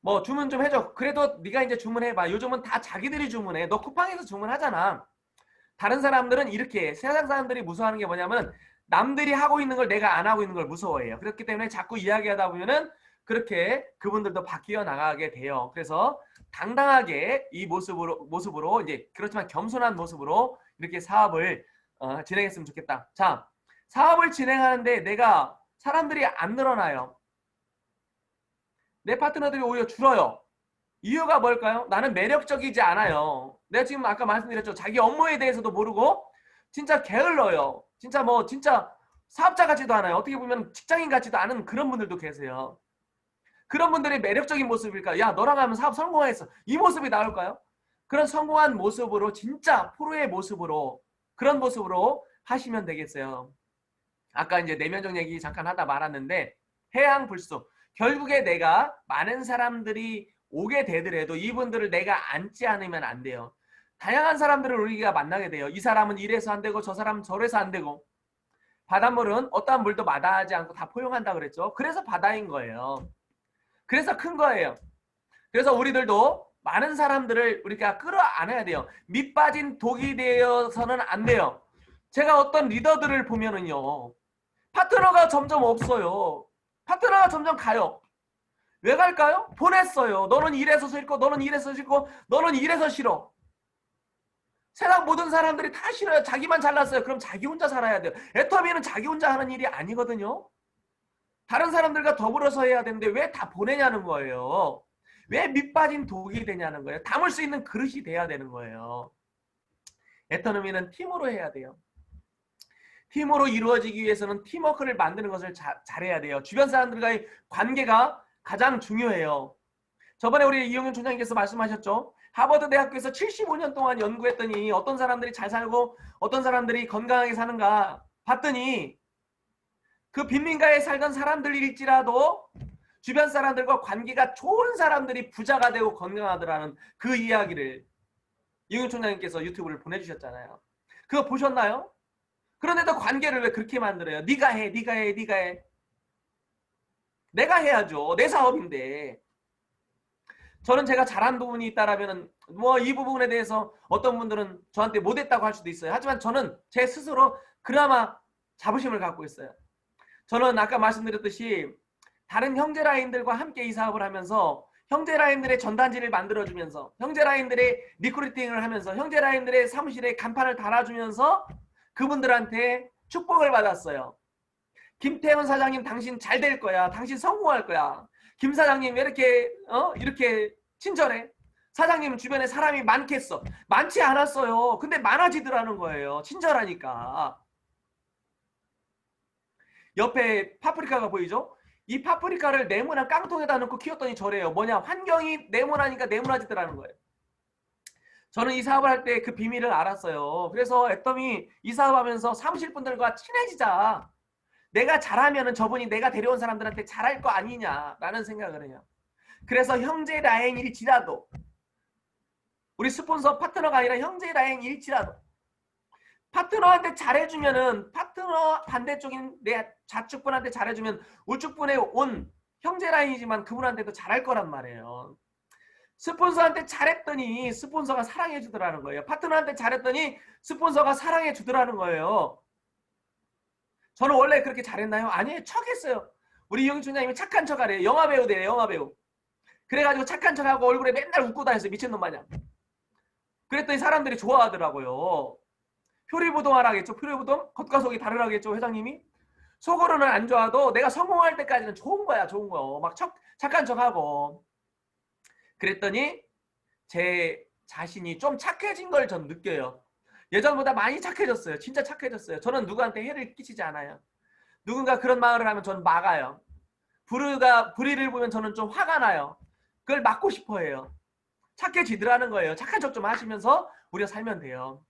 뭐 주문 좀 해줘. 그래도 네가 이제 주문해봐. 요즘은 다 자기들이 주문해. 너 쿠팡에서 주문하잖아. 다른 사람들은 이렇게 해. 세상 사람들이 무서워하는 게 뭐냐면 남들이 하고 있는 걸 내가 안 하고 있는 걸 무서워해요. 그렇기 때문에 자꾸 이야기하다 보면은 그렇게 그분들도 바뀌어 나가게 돼요. 그래서 당당하게 이 모습으로 이제 그렇지만 겸손한 모습으로 이렇게 사업을 진행했으면 좋겠다. 자, 사업을 진행하는데 내가 사람들이 안 늘어나요. 내 파트너들이 오히려 줄어요. 이유가 뭘까요? 나는 매력적이지 않아요. 내가 지금 아까 말씀드렸죠. 자기 업무에 대해서도 모르고 진짜 게을러요. 진짜 사업자 같지도 않아요. 어떻게 보면 직장인 같지도 않은 그런 분들도 계세요. 그런 분들의 매력적인 모습일까요? 야, 너랑 하면 사업 성공했어. 이 모습이 나올까요? 그런 성공한 모습으로 진짜 프로의 모습으로 그런 모습으로 하시면 되겠어요. 아까 이제 내면적 얘기 잠깐 하다 말았는데 해양불수. 결국에 내가 많은 사람들이 오게 되더라도 이분들을 내가 앉지 않으면 안 돼요. 다양한 사람들을 우리가 만나게 돼요. 이 사람은 이래서 안 되고 저 사람은 저래서 안 되고. 바닷물은 어떠한 물도 마다하지 않고 다 포용한다 그랬죠. 그래서 바다인 거예요. 그래서 큰 거예요. 그래서 우리들도 많은 사람들을 우리가 끌어안아야 돼요. 밑 빠진 독이 되어서는 안 돼요. 제가 어떤 리더들을 보면은요. 파트너가 점점 없어요. 파트너가 점점 가요. 왜 갈까요? 보냈어요. 너는 이래서 싫고 너는 이래서 싫고 너는 이래서 싫어. 세상 모든 사람들이 다 싫어요. 자기만 잘났어요. 그럼 자기 혼자 살아야 돼요. 애터미는 자기 혼자 하는 일이 아니거든요. 다른 사람들과 더불어서 해야 되는데 왜 다 보내냐는 거예요. 왜 밑빠진 독이 되냐는 거예요. 담을 수 있는 그릇이 돼야 되는 거예요. 애터미는 팀으로 해야 돼요. 팀으로 이루어지기 위해서는 팀워크를 만드는 것을 잘해야 돼요. 주변 사람들과의 관계가 가장 중요해요. 저번에 우리 이용윤 총장님께서 말씀하셨죠. 하버드 대학교에서 75년 동안 연구했더니 어떤 사람들이 잘 살고 어떤 사람들이 건강하게 사는가 봤더니 그 빈민가에 살던 사람들일지라도 주변 사람들과 관계가 좋은 사람들이 부자가 되고 건강하더라는 그 이야기를 이용윤 총장님께서 유튜브를 보내주셨잖아요. 그거 보셨나요? 그런데도 관계를 왜 그렇게 만들어요? 네가 해, 네가 해, 네가 해. 내가 해야죠. 내 사업인데. 저는 제가 잘한 부분이 있다라면 뭐 이 부분에 대해서 어떤 분들은 저한테 못했다고 할 수도 있어요. 하지만 저는 제 스스로 그나마 자부심을 갖고 있어요. 저는 아까 말씀드렸듯이 다른 형제 라인들과 함께 이 사업을 하면서 형제 라인들의 전단지를 만들어주면서 형제 라인들의 리크루팅을 하면서 형제 라인들의 사무실에 간판을 달아주면서 그분들한테 축복을 받았어요. 김태원 사장님 당신 잘 될 거야. 당신 성공할 거야. 김 사장님 왜 이렇게 친절해? 사장님 주변에 사람이 많겠어. 많지 않았어요. 근데 많아지더라는 거예요. 친절하니까. 옆에 파프리카가 보이죠? 이 파프리카를 네모난 깡통에다 넣고 키웠더니 저래요. 뭐냐? 환경이 네모나니까 네모나지더라는 거예요. 저는 이 사업을 할 때 그 비밀을 알았어요. 그래서 애터미 이 사업하면서 사무실 분들과 친해지자. 내가 잘하면은 저분이 내가 데려온 사람들한테 잘할 거 아니냐라는 생각을 해요. 그래서 형제 라인일지라도 우리 스폰서 파트너가 아니라 형제 라인일지라도 파트너한테 잘해주면은 파트너 반대쪽인 내 좌측분한테 잘해주면 우측분에 온 형제 라인이지만 그분한테도 잘할 거란 말이에요. 스폰서한테 잘했더니 스폰서가 사랑해 주더라는 거예요. 파트너한테 잘했더니 스폰서가 사랑해 주더라는 거예요. 저는 원래 그렇게 잘했나요? 아니에요. 척했어요. 우리 이용희 총장님이 착한 척하래요. 영화배우래요. 영화배우. 그래가지고 착한 척하고 얼굴에 맨날 웃고 다녔어요. 미친놈 마냥. 그랬더니 사람들이 좋아하더라고요. 표리부동하라겠죠. 표리부동? 겉과 속이 다르라겠죠. 회장님이. 속으로는 안 좋아도 내가 성공할 때까지는 좋은 거야. 좋은 거. 막 착한 척하고. 그랬더니 제 자신이 좀 착해진 걸 전 느껴요. 예전보다 많이 착해졌어요. 진짜 착해졌어요. 저는 누구한테 해를 끼치지 않아요. 누군가 그런 말을 하면 저는 막아요. 불의를 보면 저는 좀 화가 나요. 그걸 막고 싶어 해요. 착해지더라는 거예요. 착한 척 좀 하시면서 우리가 살면 돼요.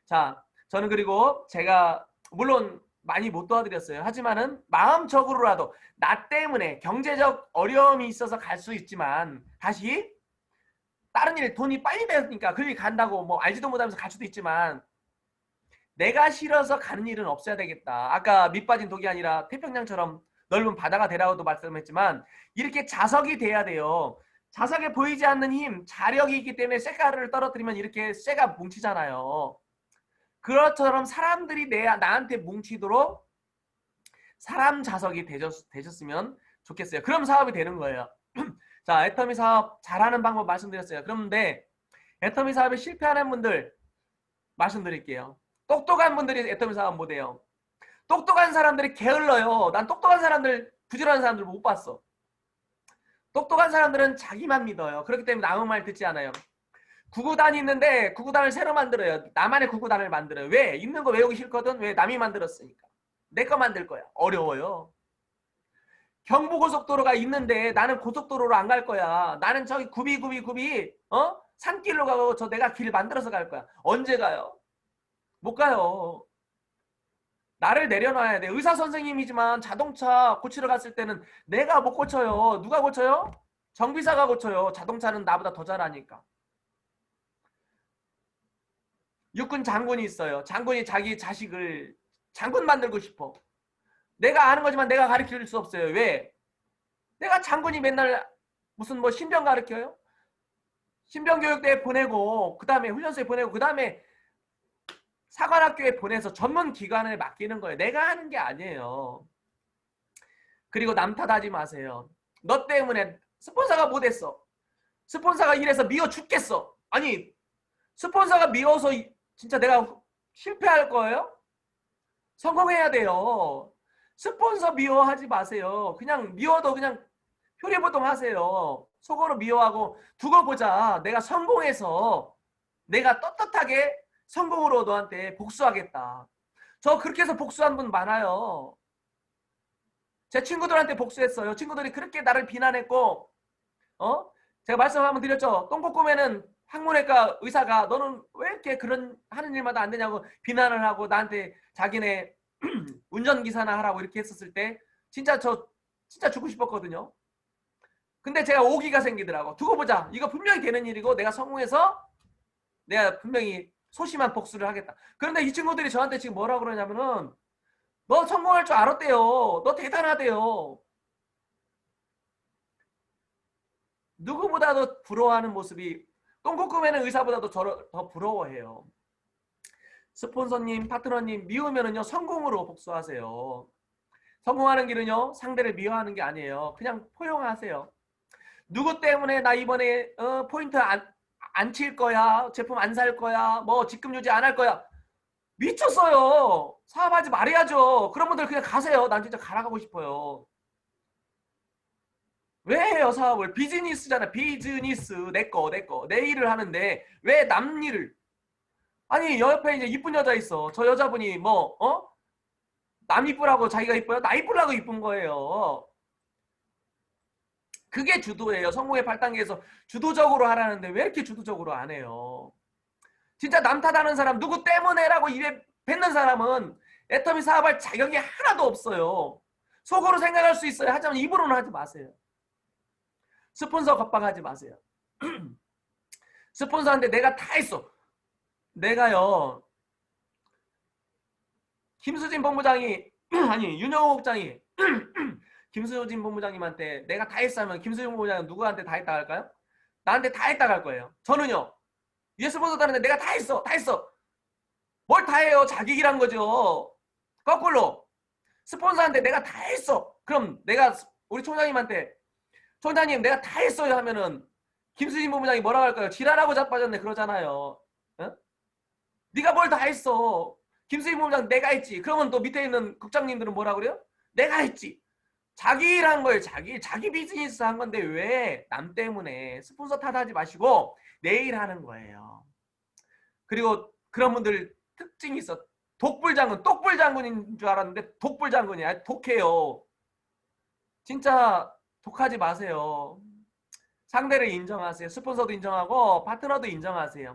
자, 저는 그리고 제가 물론 많이 못 도와드렸어요. 하지만은 마음적으로라도 나 때문에 경제적 어려움이 있어서 갈 수 있지만 다시 다른 일 돈이 빨리 되니까 그 일 간다고 뭐 알지도 못하면서 갈 수도 있지만 내가 싫어서 가는 일은 없어야 되겠다. 아까 밑 빠진 독이 아니라 태평양처럼 넓은 바다가 되라고도 말씀했지만 이렇게 자석이 돼야 돼요. 자석에 보이지 않는 힘, 자력이 있기 때문에 쇠가루를 떨어뜨리면 이렇게 쇠가 뭉치잖아요. 그것처럼 사람들이 나한테 뭉치도록 사람 자석이 되셨으면 좋겠어요. 그럼 사업이 되는 거예요. 자, 애터미 사업 잘하는 방법 말씀드렸어요. 그런데 애터미 사업에 실패하는 분들 말씀드릴게요. 똑똑한 분들이 애터미 사업 못해요. 똑똑한 사람들이 게을러요. 난 똑똑한 사람들, 부지런한 사람들 못 봤어. 똑똑한 사람들은 자기만 믿어요. 그렇기 때문에 남의 말 듣지 않아요. 구구단이 있는데 구구단을 새로 만들어요. 나만의 구구단을 만들어요. 왜? 있는 거 외우기 싫거든. 왜? 남이 만들었으니까. 내 거 만들 거야. 어려워요. 경부고속도로가 있는데 나는 고속도로로 안 갈 거야. 나는 저기 구비 산길로 가고 저 내가 길 만들어서 갈 거야. 언제 가요? 못 가요. 나를 내려놔야 돼. 의사 선생님이지만 자동차 고치러 갔을 때는 내가 못 고쳐요. 누가 고쳐요? 정비사가 고쳐요. 자동차는 나보다 더 잘하니까. 육군 장군이 있어요. 장군이 자기 자식을 장군 만들고 싶어. 내가 아는 거지만 내가 가르칠 수 없어요. 왜? 내가 장군이 맨날 무슨 뭐 신병 가르쳐요? 신병 교육대에 보내고 그 다음에 훈련소에 보내고 그 다음에 사관학교에 보내서 전문 기관에 맡기는 거예요. 내가 하는 게 아니에요. 그리고 남 탓하지 마세요. 너 때문에 스폰서가 못했어. 스폰서가 이래서 미워 죽겠어. 아니 스폰서가 미워서 진짜 내가 실패할 거예요? 성공해야 돼요. 스폰서 미워하지 마세요. 그냥 미워도 그냥 표리보동 하세요. 속으로 미워하고 두고 보자. 내가 성공해서 내가 떳떳하게 성공으로 너한테 복수하겠다. 저 그렇게 해서 복수한 분 많아요. 제 친구들한테 복수했어요. 친구들이 그렇게 나를 비난했고 제가 말씀 한번 드렸죠. 똥꼬꼬매는 학문외과 의사가 너는 왜 이렇게 그런 하는 일마다 안 되냐고 비난을 하고 나한테 자기네 운전기사나 하라고 이렇게 했었을 때 진짜 죽고 싶었거든요. 근데 제가 오기가 생기더라고. 두고 보자. 이거 분명히 되는 일이고 내가 성공해서 내가 분명히 소심한 복수를 하겠다. 그런데 이 친구들이 저한테 지금 뭐라고 그러냐면은 너 성공할 줄 알았대요. 너 대단하대요. 누구보다도 부러워하는 모습이 똥꼬꾸매는 의사보다도 저를 더 부러워해요. 스폰서님, 파트너님 미우면은요 성공으로 복수하세요. 성공하는 길은요 상대를 미워하는 게 아니에요. 그냥 포용하세요. 누구 때문에 나 이번에 포인트 안 칠 거야, 제품 안 살 거야, 뭐 직급 유지 안 할 거야. 미쳤어요. 사업하지 말아야죠. 그런 분들 그냥 가세요. 난 진짜 가라가고 싶어요. 왜 해요 사업을? 비즈니스잖아. 비즈니스. 내 일을 하는데 왜 남 일을? 아니 옆에 이제 이쁜 여자 있어. 저 여자분이 남 이쁘라고 자기가 이뻐요? 나 이쁘라고 이쁜 거예요. 그게 주도예요. 성공의 8단계에서 주도적으로 하라는데 왜 이렇게 주도적으로 안 해요? 진짜 남 탓하는 사람 누구 때문에라고 입에 뱉는 사람은 애터미 사업할 자격이 하나도 없어요. 속으로 생각할 수 있어요. 하지만 입으로는 하지 마세요. 스폰서 겁박하지 마세요. 스폰서한테 내가 다 했어. 내가요. 김수진 본부장이 아니 윤영호 국장이 김수진 본부장님한테 내가 다 했어 하면 김수진 본부장은 누구한테 다 했다 할까요? 나한테 다 했다 할 거예요. 저는요. 위에 스폰서들한테 내가 다 했어. 뭘 다 해요? 자기기란 거죠. 거꾸로 스폰서한테 내가 다 했어. 그럼 내가 우리 총장님한테 총장님 내가 다 했어요 하면은 김수진 본부장이 뭐라고 할까요? 지랄하고 자빠졌네 그러잖아요. 어? 네가 뭘 다 했어. 김수진 본부장 내가 했지. 그러면 또 밑에 있는 국장님들은 뭐라 그래요? 내가 했지. 자기 일 한 거예요. 자기 비즈니스 한 건데 왜 남 때문에 스폰서 탓하지 마시고 내 일 하는 거예요. 그리고 그런 분들 특징이 있어. 독불장군, 똑불장군인 줄 알았는데 독불장군이야. 독해요. 진짜 독하지 마세요. 상대를 인정하세요. 스폰서도 인정하고 파트너도 인정하세요.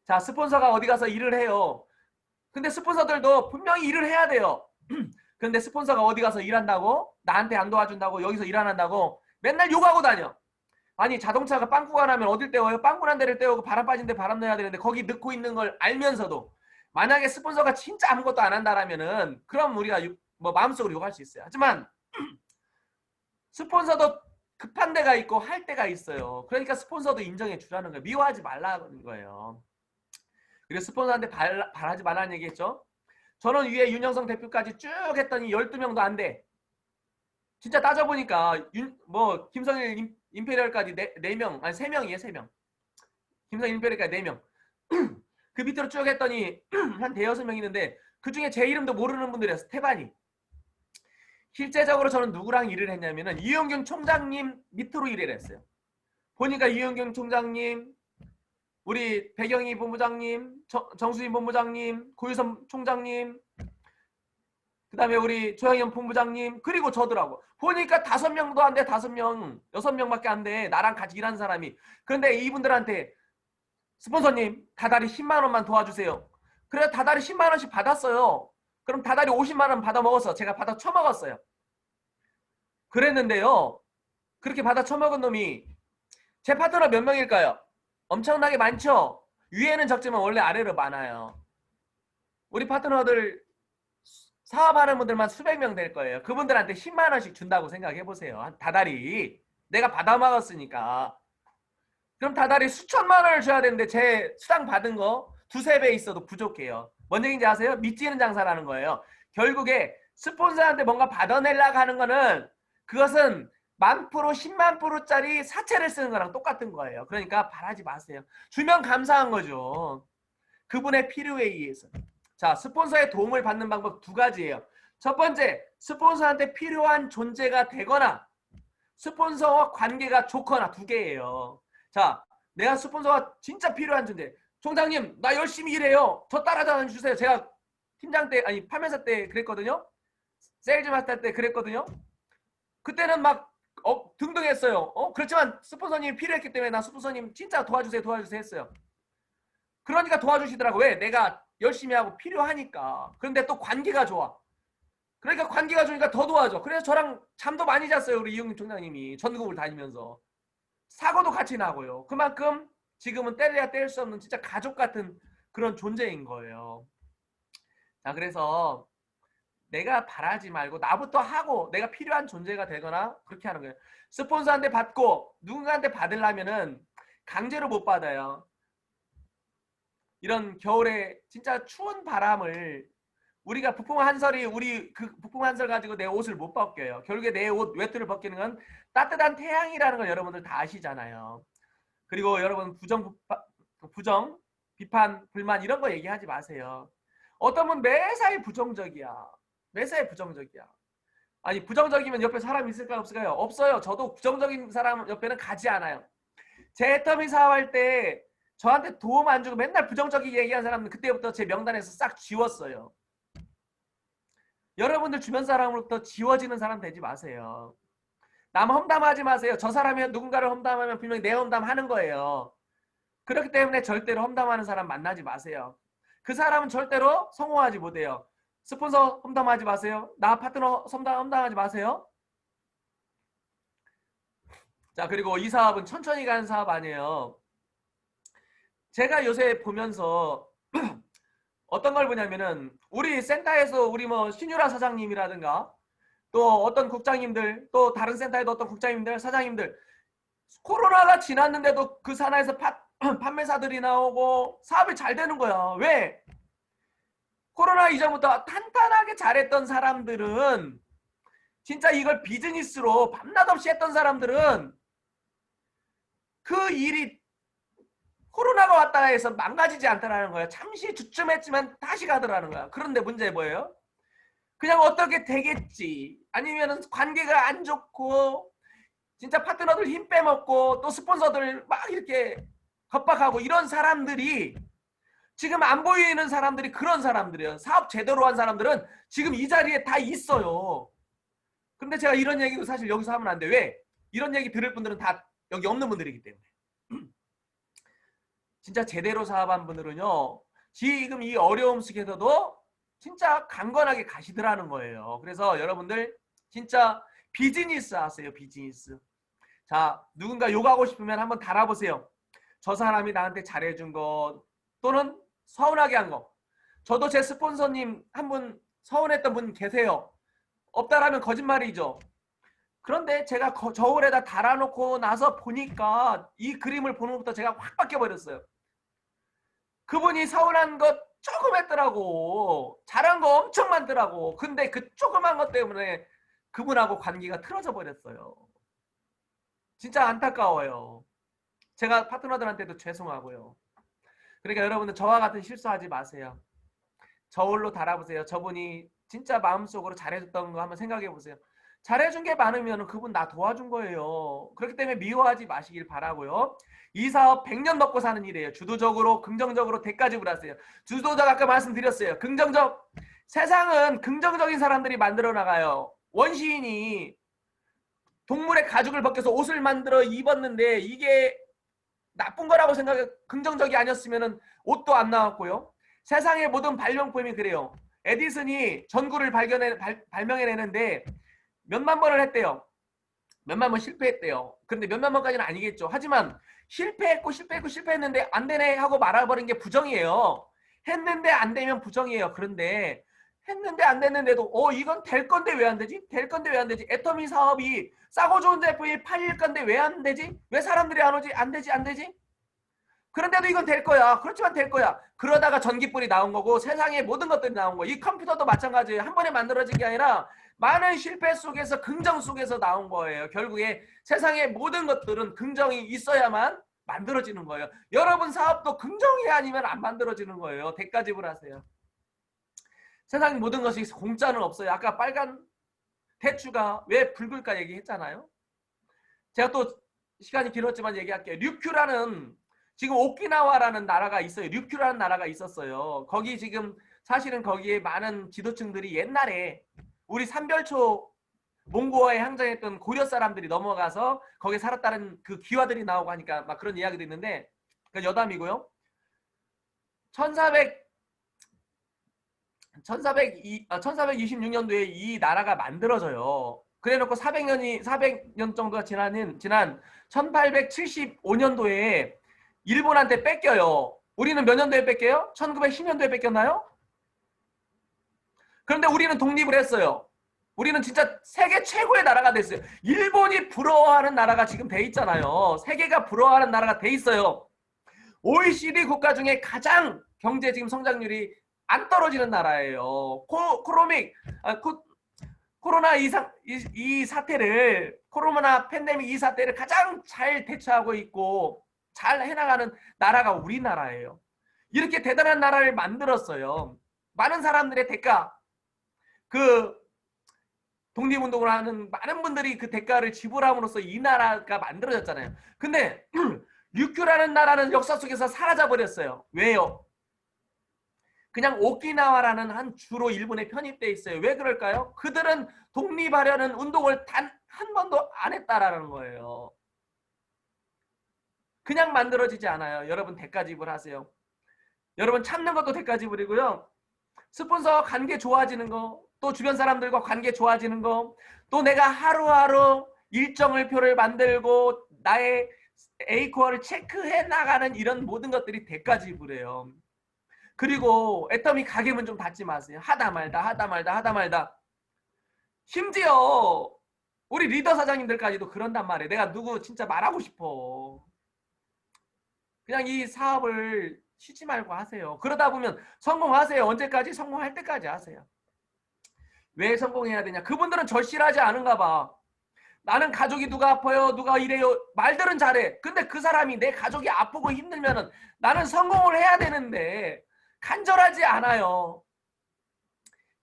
자, 스폰서가 어디 가서 일을 해요. 근데 스폰서들도 분명히 일을 해야 돼요. 그런데 스폰서가 어디 가서 일한다고? 나한테 안 도와준다고? 여기서 일 안 한다고? 맨날 욕하고 다녀. 아니 자동차가 빵꾸가 나면 어딜 떼워요? 빵꾸 난 데를 떼우고 바람 빠진 데 바람 내야 되는데 거기 넣고 있는 걸 알면서도 만약에 스폰서가 진짜 아무것도 안 한다라면은 그럼 우리가 뭐 마음속으로 욕할 수 있어요. 하지만 스폰서도 급한 데가 있고 할 때가 있어요. 그러니까 스폰서도 인정해 주라는 거예요. 미워하지 말라는 거예요. 그리고 스폰서한테 바라지 말라는 얘기했죠. 저는 위에 윤영성 대표까지 쭉 했더니 12명도 안 돼. 진짜 따져보니까 뭐 김성일 임페리얼까지 4명, 아니 3명이에요. 3명. 김성일 임페리얼까지 4명. 그 밑으로 쭉 했더니 한 대여섯 명 있는데 그중에 제 이름도 모르는 분들이었어요. 태반이. 실제적으로 저는 누구랑 일을 했냐면은 이용균 총장님 밑으로 일을 했어요. 보니까 이용균 총장님, 우리 배경희 본부장님, 정수진 본부장님, 고유선 총장님, 그 다음에 우리 조영현 본부장님, 그리고 저더라고. 보니까 5명도 안 돼. 5명, 6명밖에 안 돼. 나랑 같이 일하는 사람이. 그런데 이분들한테 스폰서님 다달이 10만 원만 도와주세요. 그래서 다달이 10만 원씩 받았어요. 그럼 다달이 50만 원 받아 먹어서 제가 받아 처먹었어요. 그랬는데요. 그렇게 받아 처먹은 놈이 제 파트너 몇 명일까요? 엄청나게 많죠? 위에는 적지만 원래 아래로 많아요. 우리 파트너들 사업하는 분들만 수백 명 될 거예요. 그분들한테 10만 원씩 준다고 생각해 보세요. 다달이. 내가 받아 먹었으니까. 그럼 다달이 수천만 원을 줘야 되는데 제 수당 받은 거 2~3배 있어도 부족해요. 뭔 얘기인지 아세요? 밑지는 장사라는 거예요. 결국에 스폰서한테 뭔가 받아내려고 하는 거는 그것은 10,000%, 100,000%짜리 사채를 쓰는 거랑 똑같은 거예요. 그러니까 바라지 마세요. 주면 감사한 거죠. 그분의 필요에 의해서. 자, 스폰서의 도움을 받는 방법 2가지예요. 첫 번째, 스폰서한테 필요한 존재가 되거나 스폰서와 관계가 좋거나 2개예요. 자, 내가 스폰서가 진짜 필요한 존재. 총장님, 나 열심히 일해요. 저 따라다 주세요. 제가 팀장 때, 아니 판매사 때 그랬거든요. 세일즈 마스터 때 그랬거든요. 그때는 막 등등했어요. 그렇지만 스폰서님이 필요했기 때문에 나 스폰서님 진짜 도와주세요 했어요. 그러니까 도와주시더라고. 왜? 내가 열심히 하고 필요하니까. 그런데 또 관계가 좋아. 그러니까 관계가 좋으니까 더 도와줘. 그래서 저랑 잠도 많이 잤어요. 우리 이용균 총장님이 전국을 다니면서. 사고도 같이 나고요. 그만큼 지금은 뗄래야 뗄 수 없는 진짜 가족 같은 그런 존재인 거예요. 자, 그래서 내가 바라지 말고 나부터 하고 내가 필요한 존재가 되거나 그렇게 하는 거예요. 스폰서한테 받고 누군가한테 받으려면은 강제로 못 받아요. 이런 겨울에 진짜 추운 바람을 우리가 북풍 한설이 우리 그 북풍 한설 가지고 내 옷을 못 벗겨요. 결국에 내 옷 외투를 벗기는 건 따뜻한 태양이라는 걸 여러분들 다 아시잖아요. 그리고 여러분 부정, 비판, 불만 이런 거 얘기하지 마세요. 어떤 분 매사에 부정적이야. 매사에 부정적이야. 아니 부정적이면 옆에 사람 있을까요? 없을까요? 없어요. 저도 부정적인 사람 옆에는 가지 않아요. 제 애터미 사업할 때 저한테 도움 안 주고 맨날 부정적이게 얘기한 사람은 그때부터 제 명단에서 싹 지웠어요. 여러분들 주변 사람으로부터 지워지는 사람 되지 마세요. 남 험담하지 마세요. 저 사람이 누군가를 험담하면 분명히 내 험담하는 거예요. 그렇기 때문에 절대로 험담하는 사람 만나지 마세요. 그 사람은 절대로 성공하지 못해요. 스폰서 험담하지 마세요. 나 파트너 험담하지 마세요. 자, 그리고 이 사업은 천천히 가는 사업 아니에요. 제가 요새 보면서 어떤 걸 보냐면은 우리 센터에서 우리 뭐 신유라 사장님이라든가 또 어떤 국장님들 또 다른 센터에도 어떤 국장님들 사장님들 코로나가 지났는데도 그 산하에서 판매사들이 나오고 사업이 잘 되는 거야. 왜? 코로나 이전부터 탄탄하게 잘했던 사람들은 진짜 이걸 비즈니스로 밤낮 없이 했던 사람들은 그 일이 코로나가 왔다 해서 망가지지 않다라는 거야. 잠시 주춤했지만 다시 가더라는 거야. 그런데 문제 뭐예요? 그냥 어떻게 되겠지. 아니면은 관계가 안 좋고 진짜 파트너들 힘 빼먹고 또 스폰서들 막 이렇게 겁박하고 이런 사람들이 지금 안 보이는 사람들이 그런 사람들이에요. 사업 제대로 한 사람들은 지금 이 자리에 다 있어요. 근데 제가 이런 얘기도 사실 여기서 하면 안 돼. 왜? 이런 얘기 들을 분들은 다 여기 없는 분들이기 때문에. 진짜 제대로 사업한 분들은요. 지금 이 어려움 속에서도 진짜 강건하게 가시더라는 거예요. 그래서 여러분들 진짜 비즈니스 하세요. 비즈니스. 자, 누군가 욕하고 싶으면 한번 달아보세요. 저 사람이 나한테 잘해준 것 또는 서운하게 한 거. 저도 제 스폰서님 한 분 서운했던 분 계세요. 없다라면 거짓말이죠. 그런데 제가 저울에다 달아놓고 나서 보니까 이 그림을 보는 것부터 제가 확 바뀌어버렸어요. 그분이 서운한 것 조금 했더라고. 잘한 거 엄청 많더라고. 근데 그 조그만 것 때문에 그분하고 관계가 틀어져 버렸어요. 진짜 안타까워요. 제가 파트너들한테도 죄송하고요. 그러니까 여러분들 저와 같은 실수하지 마세요. 저울로 달아보세요. 저분이 진짜 마음속으로 잘해줬던 거 한번 생각해 보세요. 잘해준 게 많으면 그분 나 도와준 거예요. 그렇기 때문에 미워하지 마시길 바라고요. 이 사업 100년 먹고 사는 일이에요. 주도적으로 긍정적으로 대가집을 하세요. 주도적 아까 말씀드렸어요. 긍정적. 세상은 긍정적인 사람들이 만들어 나가요. 원시인이 동물의 가죽을 벗겨서 옷을 만들어 입었는데 이게 나쁜 거라고 생각해 긍정적이 아니었으면 옷도 안 나왔고요. 세상의 모든 발명품이 그래요. 에디슨이 전구를 발명해내는데 몇만 번을 했대요. 몇만 번 실패했대요. 그런데 몇만 번까지는 아니겠죠. 하지만 실패했는데 안 되네 하고 말아버린 게 부정이에요. 했는데 안 되면 부정이에요. 그런데 했는데 안 됐는데도 이건 될 건데 왜 안 되지? 될 건데 왜 안 되지? 애터미 사업이 싸고 좋은 제품이 팔릴 건데 왜 안 되지? 왜 사람들이 안 오지? 안 되지? 그런데도 이건 될 거야. 그렇지만 될 거야. 그러다가 전기불이 나온 거고 세상의 모든 것들이 나온 거야. 이 컴퓨터도 마찬가지예요. 한 번에 만들어진 게 아니라 많은 실패 속에서 긍정 속에서 나온 거예요. 결국에 세상의 모든 것들은 긍정이 있어야만 만들어지는 거예요. 여러분 사업도 긍정이 아니면 안 만들어지는 거예요. 대가집을 하세요. 세상 모든 것이 공짜는 없어요. 아까 빨간 대추가 왜 붉을까 얘기했잖아요. 제가 또 시간이 길었지만 얘기할게요. 류큐라는 지금 오키나와라는 나라가 있어요. 류큐라는 나라가 있었어요. 거기 지금 사실은 거기에 많은 지도층들이 옛날에 우리 삼별초 몽고와에 항쟁했던 고려 사람들이 넘어가서 거기에 살았다는 그 기와들이 나오고 하니까 막 그런 이야기도 있는데 그 여담이고요. 1426년도에 이 나라가 만들어져요. 그래놓고 400년 정도가 지난 1875년도에 일본한테 뺏겨요. 우리는 몇 년도에 뺏겨요? 1910년도에 뺏겼나요? 그런데 우리는 독립을 했어요. 우리는 진짜 세계 최고의 나라가 됐어요. 일본이 부러워하는 나라가 지금 돼 있잖아요. 세계가 부러워하는 나라가 돼 있어요. OECD 국가 중에 가장 경제 지금 성장률이 안 떨어지는 나라예요. 코로나 이 사태를 코로나 팬데믹 이 사태를 가장 잘 대처하고 있고 잘 해나가는 나라가 우리나라예요. 이렇게 대단한 나라를 만들었어요. 많은 사람들의 대가, 그 독립운동을 하는 많은 분들이 그 대가를 지불함으로써 이 나라가 만들어졌잖아요. 근데 류큐라는 나라는 역사 속에서 사라져버렸어요. 왜요? 그냥 오키나와라는 한 주로 일본에 편입돼 있어요. 왜 그럴까요? 그들은 독립하려는 운동을 단 한 번도 안 했다라는 거예요. 그냥 만들어지지 않아요. 여러분 대가 지불하세요. 여러분 참는 것도 대가 지불이고요. 스폰서 관계 좋아지는 거, 또 주변 사람들과 관계 좋아지는 거, 또 내가 하루하루 일정표를 만들고 나의 A코어를 체크해 나가는 이런 모든 것들이 대가 지불이에요. 그리고 애터미 가게문 좀 닫지 마세요. 하다 말다. 심지어 우리 리더 사장님들까지도 그런단 말이에요. 내가 누구 진짜 말하고 싶어. 그냥 이 사업을 쉬지 말고 하세요. 그러다 보면 성공하세요. 언제까지? 성공할 때까지 하세요. 왜 성공해야 되냐? 그분들은 절실하지 않은가 봐. 나는 가족이 누가 아파요? 누가 이래요? 말들은 잘해. 근데 그 사람이 내 가족이 아프고 힘들면은 나는 성공을 해야 되는데 간절하지 않아요.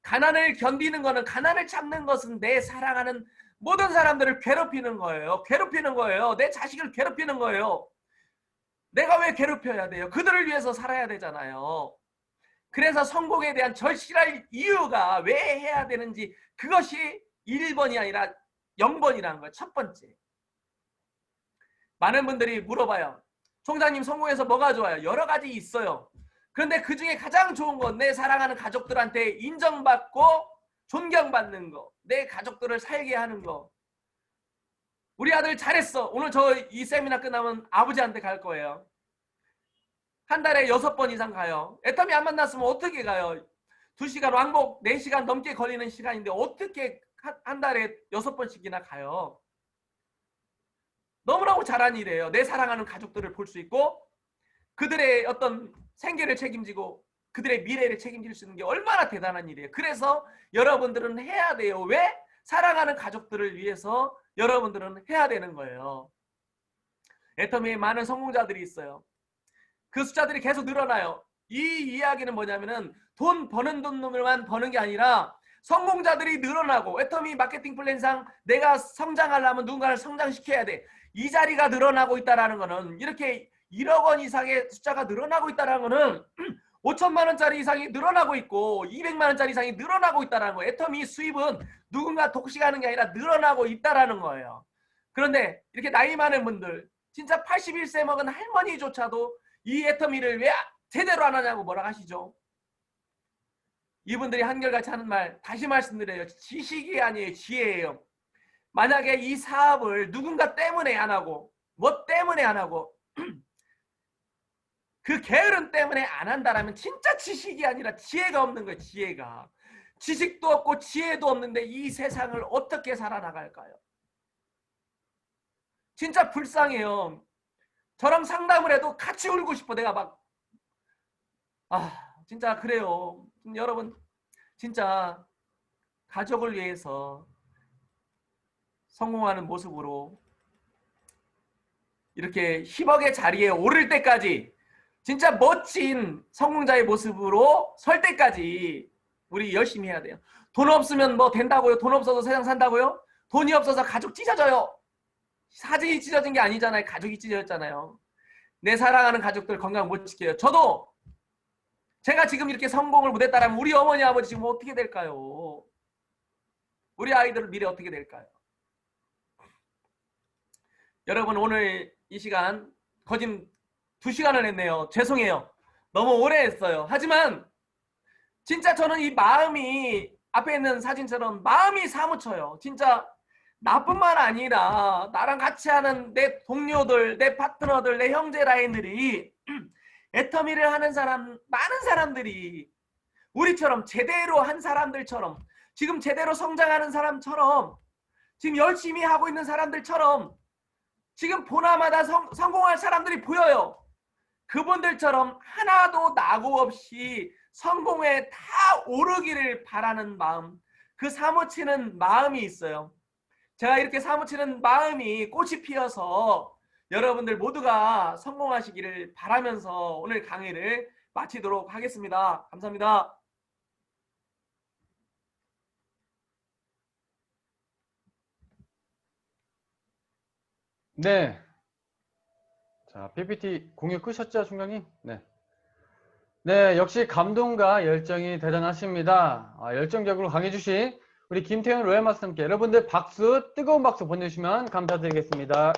가난을 견디는 거는, 가난을 참는 것은 내 사랑하는 모든 사람들을 괴롭히는 거예요. 내 자식을 괴롭히는 거예요. 내가 왜 괴롭혀야 돼요? 그들을 위해서 살아야 되잖아요. 그래서 성공에 대한 절실할 이유가 왜 해야 되는지, 그것이 1번이 아니라 0번이라는 거예요. 첫 번째. 많은 분들이 물어봐요. 총장님, 성공해서 뭐가 좋아요? 여러 가지 있어요. 그런데 그 중에 가장 좋은 건 내 사랑하는 가족들한테 인정받고 존경받는 거, 내 가족들을 살게 하는 거. 우리 아들 잘했어. 오늘 저 이 세미나 끝나면 아버지한테 갈 거예요. 한 달에 6번 이상 가요. 애터미 안 만났으면 어떻게 가요? 2시간 왕복 4시간 넘게 걸리는 시간인데 어떻게 한 달에 6번씩이나 가요? 너무너무 잘한 일이에요. 내 사랑하는 가족들을 볼 수 있고 그들의 어떤 생계를 책임지고 그들의 미래를 책임질 수 있는 게 얼마나 대단한 일이에요. 그래서 여러분들은 해야 돼요. 왜? 사랑하는 가족들을 위해서 여러분들은 해야 되는 거예요. 애터미에 많은 성공자들이 있어요. 그 숫자들이 계속 늘어나요. 이 이야기는 뭐냐면은 돈 버는 돈만 버는 게 아니라 성공자들이 늘어나고 애터미 마케팅 플랜상 내가 성장하려면 누군가를 성장시켜야 돼. 이 자리가 늘어나고 있다는 거는 이렇게 1억 원 이상의 숫자가 늘어나고 있다는 거는 5천만 원짜리 이상이 늘어나고 있고 200만 원짜리 이상이 늘어나고 있다는 거예요. 애터미 수입은 누군가 독식하는 게 아니라 늘어나고 있다는 거예요. 그런데 이렇게 나이 많은 분들 진짜 81세 먹은 할머니조차도 이 애터미를 왜 제대로 안 하냐고 뭐라 하시죠? 이분들이 한결같이 하는 말 다시 말씀드려요. 지식이 아니에요. 지혜예요. 만약에 이 사업을 누군가 때문에 안 하고 뭐 때문에 안 하고 그 게으름 때문에 안 한다라면 진짜 지식이 아니라 지혜가 없는 거예요. 지혜가. 지식도 없고 지혜도 없는데 이 세상을 어떻게 살아나갈까요? 진짜 불쌍해요. 저랑 상담을 해도 같이 울고 싶어. 내가 막 진짜 그래요. 여러분 진짜 가족을 위해서 성공하는 모습으로 이렇게 10억의 자리에 오를 때까지 진짜 멋진 성공자의 모습으로 설 때까지 우리 열심히 해야 돼요. 돈 없으면 뭐 된다고요? 돈 없어서 세상 산다고요? 돈이 없어서 가족 찢어져요. 사진이 찢어진 게 아니잖아요. 가족이 찢어졌잖아요. 내 사랑하는 가족들 건강 못 지켜요. 저도 제가 지금 이렇게 성공을 못했다라면 우리 어머니 아버지 지금 어떻게 될까요? 우리 아이들 미래 어떻게 될까요? 여러분 오늘 이 시간 거진 2시간을 했네요. 죄송해요. 너무 오래 했어요. 하지만 진짜 저는 이 마음이 앞에 있는 사진처럼 마음이 사무쳐요. 진짜 나뿐만 아니라 나랑 같이 하는 내 동료들, 내 파트너들, 내 형제 라인들이 애터미를 하는 사람, 많은 사람들이 우리처럼 제대로 한 사람들처럼 지금 제대로 성장하는 사람처럼 지금 열심히 하고 있는 사람들처럼 지금 보나마나 성공할 사람들이 보여요. 그분들처럼 하나도 낙오 없이 성공에 다 오르기를 바라는 마음, 그 사무치는 마음이 있어요. 제가 이렇게 사무치는 마음이 꽃이 피어서 여러분들 모두가 성공하시기를 바라면서 오늘 강의를 마치도록 하겠습니다. 감사합니다. 네. 자, PPT 공유 끄셨죠, 총장님? 네. 네, 역시 감동과 열정이 대단하십니다. 열정적으로 강해주신 우리 김태현 로얄마스터님께 여러분들 박수, 뜨거운 박수 보내주시면 감사드리겠습니다.